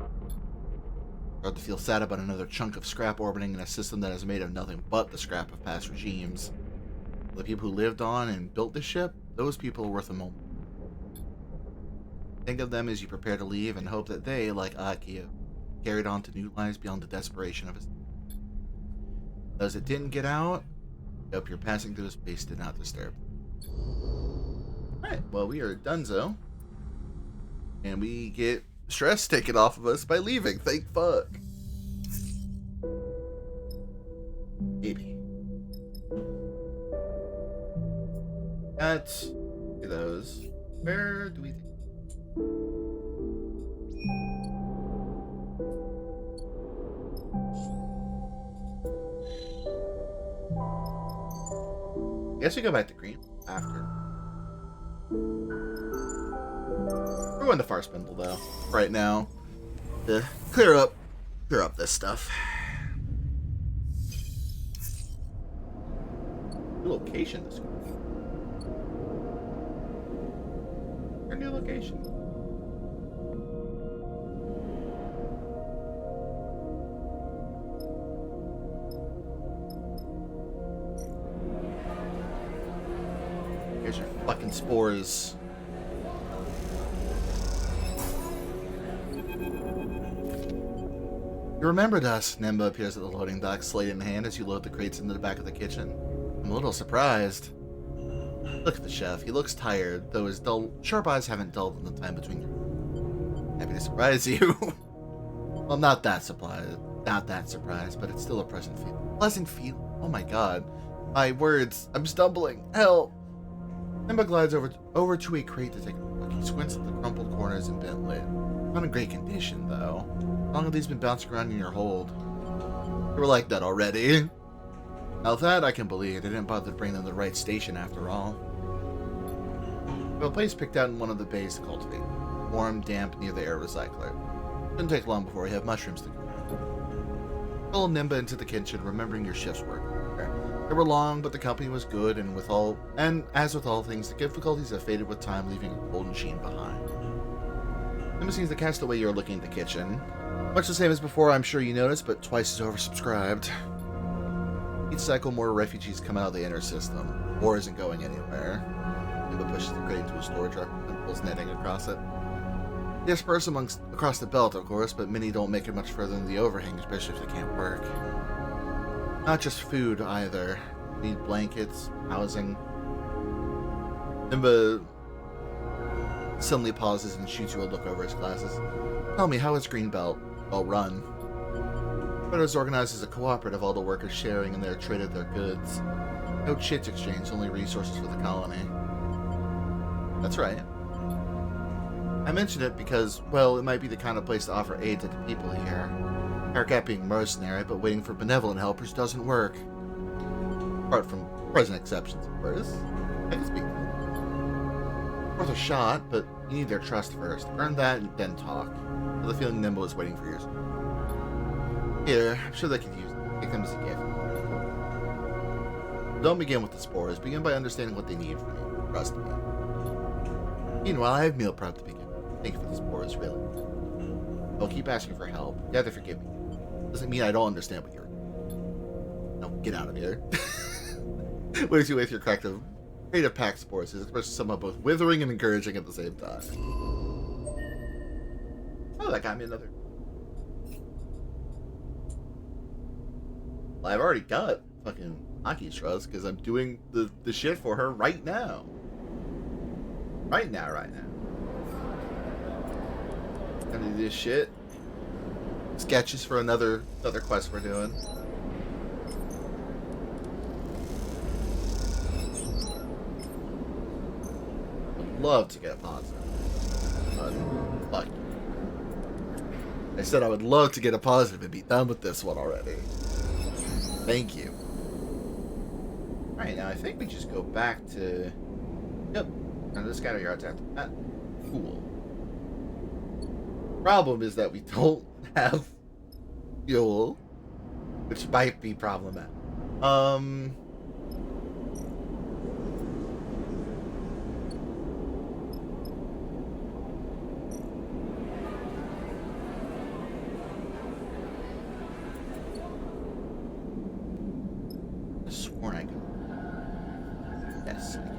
Start to feel sad about another chunk of scrap orbiting in a system that is made of nothing but the scrap of past regimes. The people who lived on and built this ship, those people are worth a moment. Think of them as you prepare to leave and hope that they, like Aki, carried on to new lives beyond the desperation of his. Those that didn't get out, I hope your passing through space did not disturb. Alright, well, we are donezo. And we get stress taken off of us by leaving. Thank fuck. Maybe. Got those. Where do we think? I guess we go back to green after. We're going to Far Spindle though, right now. To clear up this stuff. New location this week. Our new location. Here's your fucking spores. You remembered us. Nemba appears at the loading dock, slate in hand, as you load the crates into the back of the kitchen. I'm a little surprised. Look at the chef. He looks tired, though his sharp eyes haven't dulled in the time between you. Happy to surprise you. Well, not that surprised, but it's still a pleasant feel. Oh my god. My words. I'm stumbling. Help. Nemba glides over to a crate to take a look. notebook. He squints at the crumpled corners and bent lid. Not in great condition, though. How long have these been bouncing around in your hold? They were like that already. Now that I can believe. They didn't bother to bring them to the right station after all. A place picked out in one of the bays to cultivate. Warm, damp, near the air recycler. Didn't take long before we have mushrooms to grow. Follow Nimba into the kitchen, remembering your shift's work. They were long, but the company was good, and as with all things, the difficulties have faded with time, leaving a golden sheen behind. Nimba seems to catch the way you're looking at the kitchen. Much the same as before, I'm sure you noticed, but twice as oversubscribed. Each cycle, more refugees come out of the inner system. War isn't going anywhere. Nimba pushes the crate into a storage truck and pulls netting across it. Disperse across the belt, of course, but many don't make it much further than the overhang, especially if they can't work. Not just food, either. Need blankets, housing. Nimba suddenly pauses and shoots you a look over his glasses. Tell me, how is Greenbelt? Well run. But it's organized as a cooperative, all the workers sharing and they're traded their goods. No chits exchange, only resources for the colony. That's right. I mention it because, well, it might be the kind of place to offer aid to the people here. Haircat being mercenary, but waiting for benevolent helpers doesn't work. Apart from present exceptions, of course. I can speak. Worth a shot, but you need their trust first. Earn that and then talk. I have the feeling Nimble is waiting for yours. Here, I'm sure they could use it. Take them as a gift. Don't begin with the spores. Begin by understanding what they need from you. Trust me. Meanwhile, I have meal prep to begin. Thank you for the spores, really. I'll keep asking for help. You have to forgive me. Doesn't mean I don't understand what you're doing. Now, get out of here. Where's you with your creative pack spores? It's expressing somewhat both withering and encouraging at the same time. Oh, that got me another. Well, I've already got fucking Hockey Trust because I'm doing the shit for her right now. Right now. Gonna do this shit. Sketches for another quest we're doing. I'd love to get a positive. Fuck. I said I would love to get a positive and be done with this one already. Thank you. Alright, now I think we just go back to... Yep. And the scatter yards after that. Cool. Problem is that we don't have fuel, which might be problematic. I sworn I could. Yes, I can.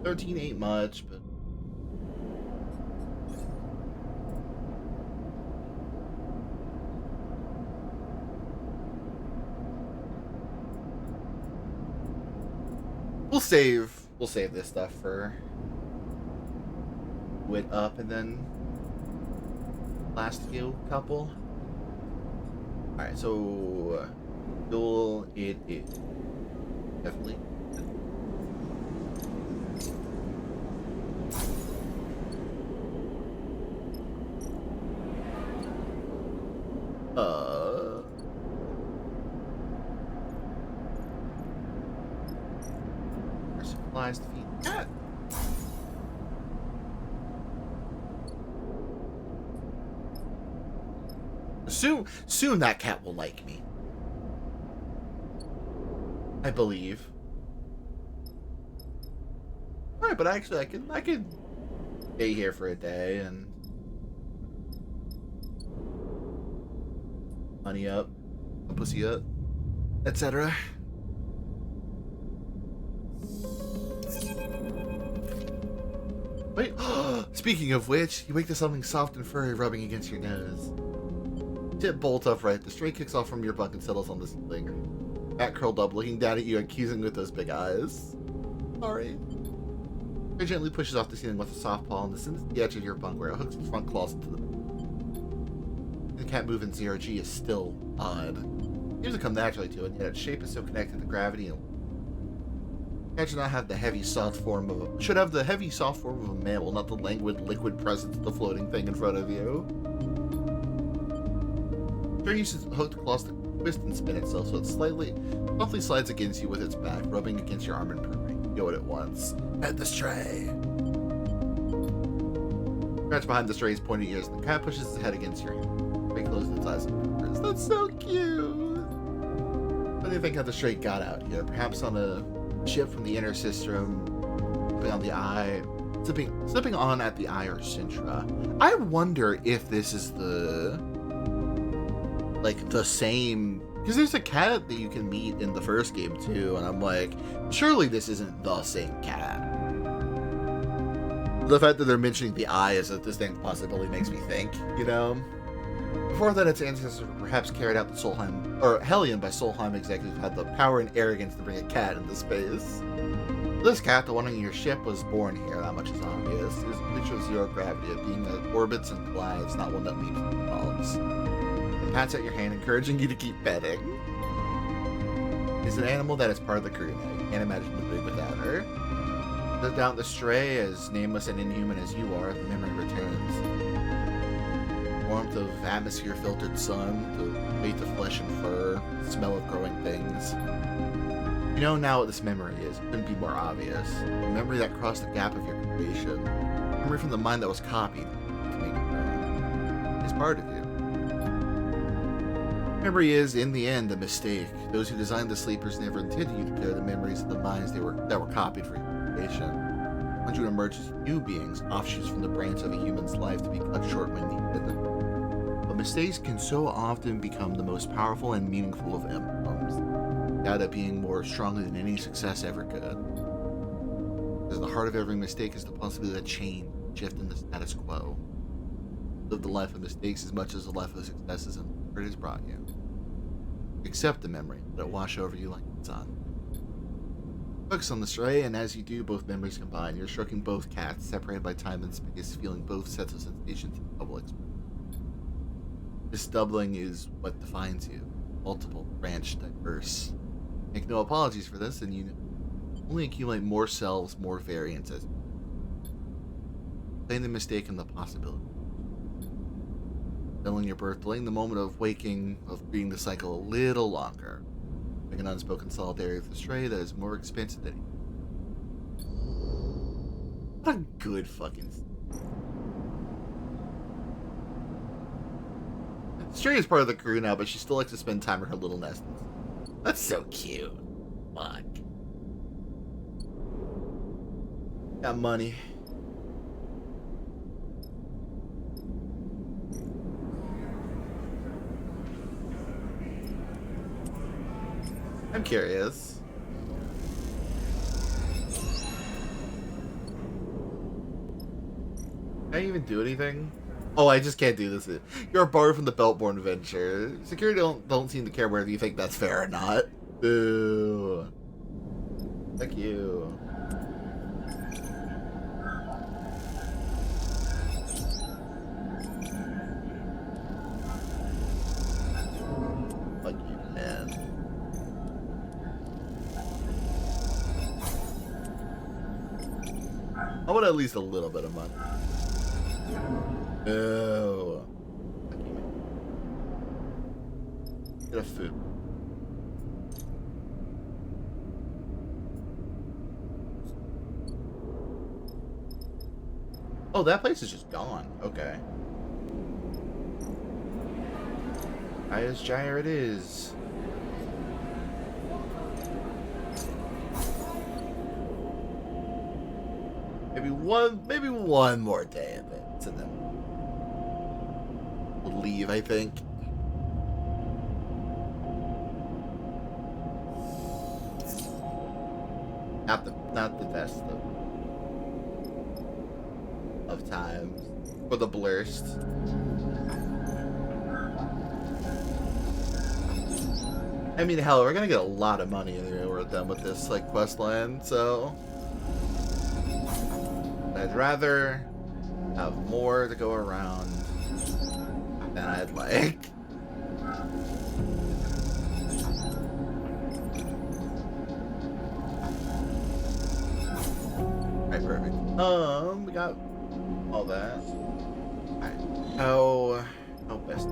13 ain't much, but we'll save this stuff for wit up and then last few couple. Alright, so fuel it is definitely. Our supplies to feed cat. Soon that cat will like me. I believe. Alright, but actually I could stay here for a day and money up, pussy up, etc. Wait, speaking of which, you wake to something soft and furry rubbing against your nose. Tip bolt upright, the stray kicks off from your bunk and settles on the ceiling. Cat curled up, looking down at you, accusing with those big eyes. Sorry. Very gently pushes off the ceiling with a soft paw and descends to the edge of your bunk where it hooks its front claws into the cat move in ZRG is still odd. seems to come naturally to it, and yet its shape is so connected to gravity and cat should not have the heavy soft form of a, should have the heavy soft form of a mammal, not the languid liquid presence of the floating thing in front of you. Stray uses hooked claws to twist and spin itself, so it softly slides against you with its back, rubbing against your arm and purring. You go at it once. Pet the stray. Scratch behind the stray's pointy ears, and the cat pushes its head against your hand. Stray closes its eyes and purrs. That's so cute. What do you think how the stray got out here? Perhaps on a ship from the inner system, slipping on the eye, slipping on at the eye or Sintra. I wonder if this is the same, because there's a cat that you can meet in the first game too, and I'm like, surely this isn't the same cat. The fact that they're mentioning the eye as a distinct possibility makes me think, you know. Before that, its ancestors perhaps carried out the Solheim, or Hellion by Solheim executives who had the power and arrogance to bring a cat into space. This cat, the one on your ship, was born here, that much is obvious. It was a creature of zero gravity, a being that orbits and glides, not one that leaps and falls. It pats at your hand, encouraging you to keep petting. It's an animal that is part of the crew now. You can't imagine the big without her. No doubt the stray, as nameless and inhuman as you are, the memory returns. Warmth of atmosphere-filtered sun, the weight of flesh and fur, the smell of growing things. You know now what this memory is. It couldn't be more obvious. A memory that crossed the gap of your creation. A memory from the mind that was copied to make it known. It's part of you. Memory is, in the end, a mistake. Those who designed the sleepers never intended you to carry the memories of the minds that were copied for your creation. They wanted you to emerge as new beings, offshoots from the branch of a human's life to be cut short when needed. But mistakes can so often become the most powerful and meaningful of emblems, data being more strongly than any success ever could. Because the heart of every mistake is the possibility of change, shift in the status quo. Live the life of mistakes as much as the life of successes and where it has brought you. Accept the memory, let it wash over you like the sun. Focus on the stray, and as you do, both memories combine. You're stroking both cats, separated by time and space, feeling both sets of sensations in double expression. This doubling is what defines you. Multiple, branched, diverse. Make no apologies for this, and you only accumulate more selves, more variants as playing the mistake and the possibility. Filling your birth, delaying the moment of waking, of being the cycle a little longer. Like an unspoken solidarity with the stray that is more expensive than what a good fucking... Stray is part of the crew now, but she still likes to spend time with her little nestlings.
That's so cute. Fuck.
Got money. I'm curious. Can I even do anything? Oh, I just can't do this. You're barred from the Beltborn adventure. Security don't seem to care whether you think that's fair or not. Boo. Thank you. Fuck you, man. I want at least a little bit of money. No. Get a food. Oh, that place is just gone. Okay. Highest gyre it is. Maybe one more day of it, and then we'll leave, I think. Not the best of times for the blurst. I mean, hell, we're gonna get a lot of money anyway. We're done with this quest line, so. I'd rather have more to go around than I'd like. We got all that. Alright. How best?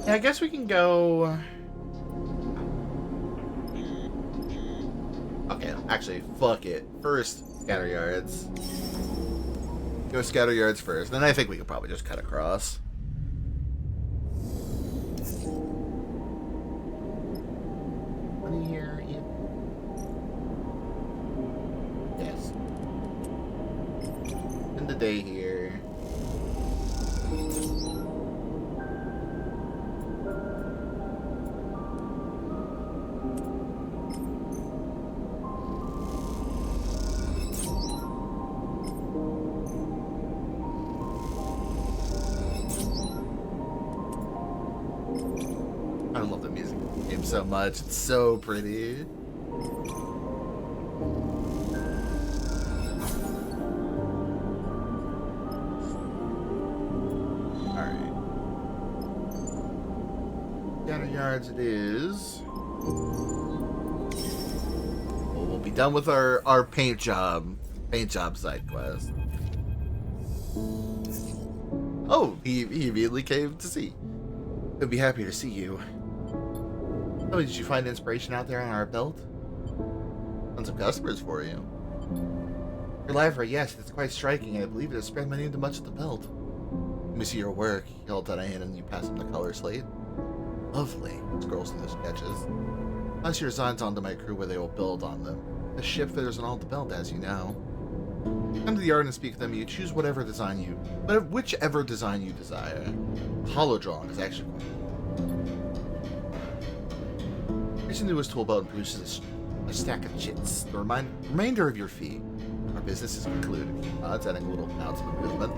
Yeah, I guess we can go. Okay, actually, fuck it. First, scatter yards. Go scatter yards first. Then I think we could probably just cut across. Money here, yeah. Yes. End the day here. I love the music of the game so much. It's so pretty. Alright. Scatter yards it is. Well, we'll be done with our paint job side quest. Oh, he immediately came to see. I'd be happy to see you. Oh, did you find inspiration out there on our belt? Tons of customers for you. Your library, yes, it's quite striking. I believe it has spread my name to much of the belt. Let me see your work. He holds out a hand and you pass him the color slate. Lovely. Scrolls through the sketches. Pass your designs on to my crew where they will build on them. The ship fitters on all the belt, as you know. Come to the yard and speak to them. You choose whichever design you desire. Hollow drawing is actually cool. Reach into his tool belt and produces a stack of chits. The remainder of your fee. Our business is concluded. It's adding a little bounce of movement.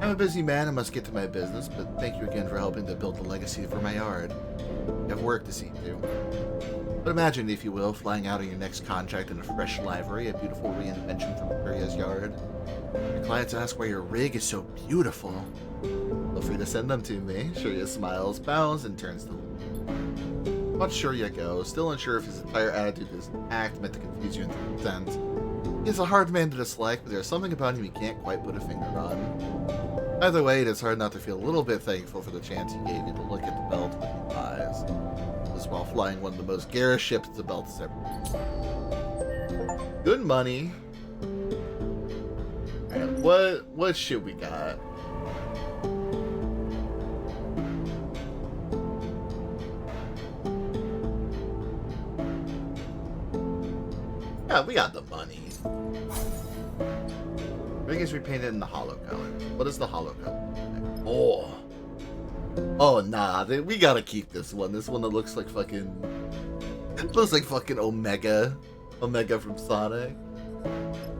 I'm a busy man and must get to my business, but thank you again for helping to build the legacy for my yard. You have work to see to. But imagine, if you will, flying out on your next contract in a fresh livery, a beautiful reinvention from Maria's yard. Your clients ask why your rig is so beautiful. Feel free to send them to me. Shirya smiles, bows, and turns to watch Shirya go, still unsure if his entire attitude is an act meant to confuse you into consent. He's a hard man to dislike, but there's something about him he can't quite put a finger on. Either way, it is hard not to feel a little bit thankful for the chance he gave you to look at the belt with your eyes. This while flying one of the most garish ships the belt has ever seen. Good money. Alright, what shit we got? Yeah, we got the money. I guess we painted in the hollow color. What is the hollow color? Oh, nah, we gotta keep this one. This one that looks like fucking Omega from Sonic.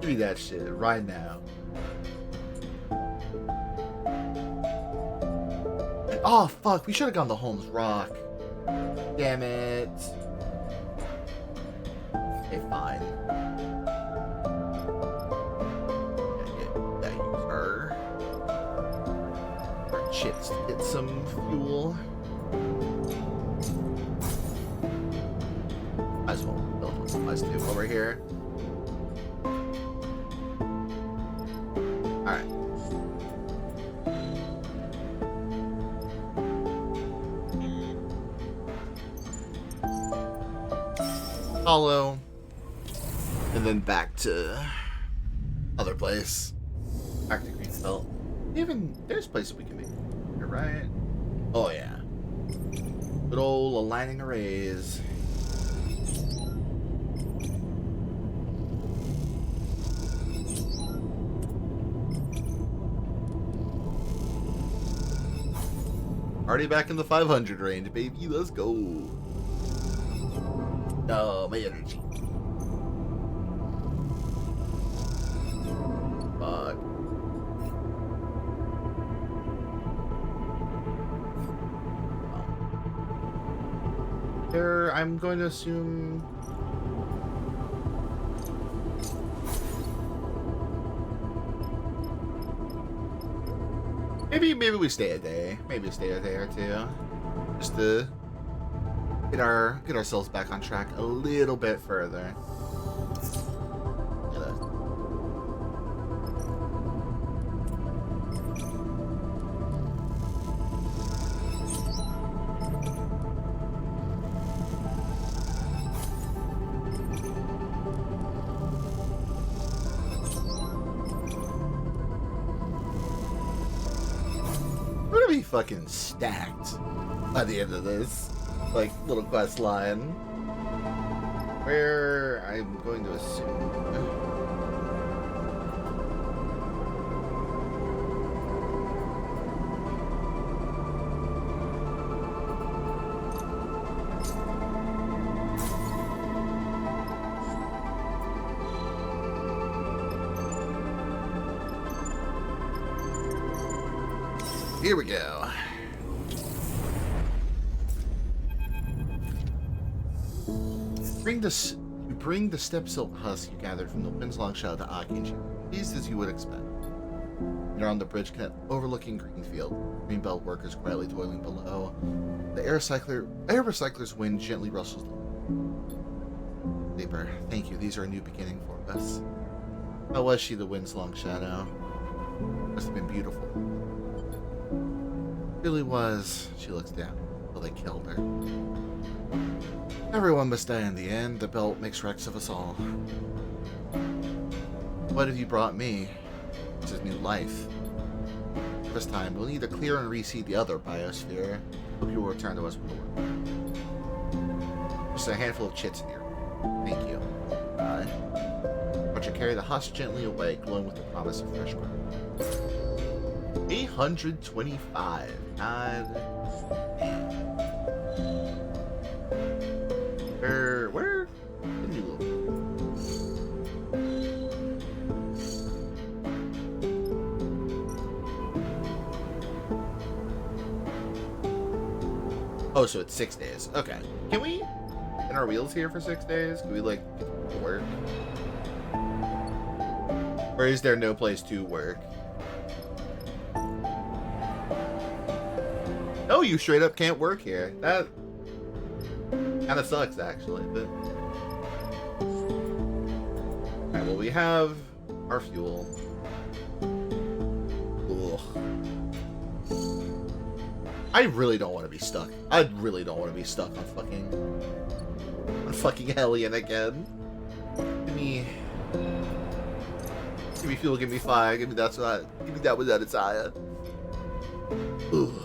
Give me that shit right now. Oh fuck, we should have gone to Holmes Rock. Damn it. Okay, fine. That user. Our chips to get some fuel. Might as well build one supplies too while we're here. Alright. Hollow. And then back to other place. Back to Greenfell. There's places we can make. You're right. Oh yeah. Good old aligning arrays. Already back in the 500 range, baby. Let's go. Oh, my energy. Fuck. I'm going to assume... Maybe we stay a day. Maybe stay a day or two, just to get ourselves back on track a little bit further. We're gonna be fucking stacked by the end of this, like, little quest line. Where I'm going to assume. Here we go. You bring the step silk husk you gathered from the wind's long shadow to Aki, pleased as you would expect. You're on the bridge overlooking Greenfield. Greenbelt workers quietly toiling below. The air recycler's wind gently rustles. Deeper. Thank you. These are a new beginning for us. How was she, the wind's long shadow? Must have been beautiful. Really was. She looks down. Well, they killed her. Everyone must die in the end. The belt makes wrecks of us all. What have you brought me? This is new life. This time, we'll need to clear and reseed the other biosphere. Hope you will return to us with the work. Just a handful of chits in here. Thank you. But you carry the husk gently away, glowing with the promise of fresh growth. 825. God damn. Where did you look? Oh, so it's 6 days. Okay. Can we in our wheels here for 6 days? Can we, like, get to work? Or is there no place to work? No, you straight up can't work here. That kind of sucks, actually. But alright, well, we have our fuel. Ugh. I really don't want to be stuck. I really don't want to be stuck on fucking Hellion again. Give me fuel, give me fire, give me that without a tire. Ugh.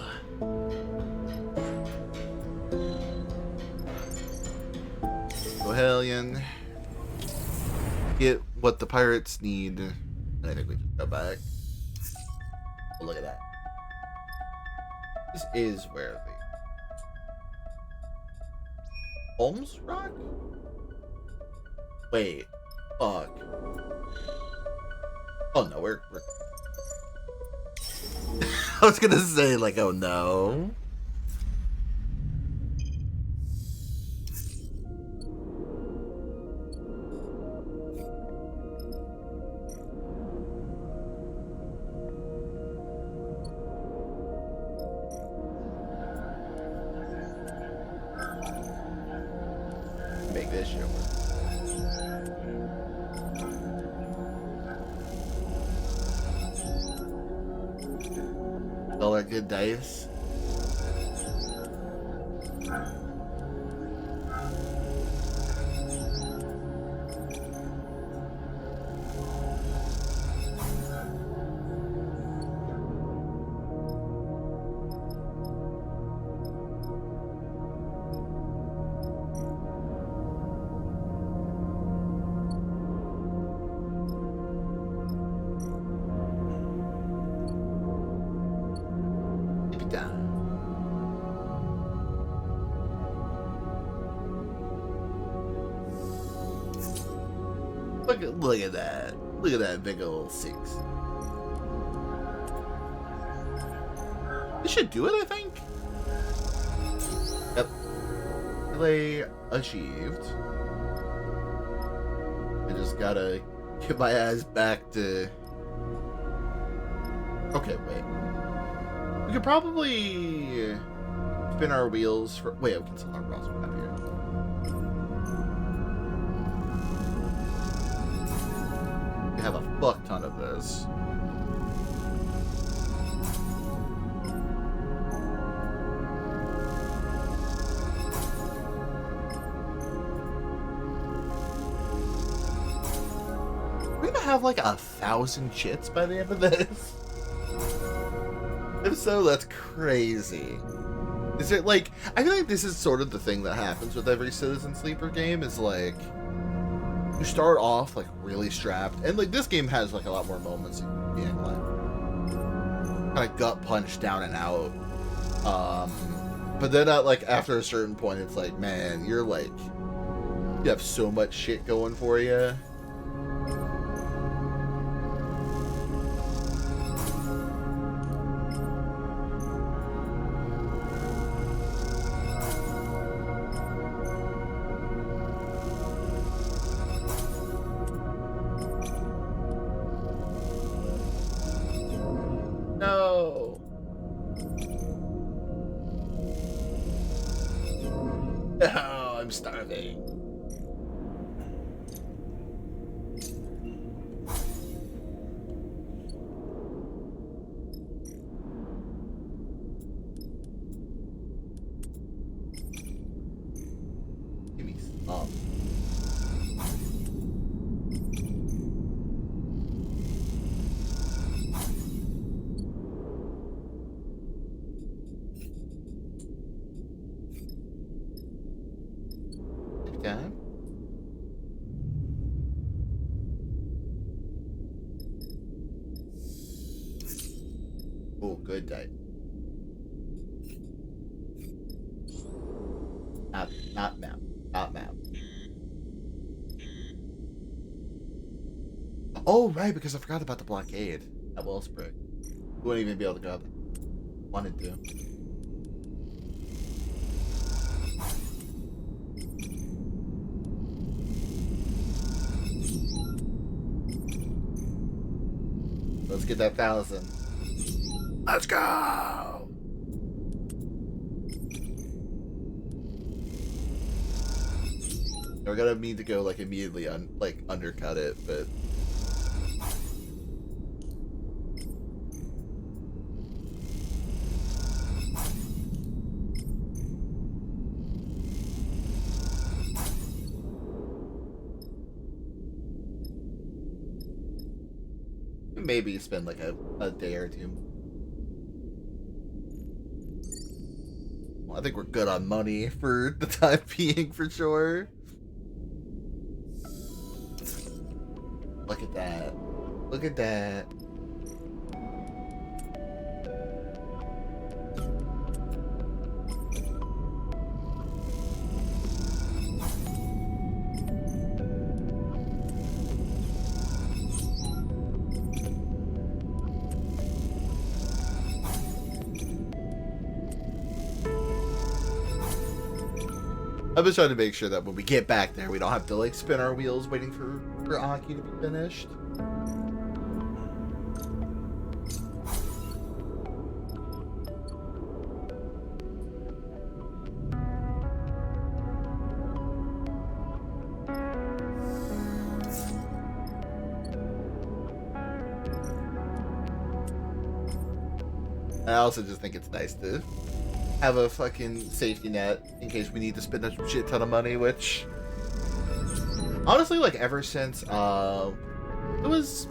Hellion. Get what the pirates need. I think we just go back. Oh, look at that. This is where the Holmes Rock? Wait. Fuck. Oh no, we're I was gonna say, like, oh no. Make this shit work. All that good dice. Look at that. Look at that big old 6. This should do it, I think. Yep. Delay achieved. I just gotta get my ass back to... Okay, wait. We could probably spin our wheels for. Wait, we can sell our wheels up here. We have a fuck ton of this. We're gonna have like 1,000 chits by the end of this. If so, that's crazy. Is it like, I feel like this is sort of the thing that happens with every Citizen Sleeper game, is like, you start off like really strapped, and like this game has like a lot more moments of being like kind of gut punch down and out. But then like after a certain point, it's like, man, you're like, you have so much shit going for you. No. Oh, I'm starving. Give me some. Time. Oh, good day. Not map. Not map. Oh, right, because I forgot about the blockade at Wellspring. We wouldn't even be able to go up. Wanted to. Let's get that 1,000. Let's go! We're gonna need to go like immediately undercut it, but maybe spend like a day or two. Well, I think we're good on money for the time being, for sure. Look at that. Look at that. I'm just trying to make sure that when we get back there, we don't have to like spin our wheels waiting for Aki to be finished. I also just think it's nice to have a fucking safety net in case we need to spend a shit ton of money, which honestly, like ever since it was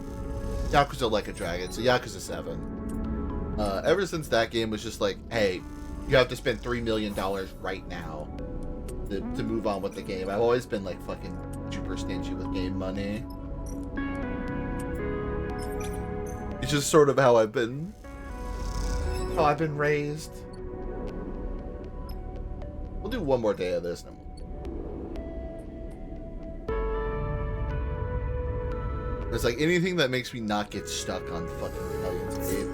Yakuza Like a Dragon, so Yakuza 7. Ever since that game was just like, hey, you have to spend $3 million right now to move on with the game. I've always been like fucking super stingy with game money. It's just sort of how I've been raised. We'll do one more day of this. It's like anything that makes me not get stuck on fucking Hellions Gate.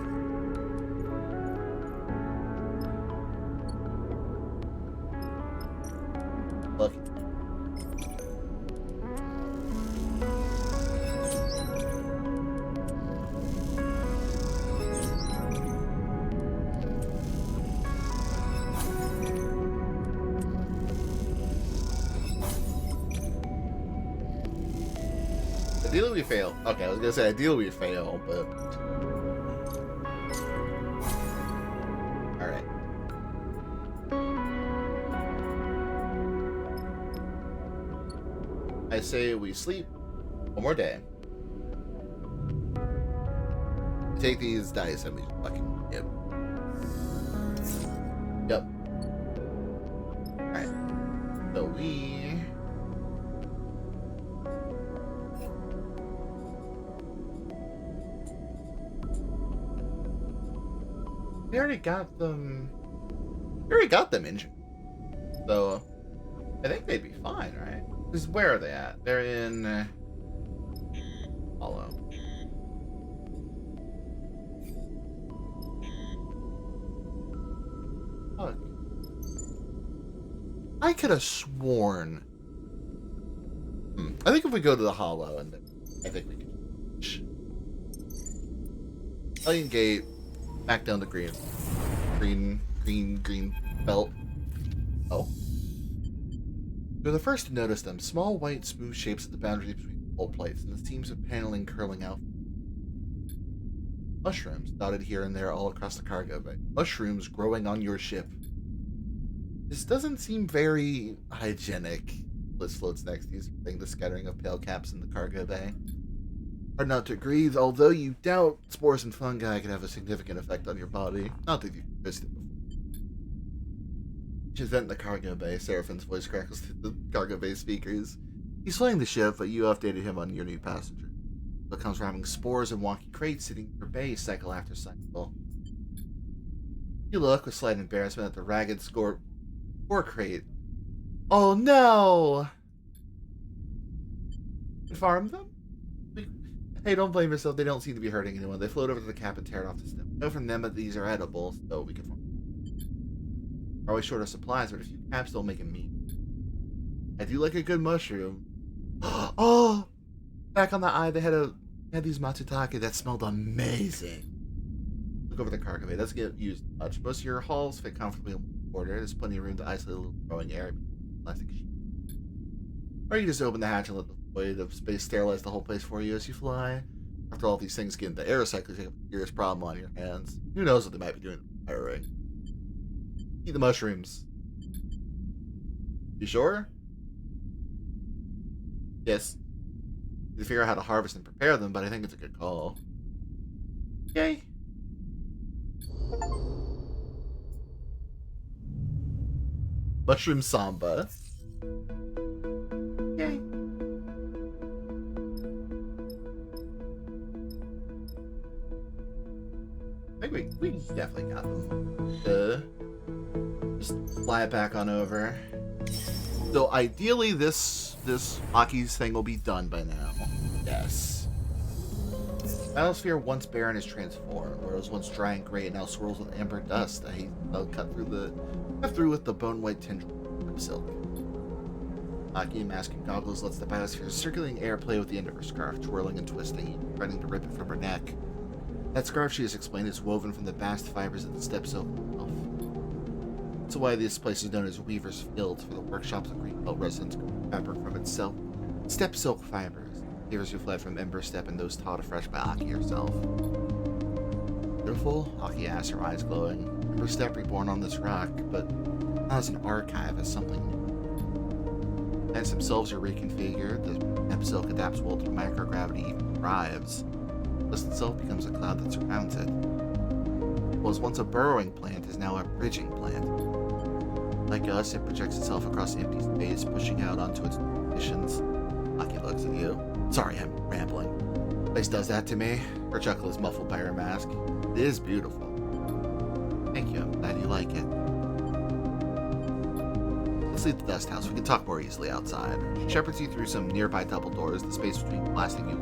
Look. Ideally we fail. Okay, I was gonna say ideally we fail, but... Alright. I say we sleep one more day. Take these dice and we fucking... Yep. Alright. So we... We already got them... We already got them injured. So, I think they'd be fine, right? Because where are they at? They're in... Hollow. Fuck. I could have sworn... I think if we go to the Hollow, and then I think we can... Alien Gate, back down to green belt. Oh. You're the first to notice them. Small, white, smooth shapes at the boundary between the whole plates, and the seams of paneling curling out. Mushrooms dotted here and there all across the cargo bay. Mushrooms growing on your ship. This doesn't seem very hygienic. Bliss floats next to you, surveying the scattering of pale caps in the cargo bay. Hard not to agree, although you doubt spores and fungi can have a significant effect on your body. Not that you've visited before. You should vent in the cargo bay. Seraphin's voice crackles through the cargo bay speakers. He's flying the ship, but you updated him on your new passenger. It comes from having spores and wonky crates sitting in your bay cycle after cycle. You look with slight embarrassment at the ragged spore crate. Oh no! Farm them? Hey, don't blame yourself. They don't seem to be hurting anyone. They float over to the cap and tear it off the stem. Know from them that these are edible, so we can farm them. We're always short of supplies, but a few caps don't make it meat. I do like a good mushroom. Oh! Back on the eye, they had these matsutake that smelled amazing. Look over the cargo bay. It doesn't get used much. Most of your halls fit comfortably in one quarter. There's plenty of room to isolate a little growing air. Plastic sheet. Or you just open the hatch and let the void of space sterilize the whole place for you as you fly. After all these things get into air cycles, you have a serious problem on your hands. Who knows what they might be doing to firing. Eat the mushrooms. You sure? Yes. You figure out how to harvest and prepare them, but I think it's a good call. Yay. Mushroom Samba. Yay. I think we definitely got them. Just fly it back on over. So ideally this Aki's thing will be done by now. Yes. Bathysphere once barren is transformed, where it was once dry and gray and now swirls with amber dust. I'll cut through with the bone white tendril of silk. Aki, mask and goggles, lets the bathysphere's circulating air play with the end of her scarf, twirling and twisting, threatening to rip it from her neck. That scarf, she has explained, is woven from the bast fibers of the steppe silk itself. That's why this place is known as Weaver's Field, for the workshops of Greenbelt residents fabric from itself. Steppe silk fibers, weavers who fled from Ember Steppe and those taught afresh by Aki herself. Beautiful? Aki asks, her eyes glowing. Ember Steppe reborn on this rock, but not as an archive, as something new. Plants themselves are reconfigured, the Steppe silk adapts well to microgravity, even thrives. The list itself becomes a cloud that surrounds it. What was once a burrowing plant is now a bridging plant. Like us, it projects itself across empty space, pushing out onto its missions. Aki looks at you. Sorry, I'm rambling. Place does that to me. Her chuckle is muffled by her mask. It is beautiful. Thank you. I'm glad you like it. Let's leave the dust house. We can talk more easily outside. She shepherds you through some nearby double doors, the space between blasting you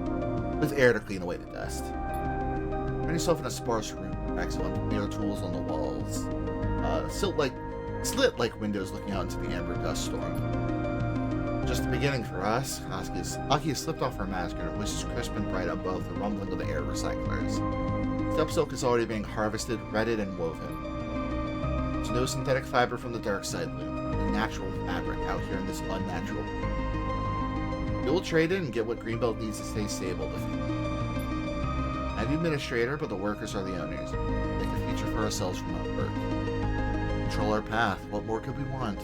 with air to clean away the dust. Find yourself in a sparse room. Racks of unfamiliar tools on the walls. Slit like windows looking out into the amber dust storm. Just the beginning for us. Aki has slipped off her mask and her voice is crisp and bright above the rumbling of the air recyclers. Steppe silk is already being harvested, retted, and woven. There's no synthetic fiber from the Darkside loom. The natural fabric out here in this unnatural. You'll trade in and get what Greenbelt needs to stay stable. I'm the administrator, but the workers are the owners. Make a future for ourselves from our work. Control our path. What more could we want?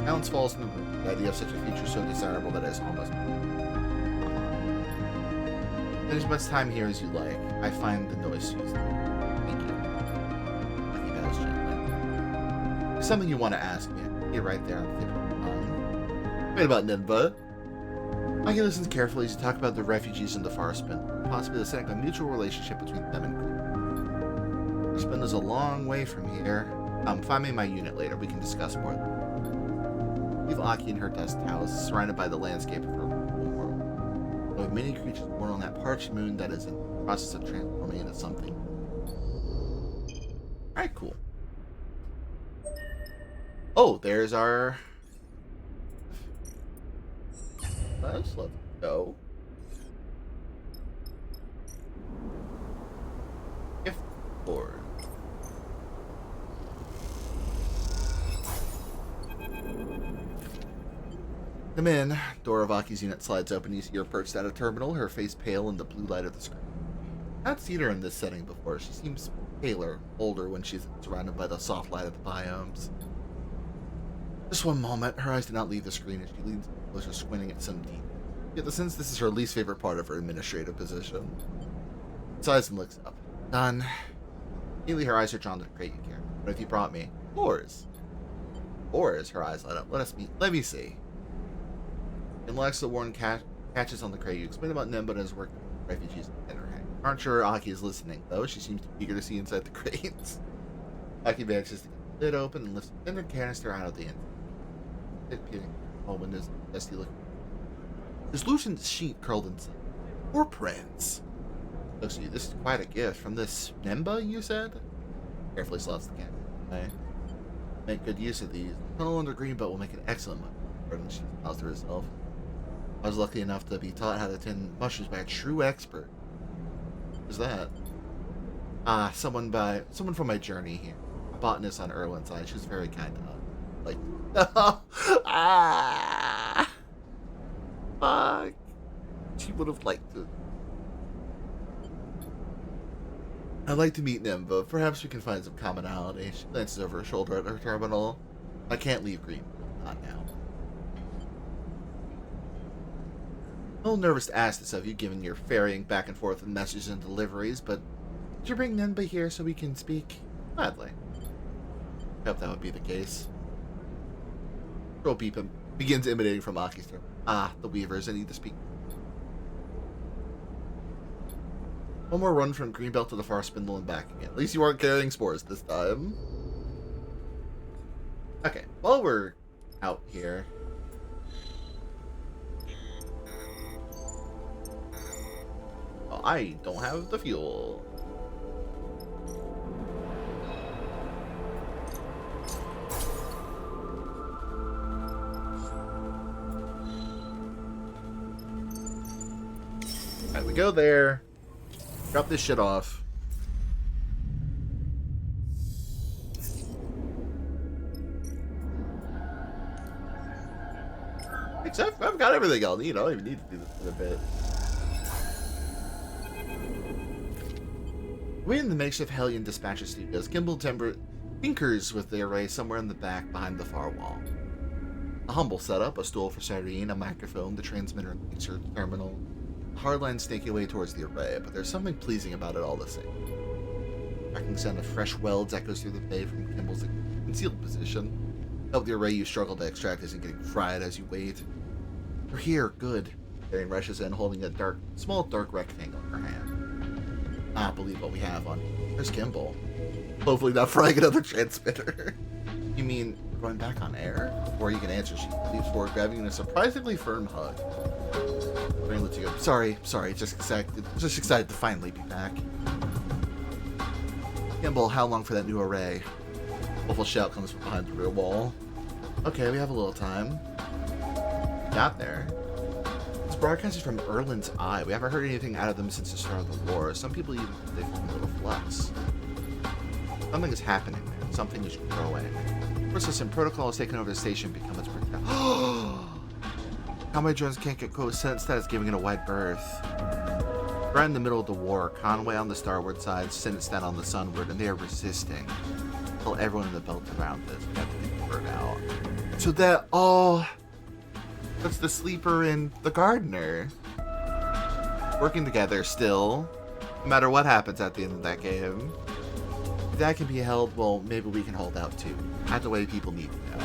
Balance falls in the room. The idea of such a future so desirable that it's almost. Spend as much time here as you like. I find the noise soothing. Thank you. He bows gently. There's something you want to ask me. You're right there on the tip of your tongue. Wait about Ninba. Mikey listens carefully as you talk about the refugees in the Farspin, possibly the setting of a mutual relationship between them and Green. Farspin is a long way from here. Find me in my unit later. We can discuss more. Leave Aki in her dust house, surrounded by the landscape of her world. There are many creatures born on that parched moon that is in the process of transforming into something. Alright, cool. Oh, there's our... Let's go. Gift board. Come in. Door of Aki's unit slides open. You see her perched at a terminal, her face pale in the blue light of the screen. I've not seen her in this setting before. She seems paler, older when she's surrounded by the soft light of the biomes. Just one moment, her eyes do not leave the screen as she leans closer, squinting at some deep. You get the sense this is her least favorite part of her administrative position. Sighs and looks up. Done. Immediately her eyes are drawn to the crate you carry. What have you brought me? Ores. Ores, her eyes light up. Let me see. And Lex the Warren catches on the crate. You explain about Nimba and his work with refugees in her hand. Aren't sure Aki is listening, though. She seems eager to see inside the crates. Aki manages to get the lid open and lifts a thinner canister out of the end. All windows, dusty looking. This loosened sheet curled inside. Footprints. Looks at you. This is quite a gift from this Nimba, you said? Carefully slots the canister away. Make good use of these. Tunnel under Greenbelt will make an excellent one. She smiles to herself. I was lucky enough to be taught how to tend mushrooms by a true expert. Who's that? Someone from my journey here. A botanist on Erwin's side. She was very kind to us. Like, fuck. She would have liked to. I'd like to meet Nimba. Perhaps we can find some commonality. She glances over her shoulder at her terminal. I can't leave Green. Not now. A little nervous to ask this of you, given your ferrying back and forth with messages and deliveries, but did you bring Nimba here so we can speak? Gladly. I hope that would be the case. Girl Beep begins imitating from Aki's throat. The Weavers, I need to speak. One more run from Greenbelt to the far spindle and back again. At least you aren't carrying spores this time. Okay, while we're out here... I don't have the fuel. Alright, we go there. Drop this shit off. Except I've got everything I'll need. I don't even need to do this in a bit. Within the makeshift Hellion dispatcher studios, Kimball tinkers with the array somewhere in the back behind the far wall. A humble setup, a stool for Cyrene, a microphone, the transmitter and mixer terminal. A hardline snaky way towards the array, but there's something pleasing about it all the same. The cracking sound of fresh welds echoes through the bay from Kimball's concealed position. Help the array you struggle to extract isn't getting fried as you wait. You're here, good. Erin rushes in, holding a small dark rectangle in her hand. Believe what we have on. There's Kimball. Hopefully not frying another transmitter. You mean going back on air? Before you can answer, she leaps forward, grabbing you in a surprisingly firm hug. Erin lets you go. Sorry. Just excited to finally be back. Kimball, how long for that new array? A awful shout comes from behind the rear wall. Okay, we have a little time. Got there. This broadcast is from Erlin's Eye. We haven't heard anything out of them since the start of the war. Some people even think they've been a little flux. Something is happening there. Something is growing. Of course, some protocol has taken over the station and become its breakdown. Conway drones can't get close, since that is giving it a wide berth. Right in the middle of the war, Conway on the starward side, Sinitstat on the sunward, and they are resisting. Until everyone in the belt around it have to get burned out. So that all... That's the sleeper and the gardener. Working together still. No matter what happens at the end of that game. If that can be held, well, maybe we can hold out too. Not the way people need to know.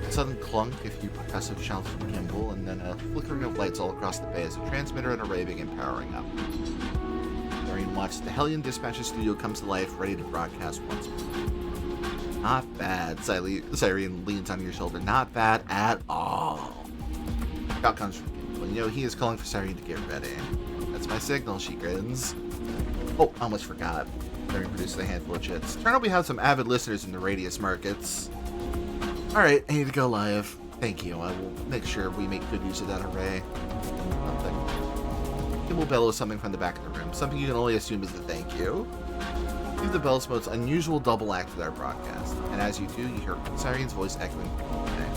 A sudden clunk, a few percussive shouts from Kimball, and then a flickering of lights all across the bay as a transmitter and array begin powering up. Dorian watches the Hellion Dispatcher Studio comes to life, ready to broadcast once more. Not bad, Cyrene leans on your shoulder. Not bad at all. Shout comes from Kimball, and he is calling for Cyrene to get ready. That's my signal, she grins. Oh, almost forgot. Cyrene produces a handful of chits. Turns out we have some avid listeners in the Radius markets. Alright, I need to go live. Thank you. I will make sure we make good use of that array. Something. Kimball bellows something from the back of the room. Something you can only assume is a thank you. Give the Bell's most unusual double act to our broadcast. And as you do, you hear Cyrene's voice echoing through the thing.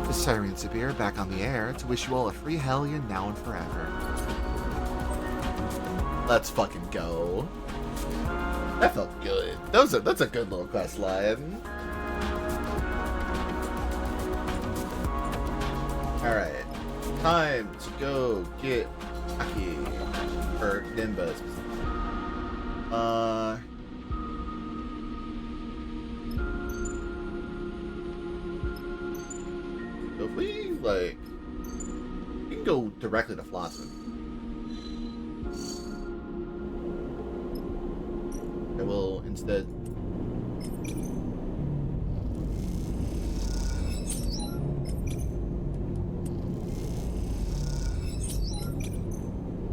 This is Cyrene Sabir back on the air to wish you all a free Hellion now and forever. Let's fucking go. That felt good. That's a good little quest line. Alright. Time to go get Aki. Or Nimbus. So if we, like... We can go directly to Flotsam. I will instead...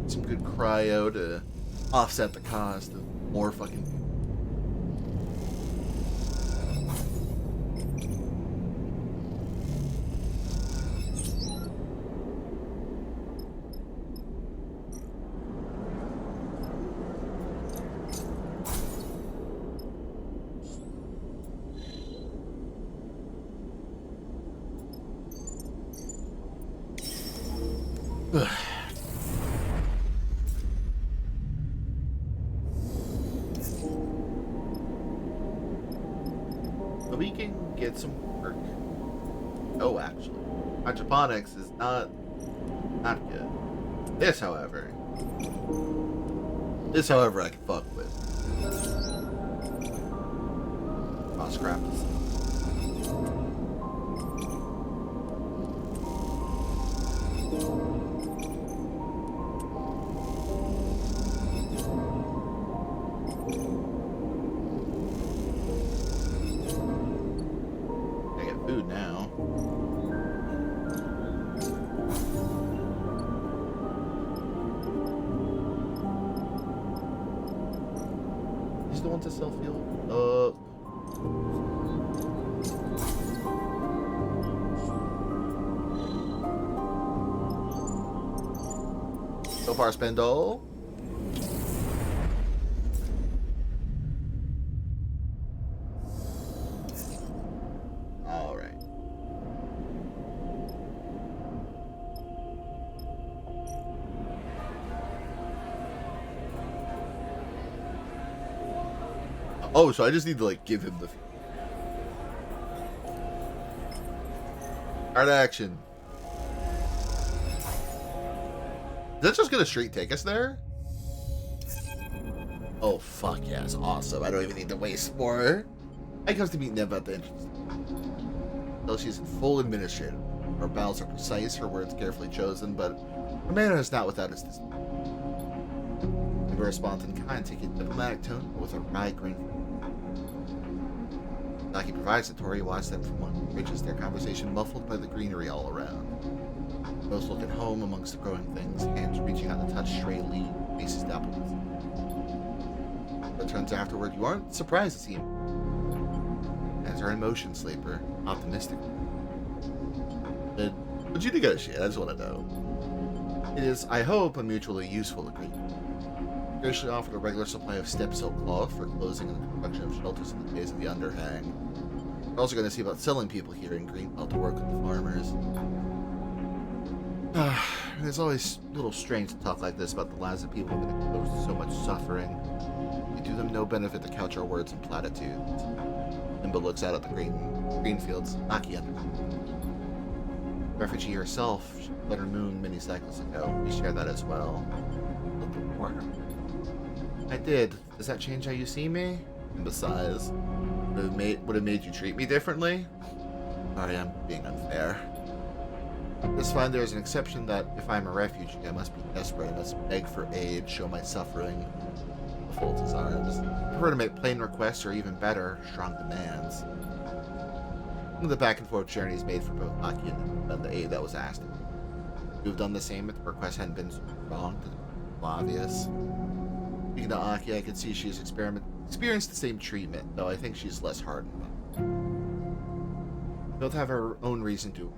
some good cryo to offset the cost of more fucking... So we can get some work. Oh, actually, hydroponics is not good. This, however, I can fuck with. Oh, scrap this. Food now. You still want to sell fuel? So far, Spindle. Oh, so I just need to, like, give him the... Hard action. Is that just gonna straight take us there? Oh, fuck yes. Awesome. I don't even need to waste more. I comes to meet Neb at the entrance. Until she's in full administrative. Her bows are precise, her words carefully chosen, but her manner is not without its discipline. Neba responds in kind, taking a diplomatic tone, but with a wry grin. Like he provides the Tori, watch them from one reaches their conversation muffled by the greenery all around. Both look at home amongst the growing things, hands reaching out to touch stray leaves, faces dappled with. Returns afterward, you aren't surprised to see him. As are in motion, Sleeper, optimistic. What'd you negotiate? I just want to know. It is, I hope, a mutually useful agreement. Graciously offered a regular supply of step silk cloth for closing and the construction of shelters in the days of the underhang. We're also going to see about selling people here in Greenbelt to work with the farmers. It's always a little strange to talk like this about the lives of people who've been exposed to so much suffering. We do them no benefit to couch our words in platitudes. Limba looks out at the green fields. Akia. Refugee herself, she let her moon many cycles ago. We share that as well. Look at worm. I did. Does that change how you see me? And besides, would have made you treat me differently? Sorry, I'm being unfair. Just find there's an exception that if I'm a refugee, I must be desperate. I must beg for aid, show my suffering, the full desires. I prefer to make plain requests, or even better, strong demands. One of the back and forth journeys made for both Aki and the aid that was asked. You have done the same if the request hadn't been wrong, obvious. Speaking to Aki, I could see she's experienced the same treatment, though I think she's less hardened. We both have our own reason to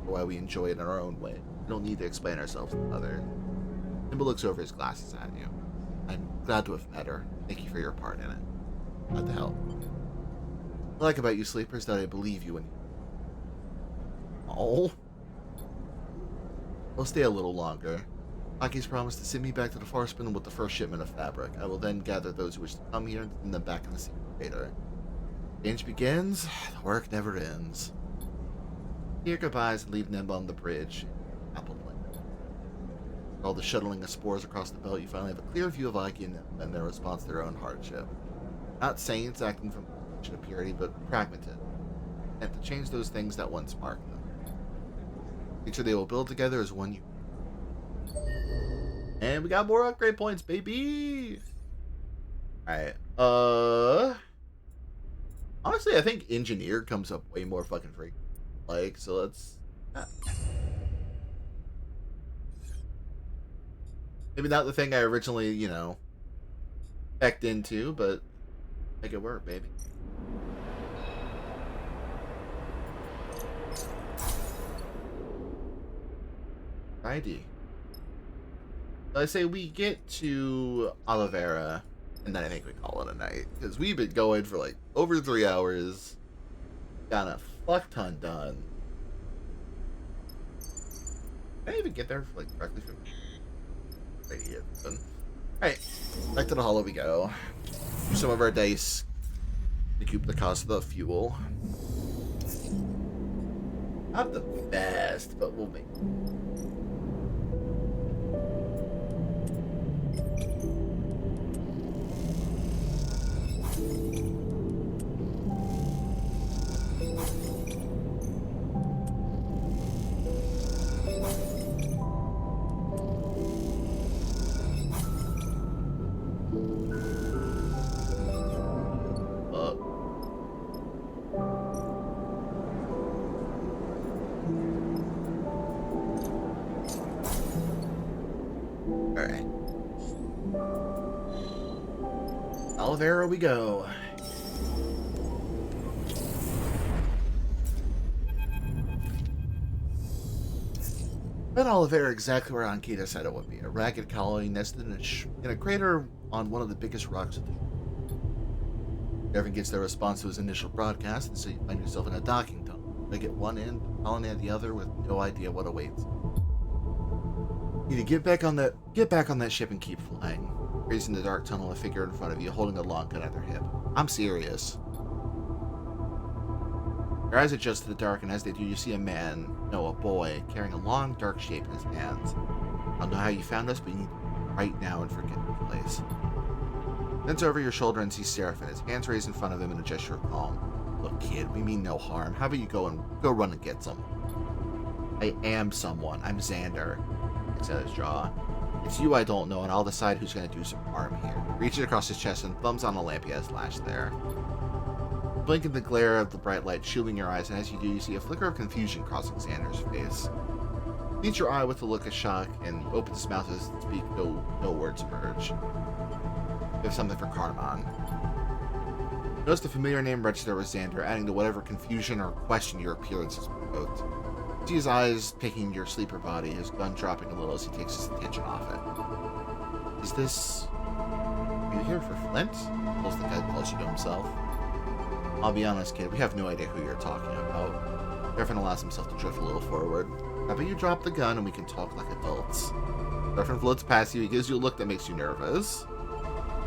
why we enjoy it in our own way. We don't need to explain ourselves to others. Nimble looks over his glasses at you. I'm glad to have met her. Thank you for your part in it. Glad to help. What I like about you sleepers that I believe you when you... Oh. I'll stay a little longer. Aki's promised to send me back to the far spindle with the first shipment of fabric. I will then gather those who wish to come here and send them back in the secret later. Change begins, the work never ends. Hear goodbyes and leave Nimba on the bridge. Apple Lane. All the shuttling of spores across the belt, you finally have a clear view of Aki and their response to their own hardship. Not saints acting from a position of purity, but pragmatism. And to change those things that once marked them. Future they will build together as one unit. And we got more upgrade points, baby! Alright, honestly, I think engineer comes up way more fucking frequent. Like, so let's... Maybe not the thing I originally, you know, backed into, but make it work, baby. Righty. I say we get to Oliveira, and then I think we call it a night. Because we've been going for like over 3 hours. Got a fuck ton done. Can I even get there like directly from right here? Alright, back to the hollow we go. Some of our dice to keep the cost of the fuel. Not the best, but we'll make it. Oliveira we go. But Oliveira exactly where Ankita said it would be. A ragged colony nested in a crater on one of the biggest rocks of the world. Everyone gets their response to his initial broadcast, and so you find yourself in a docking tunnel. They get one end, the colony at the other, with no idea what awaits. You need to get back on that ship and keep flying. Raising the dark tunnel, a figure in front of you, holding a long gun at their hip. I'm serious. Your eyes adjust to the dark, and as they do, you see a man, no, a boy, carrying a long, dark shape in his hands. I don't know how you found us, but you need to right now and forget the place. Bends over your shoulder and sees Seraphim, his hands raised in front of him in a gesture of calm. Look, kid, we mean no harm. How about you go run and get someone? I am someone. I'm Xander. It's at his jaw. It's you I don't know, and I'll decide who's going to do some harm here. Reaches across his chest and thumbs on a lamp he has lashed there. Blink in the glare of the bright light shielding your eyes, and as you do, you see a flicker of confusion crossing Xander's face. Meets your eye with a look of shock, and opens his mouth as to speak, no words emerge. You have something for Carmon. Notice the familiar name register with Xander, adding to whatever confusion or question your appearance has provoked. See his eyes picking your sleeper body, his gun dropping a little as he takes his attention off it. Is this... Are you here for Flint? Pulls the gun closer to himself. I'll be honest, kid, we have no idea who you're talking about. Seraphin allows himself to drift a little forward. How about you drop the gun and we can talk like adults? Seraphin floats past you. He gives you a look that makes you nervous.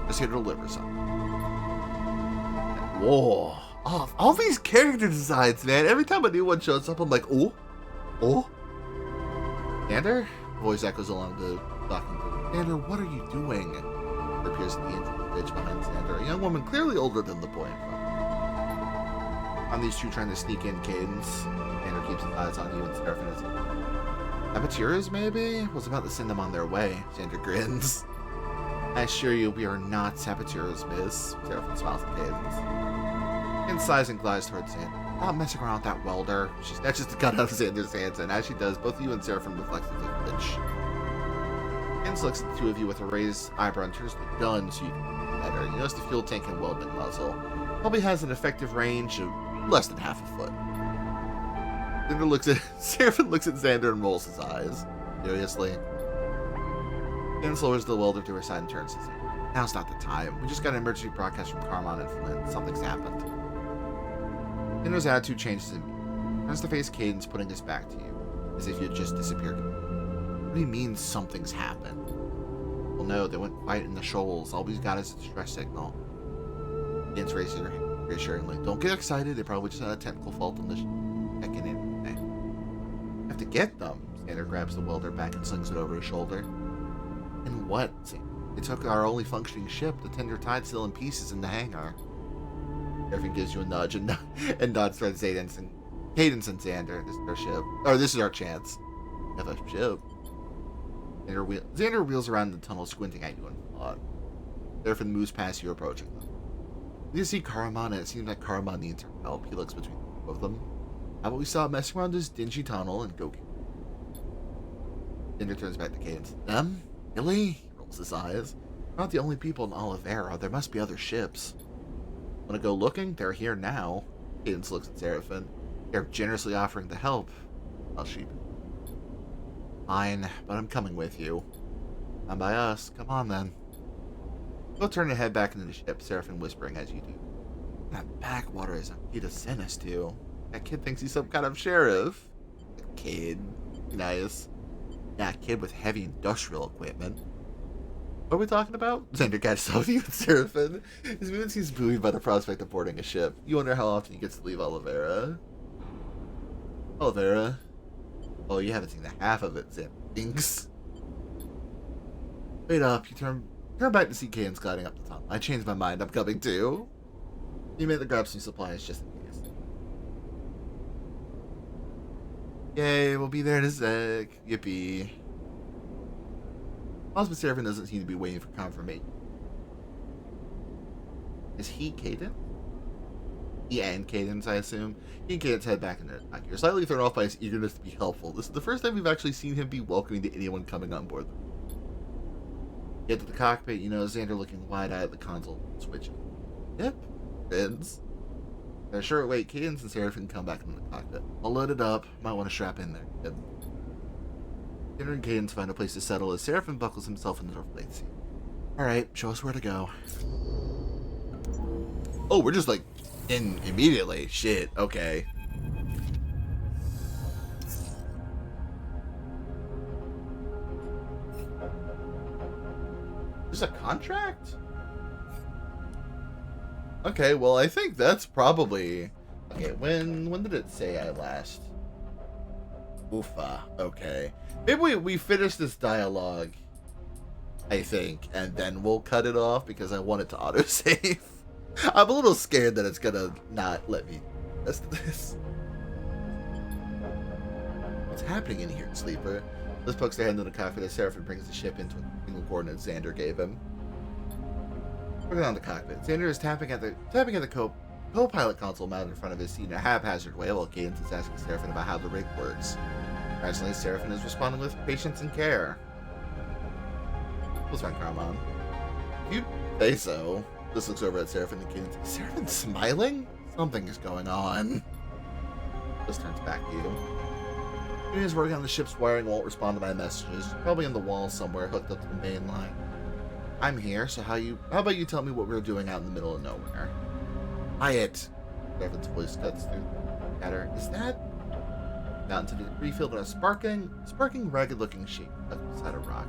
Just here to deliver something. Whoa. Oh, all these character designs, man. Every time a new one shows up, I'm like, oh. Oh. Xander? Voice echoes along the docking bridge. Xander, what are you doing? There appears at the end of the bridge behind Xander. A young woman clearly older than the boy in front. On these two trying to sneak in Cadence. Xander keeps his eyes on you and Seraphin is... Saboteurs, maybe? Was about to send them on their way. Xander grins. I assure you, we are not saboteurs, miss. Seraphin smiles at Cadence. Cadence sighs and glides towards Xander. Stop messing around with that welder. She snatches the gun out of Xander's hands, and as she does, both you and Seraphin reflexively flinch. Cadence looks at the two of you with a raised eyebrow and turns the gun so you can see better. You notice the fuel tank and welding muzzle. Probably has an effective range of less than half a foot. Seraphin looks at Xander and rolls his eyes. Seriously. Cadence lowers the welder to her side and turns to Xander. Now's not the time. We just got an emergency broadcast from Carmon and Flint. Something's happened. Xander's attitude changes immediately. Turns to face Cadence, putting his back to you, as if you had just disappeared. What do you mean something's happened? Well, no, they went quiet in the shoals. All we've got is a distress signal. Cadence raises her hand reassuringly. Don't get excited. They probably just had a technical fault in the checking in. I have to get them. Xander grabs the welder back and slings it over his shoulder. And what? They took our only functioning ship, the Tender Tide, still in pieces in the hangar. Seraphin gives you a nudge and nods towards Cadence and Xander. This is our ship. Or this is our chance. We have a ship. Xander wheels around the tunnel, squinting at you in thought. Seraphin moves past you, approaching them. You see Carmon, and it seems like Carmon needs our help. He looks between the two of them. How about we stop messing around this dingy tunnel and go? Xander turns back to Cadence. Them? Really? He rolls his eyes. We're not the only people in Olivera. There must be other ships. Want to go looking? They're here now. Cadence looks at Seraphin. They're generously offering to help. I'll sheep. Fine, but I'm coming with you. Come by us. Come on, then. Go turn and head back into the ship, Seraphin whispering as you do. That backwater is a key to send us to. That kid thinks he's some kind of sheriff. A kid. Nice. Yeah, a kid with heavy industrial equipment. What are we talking about? Xander catches up with you and Seraphin. His mood seems buoyed by the prospect of boarding a ship. You wonder how often he gets to leave Olivera. Olivera? Oh, you haven't seen the half of it, Xander thinks. Wait up, you turn back to see Cadence gliding up the tunnel. I changed my mind, I'm coming too. You made to grab some supplies just in case. Yay, we'll be there in a sec. Yippee. Osmond Seraphin doesn't seem to be waiting for confirmation. Is he Cadence? Yeah, and Cadence, I assume. He and Cadence head back in the attack. You're slightly thrown off by his eagerness to be helpful. This is the first time we've actually seen him be welcoming to anyone coming on board. Get to the cockpit, you know, Xander looking wide-eyed at the console switching. Yep. Fins. In a short wait, Cadence and Seraphin come back into the cockpit. I'll load it up. Might want to strap in there. Yep. Xander and Cadence find a place to settle as Seraphin buckles himself into their plate seat. Alright, show us where to go. Oh, we're just like in immediately. Shit, okay. Is a contract? Okay, well, I think that's probably... Okay, when did it say I last... Oofa, okay. Maybe we finish this dialogue, I think, and then we'll cut it off because I want it to autosave. I'm a little scared that it's gonna not let me test this. What's happening in here, Sleeper? Liz pokes their head into the cockpit as Seraphin brings the ship into a single coordinate Xander gave him. Looking on the cockpit, Xander is tapping at the co-pilot console mounted in front of his seat in a haphazard way while Cadence is asking Seraphin about how the rig works. Presently, Seraphin is responding with patience and care. What's wrong, Carmon? If you say so. Liz looks over at Seraphin and Cadence. Is Seraphin smiling? Something is going on. Liz turns back to you. Is working on the ship's wiring, won't respond to my messages. Probably in the wall somewhere, hooked up to the main line. I'm here, so how about you tell me what we're doing out in the middle of nowhere? Quiet. Revan's voice cuts through the chatter. Is that? Down to the debris field in a sparking, ragged-looking shape tucked beside a rock.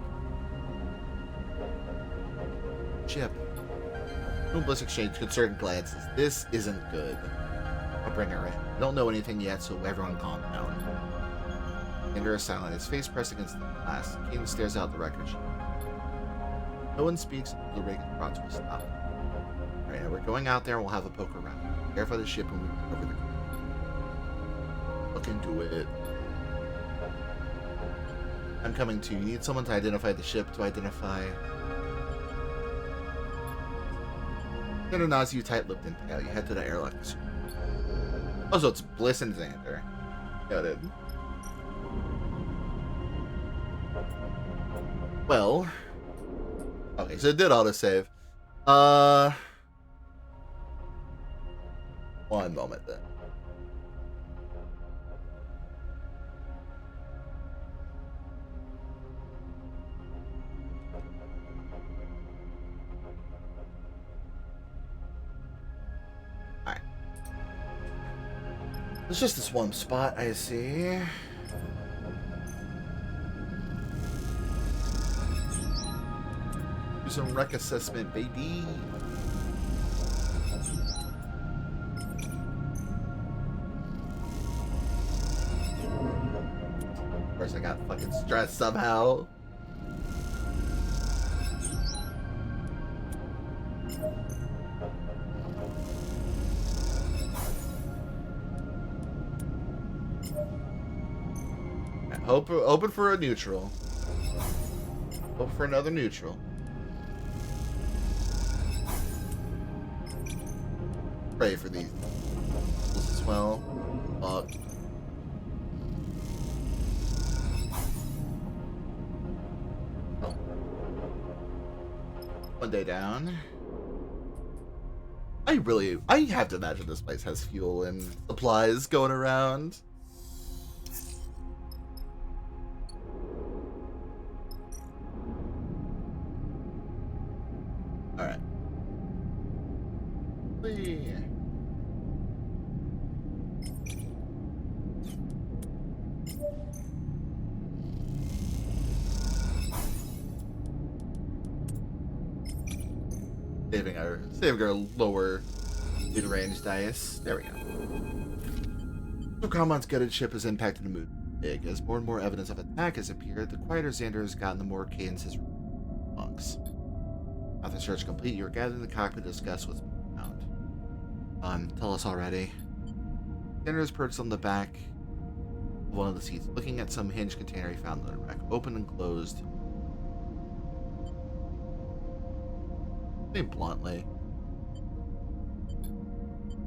Chip. Bliss exchanged concerned glances. This isn't good. I'll bring her in. I don't know anything yet, so everyone calm down. Xander is silent, his face pressed against the glass. Kane stares out the wreckage. No one speaks until the rig is brought to a stop. Alright, now we're going out there and we'll have a poke around. Verify the ship and we move over the look into it. I'm coming to you. You need someone to identify the ship, to identify... Xander nods you tight-lipped and pale. You head to the airlock. Oh, so it's Bliss and Xander. Got it. Well... Okay, so it did autosave. One moment then. Alright. It's just this one spot, I see. Do some wreck assessment, baby. Of course, I got fucking stressed somehow. Open for a neutral. Hope for another neutral. Pray for these as well. Fuck. Oh. One day down. I have to imagine this place has fuel and supplies going around. Alright. Saving our lower mid-range dice. There we go. So Khamon's gutted ship has impacted the mood big. As more and more evidence of attack has appeared, the quieter Xander has gotten, the more cadence has monks. After search complete, you are gathered in the cockpit to discuss what's been found. Tell us already. Xander is perched on the back of one of the seats, looking at some hinged container he found in the wreck, open and closed. Say bluntly.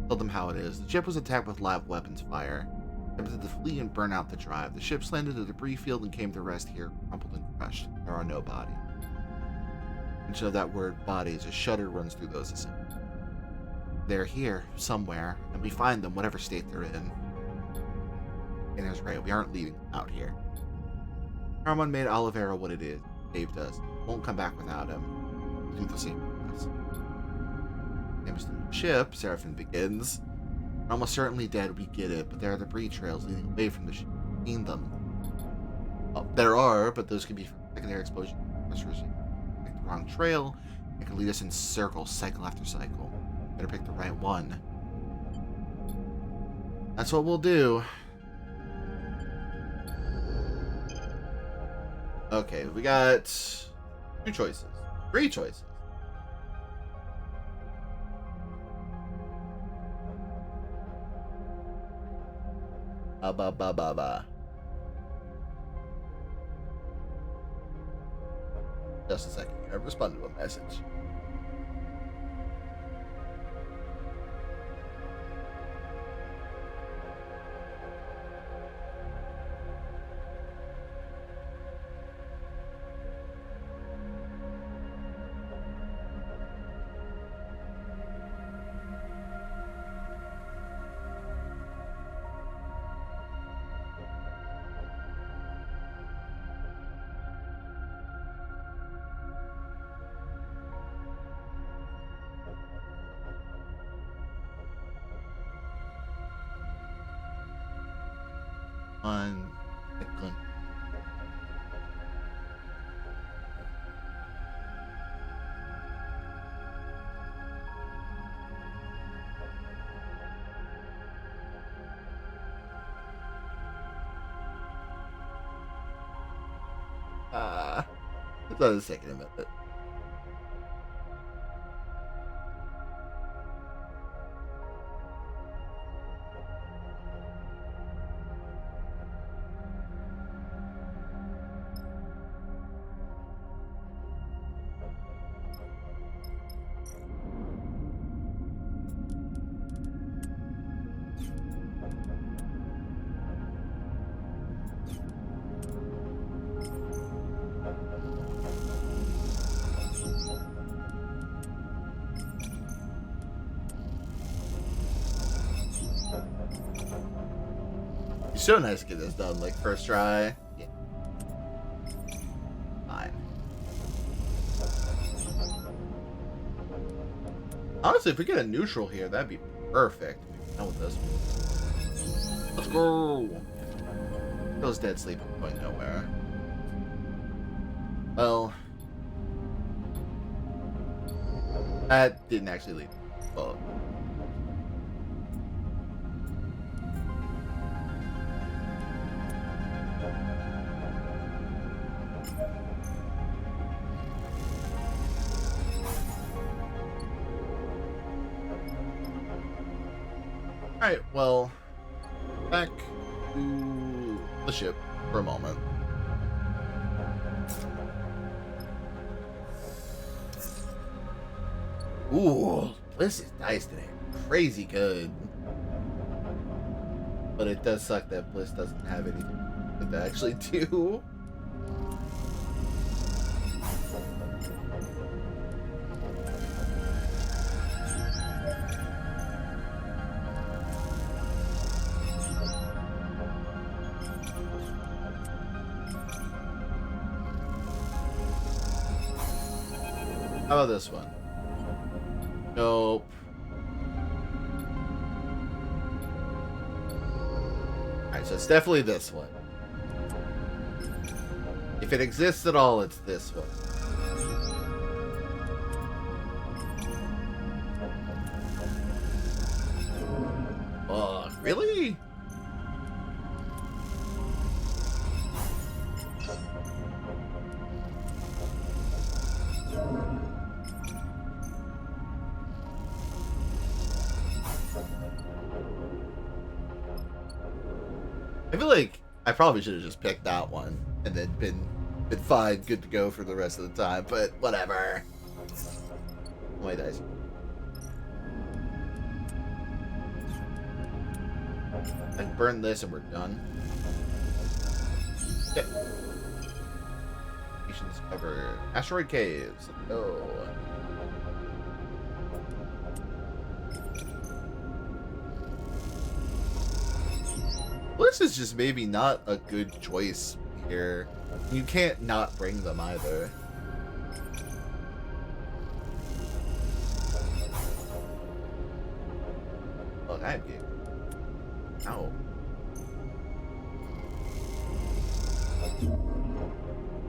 Tell them how it is. The ship was attacked with live weapons fire. Attempted to flee and burn out the drive. The ship landed a debris field and came to rest here, crumpled and crushed. There are no bodies. Mention of that word bodies, a shudder runs through those assembled. They're here, somewhere, and we find them, whatever state they're in. And it's right, we aren't leaving them out here. Khamon made Oliveira what it is, saved us. Won't come back without him. We'll do the same for us. Names the ship, Seraphim begins. We're almost certainly dead, we get it, but there are debris trails leading away from the ship. We've seen them. Oh, there are, but those could be from secondary explosion. Pick the wrong trail, it could lead us in circles, cycle after cycle. Better pick the right one. That's what we'll do. Okay, we got 2 choices. 3 choices. Just a second here. I've responded to a message. on. I thought it was taking a minute. It's so nice to get this done, like, first try. Yeah. Fine. Honestly, if we get a neutral here, that'd be perfect. Done with this one. Let's go! Feels dead sleep going nowhere. Well, that didn't actually lead. Well, alright, well, back to the ship for a moment. Ooh, this is nice today. Crazy good. But it does suck that Bliss doesn't have anything to actually do. How about this one? Nope. Alright, so it's definitely this one. If it exists at all, it's this one. Oh, really? I feel like I probably should have just picked that one and then been fine, good to go for the rest of the time, but whatever. Oh my dice. I can burn this and we're done. Okay. Missions cover asteroid caves. Oh. This is just maybe not a good choice here. You can't not bring them either. Look, I have you. Ow.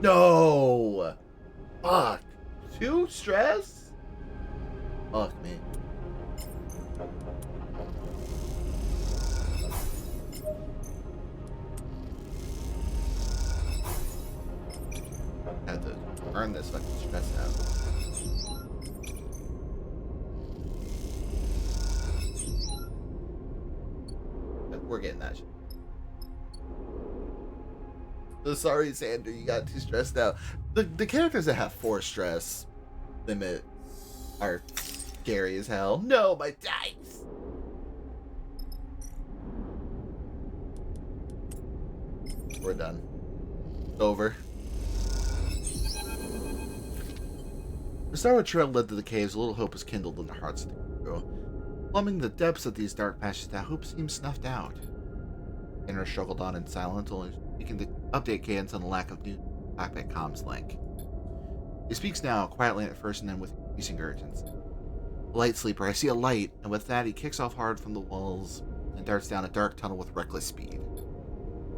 No! Fuck. 2 stress? Fuck me. I have to burn this fucking stress out. We're getting that shit. So sorry, Sandra, you got too stressed out. The characters that have 4 stress limit are scary as hell. No, my dice! We're done. It's over. The Starward Trail led to the caves. A little hope was kindled in the hearts of the crew. Plumbing the depths of these dark passages, that hope seemed snuffed out. Tanner struggled on in silence, only speaking to update cadence on the lack of new cockpit comms link. He speaks now, quietly at first and then with increasing urgency. Light sleeper, I see a light, and with that he kicks off hard from the walls and darts down a dark tunnel with reckless speed.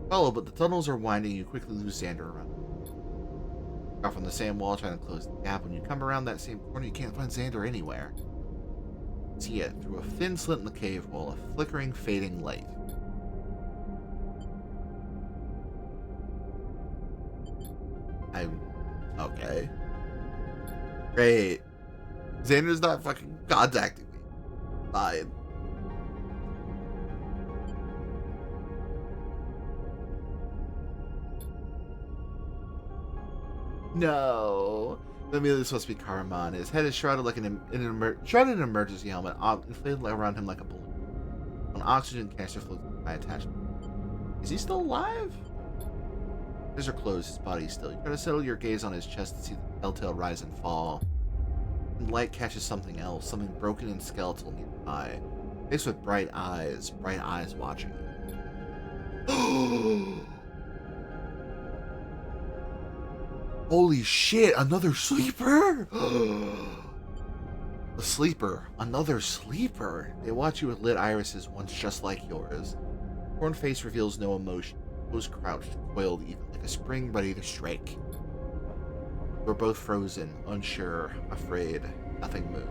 Follow, but the tunnels are winding. You quickly lose Xander around. Off on the sand wall, trying to close the gap. When you come around that same corner, you can't find Xander anywhere. See it through a thin slit in the cave wall, a flickering, fading light. Okay. Great. Xander's not fucking contacting me. Fine. No. Immediately supposed to be Karaman. His head is shrouded like an emergency helmet, inflated around him like a balloon. An oxygen canister floats by attachment. Is he still alive? His eyes are closed, his body is still. You try to settle your gaze on his chest to see the telltale rise and fall. And light catches something else, something broken and skeletal nearby. Faced with bright eyes watching you. Holy shit, another sleeper? A sleeper, another sleeper. They watch you with lit irises, once just like yours. Torn face reveals no emotion. Nose crouched, coiled even, like a spring ready to strike. You're both frozen, unsure, afraid. Nothing moved.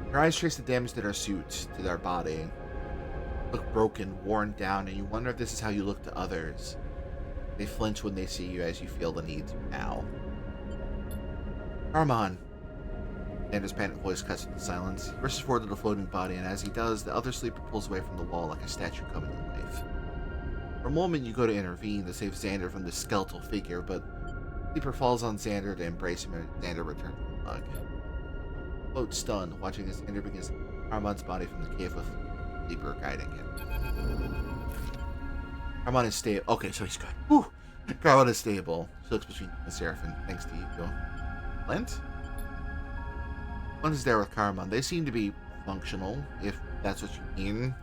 Your eyes trace the damage to their suits, to their body. Look broken, worn down, and you wonder if this is how you look to others. They flinch when they see you as you feel the need to now. Armand. Xander's panicked voice cuts through the silence. He rushes forward to the floating body, and as he does, the other sleeper pulls away from the wall like a statue coming to life. For a moment, you go to intervene to save Xander from this skeletal figure, but the sleeper falls on Xander to embrace him, and Xander returns to the bug. Float stunned, watching as Xander begins to pull Armand's body from the cave with the sleeper guiding him. Armand is stable. Okay, so he's good. Whew. Armand is stable. She looks between you and Seraphim, thanks to you. Clint? One is there with Karaman. They seem to be functional, if that's what you mean.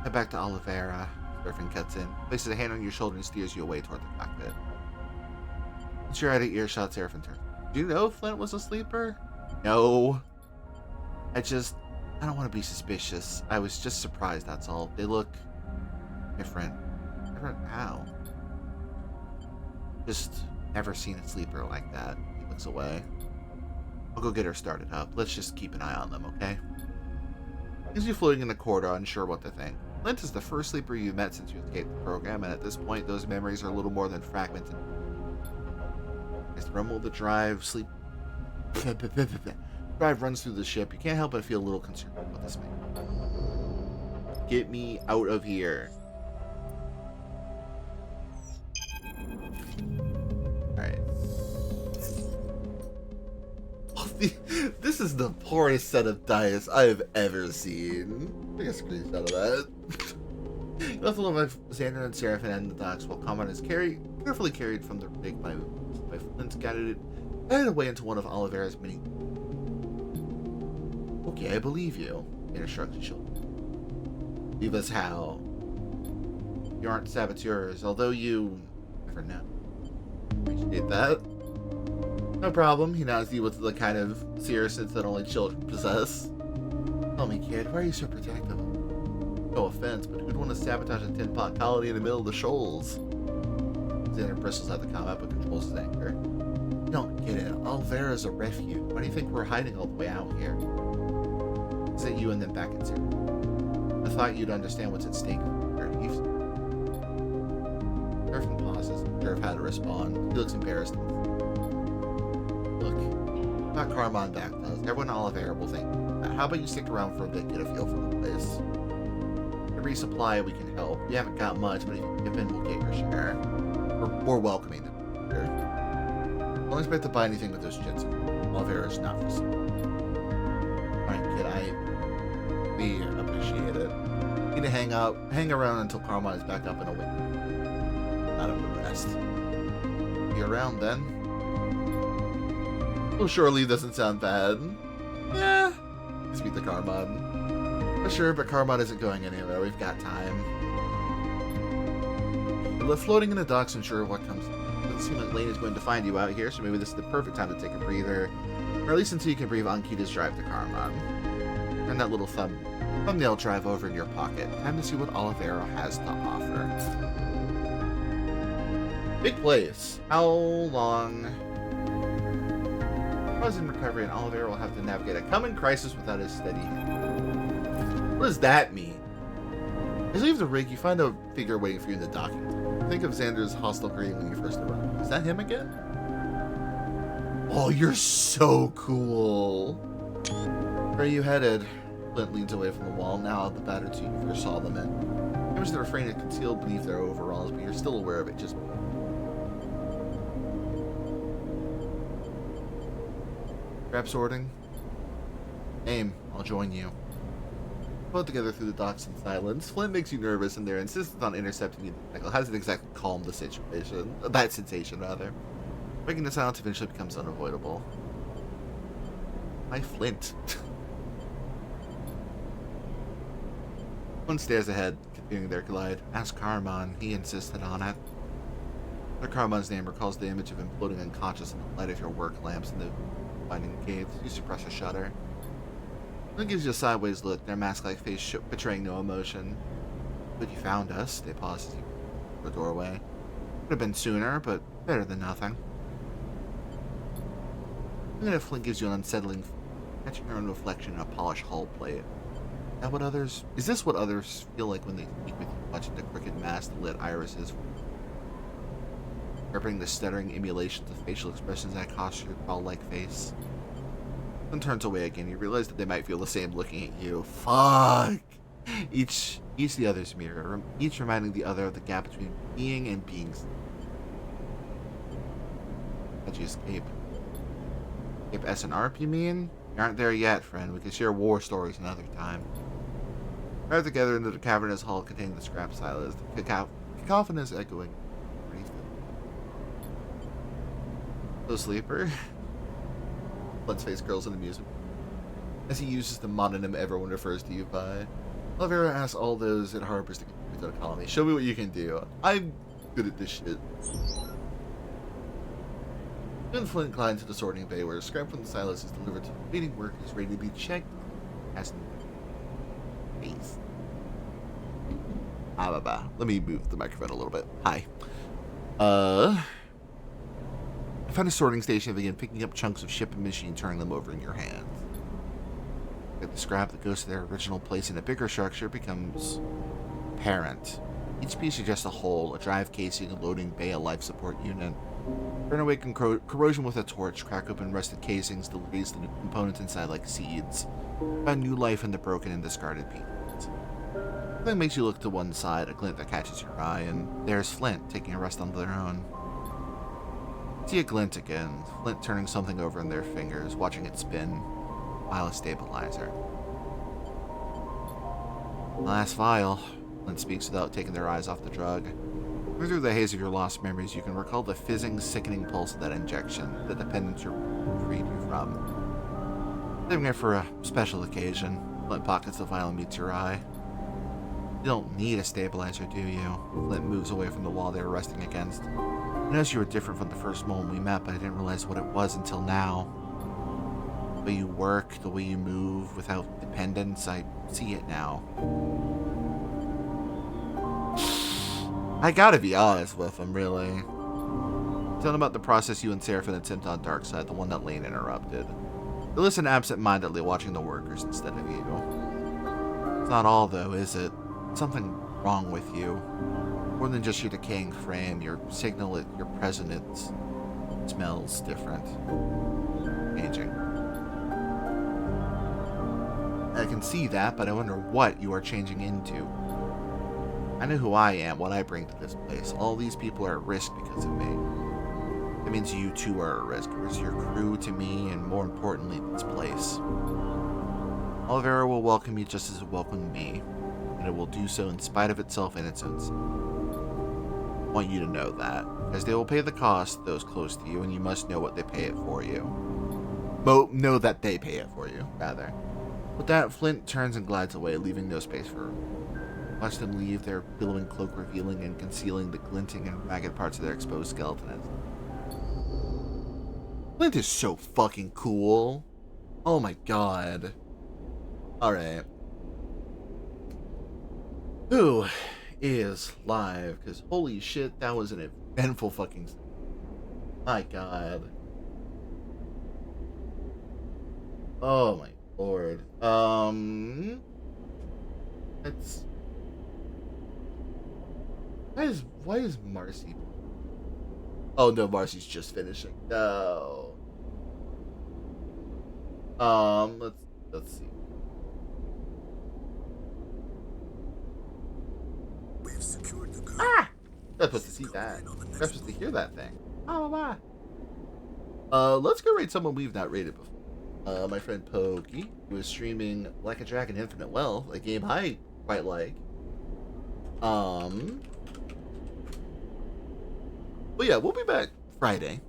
Head back to Oliveira. Seraphim cuts in, places a hand on your shoulder and steers you away toward the cockpit. Once you're out of earshot, Seraphim turns. Do you know Flint was a sleeper? No. I don't want to be suspicious. I was just surprised, that's all. They look different. Different how? Just never seen a sleeper like that. He looks away. I'll go get her started up. Let's just keep an eye on them, okay? He's you floating in the corridor, unsure what to think. Flint is the first sleeper you've met since you escaped the program, and at this point, those memories are a little more than fragmented. As the rumble of the drive, drive runs through the ship, you can't help but feel a little concerned about this man. Get me out of here. Alright. This is the poorest set of dice I have ever seen. Take a screenshot of that. Left alone by Xander and Seraphim and the docks while Karaman is carefully carried from the rig by Flint, guided away into one of Oliveira's many. Okay, I believe you. Xander shrugs his shoulders. Leave us how? You aren't saboteurs, although you never know. Appreciate that. No problem. He nods you with the kind of seriousness that only children possess. Tell me, kid, why are you so protective? No offense, but who'd want to sabotage a tin pot colony in the middle of the shoals? Xander bristles at the comment but controls his anger. You don't get it. Oliveira's a refuge. Why do you think we're hiding all the way out here? Is it you and then back at Xander? I thought you'd understand what's at stake. Seraphim pauses. Seraphim had to respond. He looks embarrassed. Look, not Karaman back does. Everyone in Oliveira will think. How about you stick around for a bit, get a feel for the place? To resupply, we can help. We haven't got much, but if you give in, we'll get your share. We're more welcoming than here. Don't expect to buy anything with those jets. Oliveira is not for sale. Alright, kid, we appreciate it. You need to hang around until Karaman is back up and awake. Not of the rest. Be around then. Well, surely doesn't sound bad. Yeah. Let's meet the Karaman. Sure, but Karaman isn't going anywhere. We've got time. We're left floating in the docks, unsure of what comes. It doesn't seem like Lane is going to find you out here, so maybe this is the perfect time to take a breather. Or at least until you can breathe on Kita's drive to Karaman. Turn that little thumb Thumbnail drive over in your pocket. Time to see what Olivero has to offer. Big place. How long? Buzz in recovery, and Olivero will have to navigate a common crisis without his steady hand. What does that mean? As you leave the rig, you find a figure waiting for you in the docking. Think of Xander's hostile greeting when you first arrived. Is that him again? Oh, you're so cool. Where are you headed? Flint leans away from the wall, now out the battered suit you first saw them in. Image the refrain is concealed beneath their overalls, but you're still aware of it. Just grab sorting. Aim. I'll join you. Both together through the docks in silence. Flint makes you nervous, and their insistence on intercepting you hasn't exactly calmed the situation. That sensation, rather. Breaking the silence eventually becomes unavoidable. Hi, Flint. One stares ahead, continuing their glide. Ask Carmon. He insisted on it. Their Carmon's name recalls the image of imploding unconscious in the light of your work lamps in the binding cave. You suppress a shudder. It gives you a sideways look, their mask-like face betraying no emotion. But you found us. They paused as you the doorway. Would have been sooner, but better than nothing. Even if Flint gives you an unsettling catching your own reflection in a polished hull plate. Is this what others feel like when they speak with you, watching the crooked mask, the lit irises, interpreting the stuttering emulations of facial expressions that cost your doll-like face? Then turns away again. You realize that they might feel the same looking at you. Fuck! Each the other's mirror, each reminding the other of the gap between being and being. How'd you escape? Escape SNRP, you mean? You aren't there yet, friend. We can share war stories another time. Drive together into the cavernous hall containing the scrap silos, the cacophonous echoing. So, sleeper? Flint's face curls in amusement as he uses the mononym everyone refers to you by. Olivero asks all those it harbors to get to the colony. Show me what you can do. I'm good at this shit. Then Flint climbs to the sorting bay where a scrap from the silos is delivered to the waiting workers ready to be checked as face. Let me move the microphone a little bit. Hi. You find a sorting station and begin picking up chunks of ship and machine, turning them over in your hands. Like the scrap that goes to their original place in a bigger structure becomes apparent. Each piece suggests a hole, a drive casing, a loading bay, a life support unit. Burn away corrosion with a torch, crack open rusted casings, release the components inside like seeds. Find new life in the broken and discarded pieces. Something makes you look to one side, a glint that catches your eye, and there's Flint taking a rest on their own. See a glint again, Flint turning something over in their fingers, watching it spin. Vial of stabilizer. Last vial. Flint speaks without taking their eyes off the drug. Through the haze of your lost memories, you can recall the fizzing, sickening pulse of that injection, the dependence you're freed you from. Saving it for a special occasion. Flint pockets the vial and meets your eye. You don't need a stabilizer, do you? Flint moves away from the wall they were resting against. I noticed you were different from the first moment we met, but I didn't realize what it was until now. The way you work, the way you move, without dependence, I see it now. I gotta be honest with him, really. Tell him about the process you and Seraphin attempt on Darkside, the one that Lane interrupted. They listen absent-mindedly, watching the workers instead of you. It's not all, though, is it? Something wrong with you. More than just your decaying frame, your signal at your presence smells different. Changing. I can see that, but I wonder what you are changing into. I know who I am, what I bring to this place. All these people are at risk because of me. That means you too are at risk. It was your crew to me, and more importantly, this place. Olivero will welcome you just as it welcomed me, and it will do so in spite of itself and its own sin. I want you to know that, as they will pay the cost, those close to you, and you must know what they pay it for you. Know that they pay it for you, rather. With that, Flint turns and glides away, leaving no space for her. Watch them leave, their billowing cloak revealing and concealing the glinting and ragged parts of their exposed skeletons. Flint is so fucking cool. Oh my god. Alright. Who is live? Because holy shit, that was an eventful fucking. My god. Oh my lord. It's. Why is Marcy? Oh no, Marcy's just finishing. No. Let's see.
We've secured the
Ah! I'm supposed to see that. I'm supposed to hear that thing. Oh my. Let's go raid someone we've not raided before. My friend Pokey, who is streaming Like a Dragon Infinite Wealth, a game I quite like. But yeah, we'll be back Friday.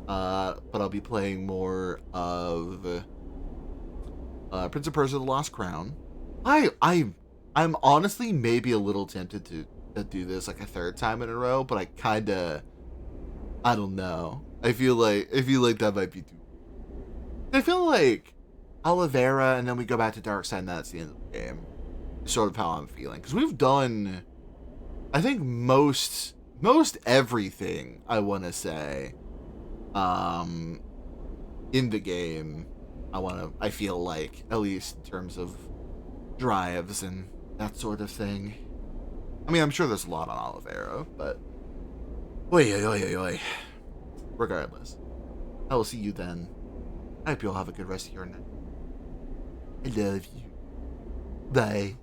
But I'll be playing more of Prince of Persia: The Lost Crown. I'm honestly maybe a little tempted to do this like a third time in a row, but I don't know. I feel like that might be too. I feel like Oliveira, and then we go back to Darkside, and that's the end of the game. Sort of how I'm feeling, because we've done, I think most everything I want to say, in the game. I feel like, at least in terms of drives and that sort of thing. I mean, I'm sure there's a lot on Oliveira, but oi. Regardless, I will see you then. I hope you all have a good rest of your night. I love you. Bye.